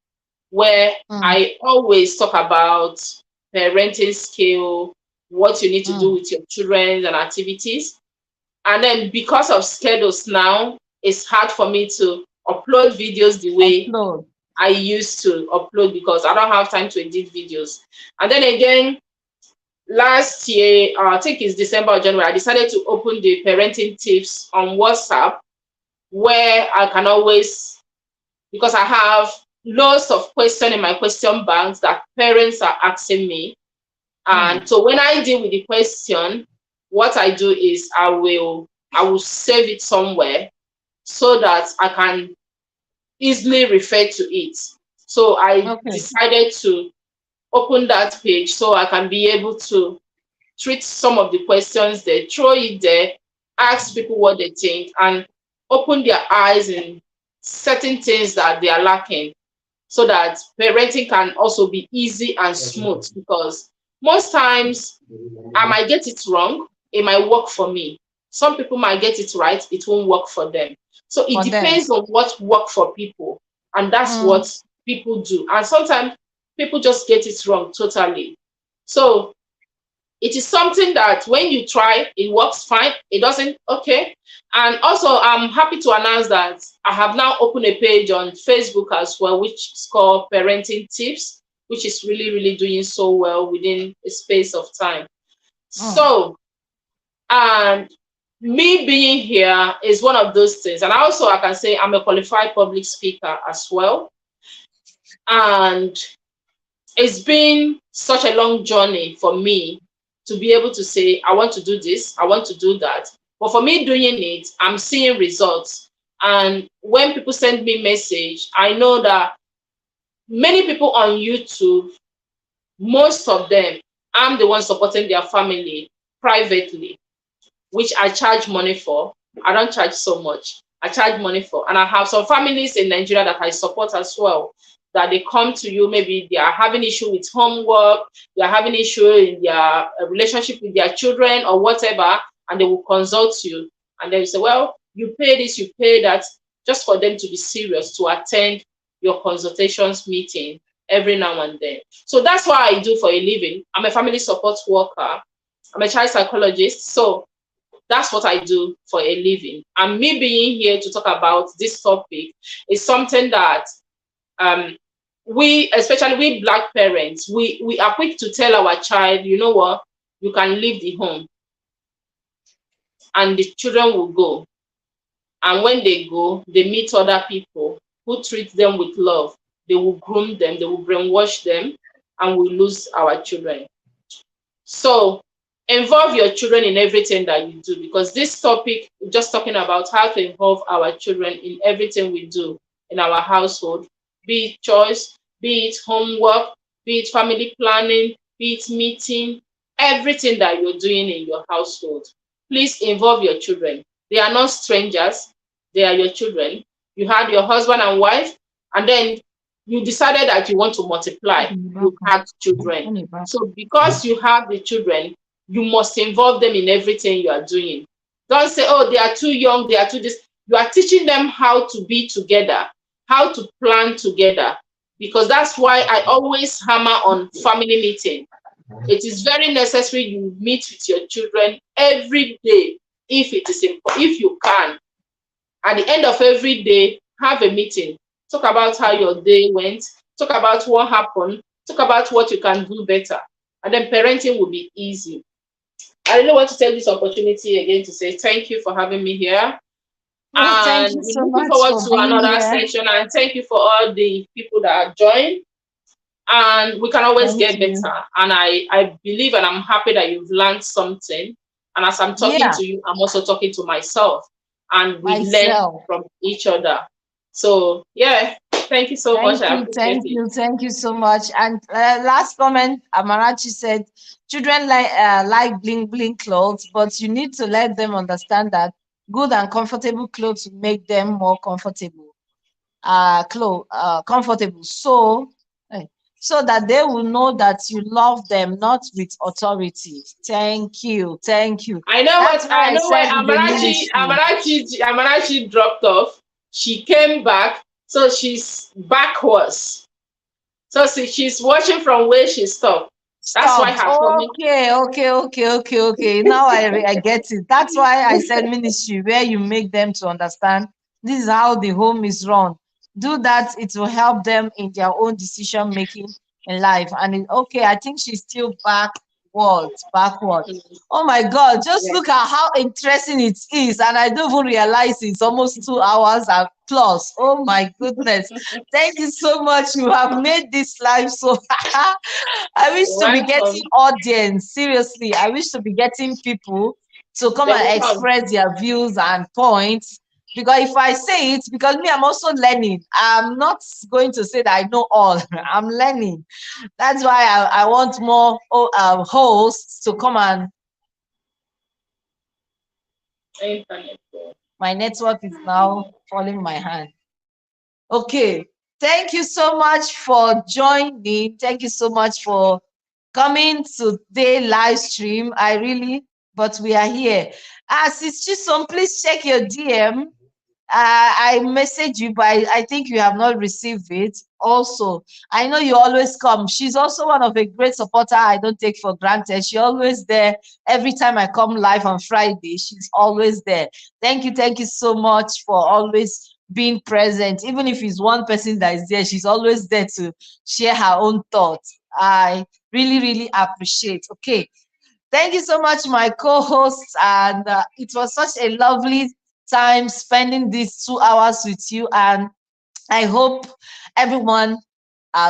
where Mm, I always talk about parenting skill, what you need to do mm. with your children and activities. And then because of schedules now, it's hard for me to upload videos the way Upload. I used to upload because I don't have time to edit videos. And then again, last year, I think it's December or January, I decided to open the parenting tips on WhatsApp where I can always, because I have lots of questions in my question banks that parents are asking me. Mm. And so when I deal with the question, what I do is I will save it somewhere so that I can easily refer to it. So I Okay. decided to open that page so I can be able to treat some of the questions there, throw it there, ask people what they think, and open their eyes in certain things that they are lacking so that parenting can also be easy and smooth, because most times I might get it wrong, it might work for me. Some people might get it right, it won't work for them. So it For them. depends on what work for people, and that's Mm, what people do. And sometimes people just get it wrong totally. So It is something that when you try, it works fine. It doesn't, okay. And also, I'm happy to announce that I have now opened a page on Facebook as well, which is called Parenting Tips, which is really, really doing so well within a space of time. Mm. So, and me being here is one of those things. And also, I can say I'm a qualified public speaker as well. And it's been such a long journey for me to be able to say, I want to do this, I want to do that. But for me doing it, I'm seeing results. And when people send me message, I know that many people on YouTube, most of them, I'm the one supporting their family privately, which I charge money for. I don't charge so much. I charge money for. And I have some families in Nigeria that I support as well. That they come to you, maybe they are having issue with homework, they are having issue in their relationship with their children or whatever, and they will consult you. And then you say, well, you pay this, you pay that, just for them to be serious, to attend your consultations meeting every now and then. So that's what I do for a living. I'm a family support worker. I'm a child psychologist. So that's what I do for a living. And me being here to talk about this topic is something that um, we, especially we Black parents, we are quick to tell our child, you know what, you can leave the home, and the children will go. And when they go, they meet other people who treat them with love. They will groom them, they will brainwash them, and we lose our children. So involve your children in everything that you do, because this topic we're just talking about how to involve our children in everything we do in our household, be it chores, be it homework, be it family planning, be it meeting, everything that you're doing in your household. Please involve your children. They are not strangers, they are your children. You had your husband and wife, and then you decided that you want to multiply. You had children. So because you have the children, you must involve them in everything you are doing. Don't say, oh, they are too young, they are too this. You are teaching them how to be together, how to plan together. Because that's why I always hammer on family meeting. It is very necessary you meet with your children every day if it is important, if you can. At the end of every day, have a meeting. Talk about how your day went, talk about what happened, talk about what you can do better. And then parenting will be easy. I really want to take this opportunity again to say thank you for having me here. Well, thank And you we're so looking much forward for to being another here. session. And thank you for all the people that are joined. And we can always Thank get you. better. And I believe and I'm happy that you've learned something. And as I'm talking Yeah, to you, I'm also talking to myself. And we learn myself. from each other. So, yeah, thank you so much. I appreciate it. Thank you so much. And last comment, Amarachi said, children like bling bling clothes, but you need to let them understand that good and comfortable clothes will make them more comfortable. Comfortable. Eh, so that they will know that you love them, not with authority. Thank you. Thank you. That's why I I know where said in the ministry. Amarachi dropped off. She came back, so she's backwards. So see, she's watching from where she stopped. That's why Stopped. her comment. Okay. Now I get it. That's why I said ministry, where you make them to understand this is how the home is run. Do that, it will help them in their own decision making in life. And okay, I think she's still backward. Mm, Oh my God, just yeah. look at how interesting it is. And I don't even realize it's almost 2 hours and plus. Oh my goodness. Thank you so much. You have made this life so I wish You're to be getting welcome. audience. Seriously, I wish to be getting people to come They and will come. express their views and points. Because if I say it, because me, I'm also learning. I'm not going to say that I know all. I'm learning. That's why I want more hosts to come and Internet. my network is now falling my hand. Okay. Thank you so much for joining. Thank you so much for coming to the live stream. But we are here. Sis Chisom, please check your DM. I message you, but I think you have not received it. Also, I know you always come. She's also one of a great supporter I don't take for granted. She always there every time I come live on Friday. She's always there. Thank you so much for always being present. Even if it's one person that is there, she's always there to share her own thoughts. I really appreciate. Okay. Thank you so much, my co-hosts, and it was such a lovely time spending these 2 hours with you. And I hope everyone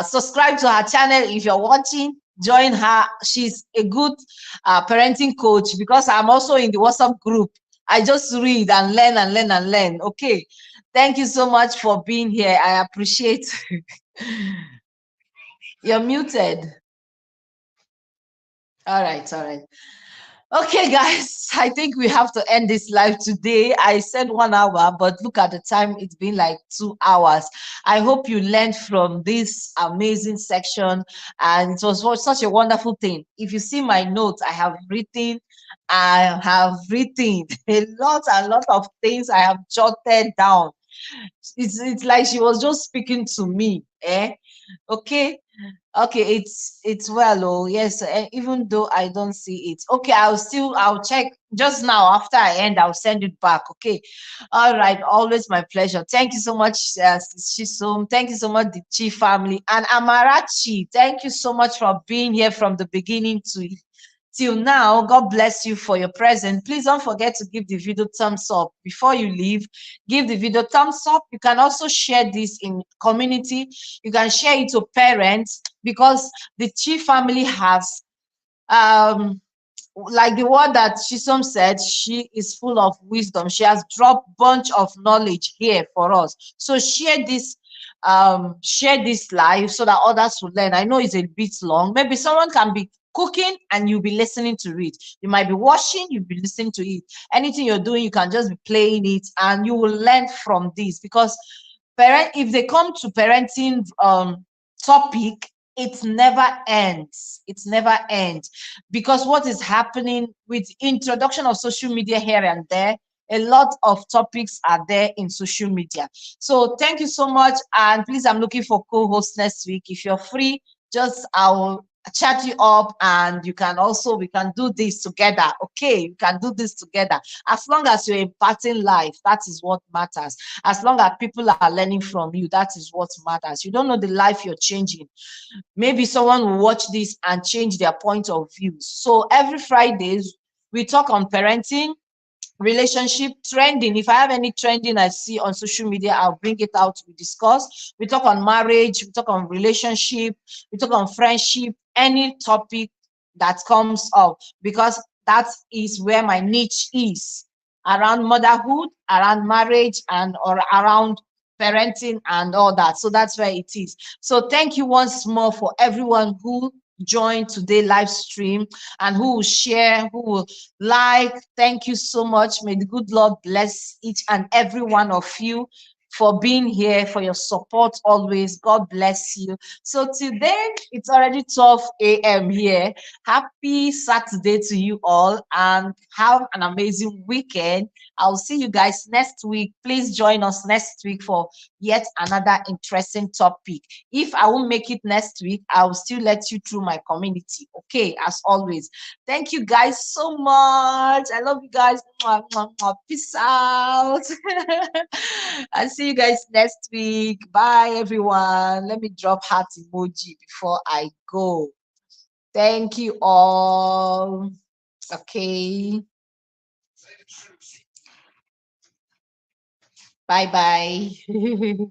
subscribe to her channel if you're watching. Join her. She's a good parenting coach because I'm also in the WhatsApp group. I just read and learn and learn and learn. Okay. Thank you so much for being here. I appreciate. You're muted. All right. Okay, guys, I think we have to end this live today. I said 1 hour, but look at the time, it's been like 2 hours. I hope you learned from this amazing section, and it was such a wonderful thing. If you see my notes, I have written a lot of things I have jotted down. It's like she was just speaking to me. Okay. Okay, it's well. Oh, yes. Even though I don't see it. Okay, I'll check just now. After I end, I'll send it back. Okay. All right. Always my pleasure. Thank you so much, Shisom. Thank you so much, the Chi family, and Amarachi. Thank you so much for being here from the beginning to till now. God bless you for your presence. Please don't forget to give the video thumbs up before you leave. Give the video thumbs up. You can also share this in community. You can share it to parents because the Chi family has like the word that Shisom said, she is full of wisdom. She has dropped bunch of knowledge here for us. So share this live so that others will learn. I know it's a bit long. Maybe someone can be cooking and you'll be listening to it. You might be washing, you'll be listening to it. Anything you're doing, you can just be playing it and you will learn from this because if they come to parenting topic, it never ends. It never ends because what is happening with introduction of social media here and there, a lot of topics are there in social media. So thank you so much, and please, I'm looking for co-host next week. If you're free, just I'll chat you up, and we can do this together. Okay, you can do this together as long as you're imparting life. That is what matters. As long as people are learning from you, that is what matters. You don't know the life you're changing. Maybe someone will watch this and change their point of view. So every Fridays we talk on parenting, relationship, trending. If I have any trending I see on social media, I'll bring it out, we discuss. We talk on marriage, we talk on relationship, we talk on friendship, any topic that comes up, because that is where my niche is, around motherhood, around marriage, and or around parenting and all that. So that's where it is. So thank you once more for everyone who joined today live stream and who will share, who will like. Thank you so much. May the good Lord bless each and every one of you for being here, for your support always. God bless you. So today it's already 12 a.m. here. Happy Saturday to you all and have an amazing weekend. I'll see you guys next week. Please join us next week for yet another interesting topic. If I won't make it next week, I'll still let you through my community. Okay, as always. Thank you guys so much. I love you guys. Mwah, mwah, mwah. Peace out. I'll see you guys next week. Bye, everyone. Let me drop heart emoji before I go. Thank you all. Okay. Bye bye.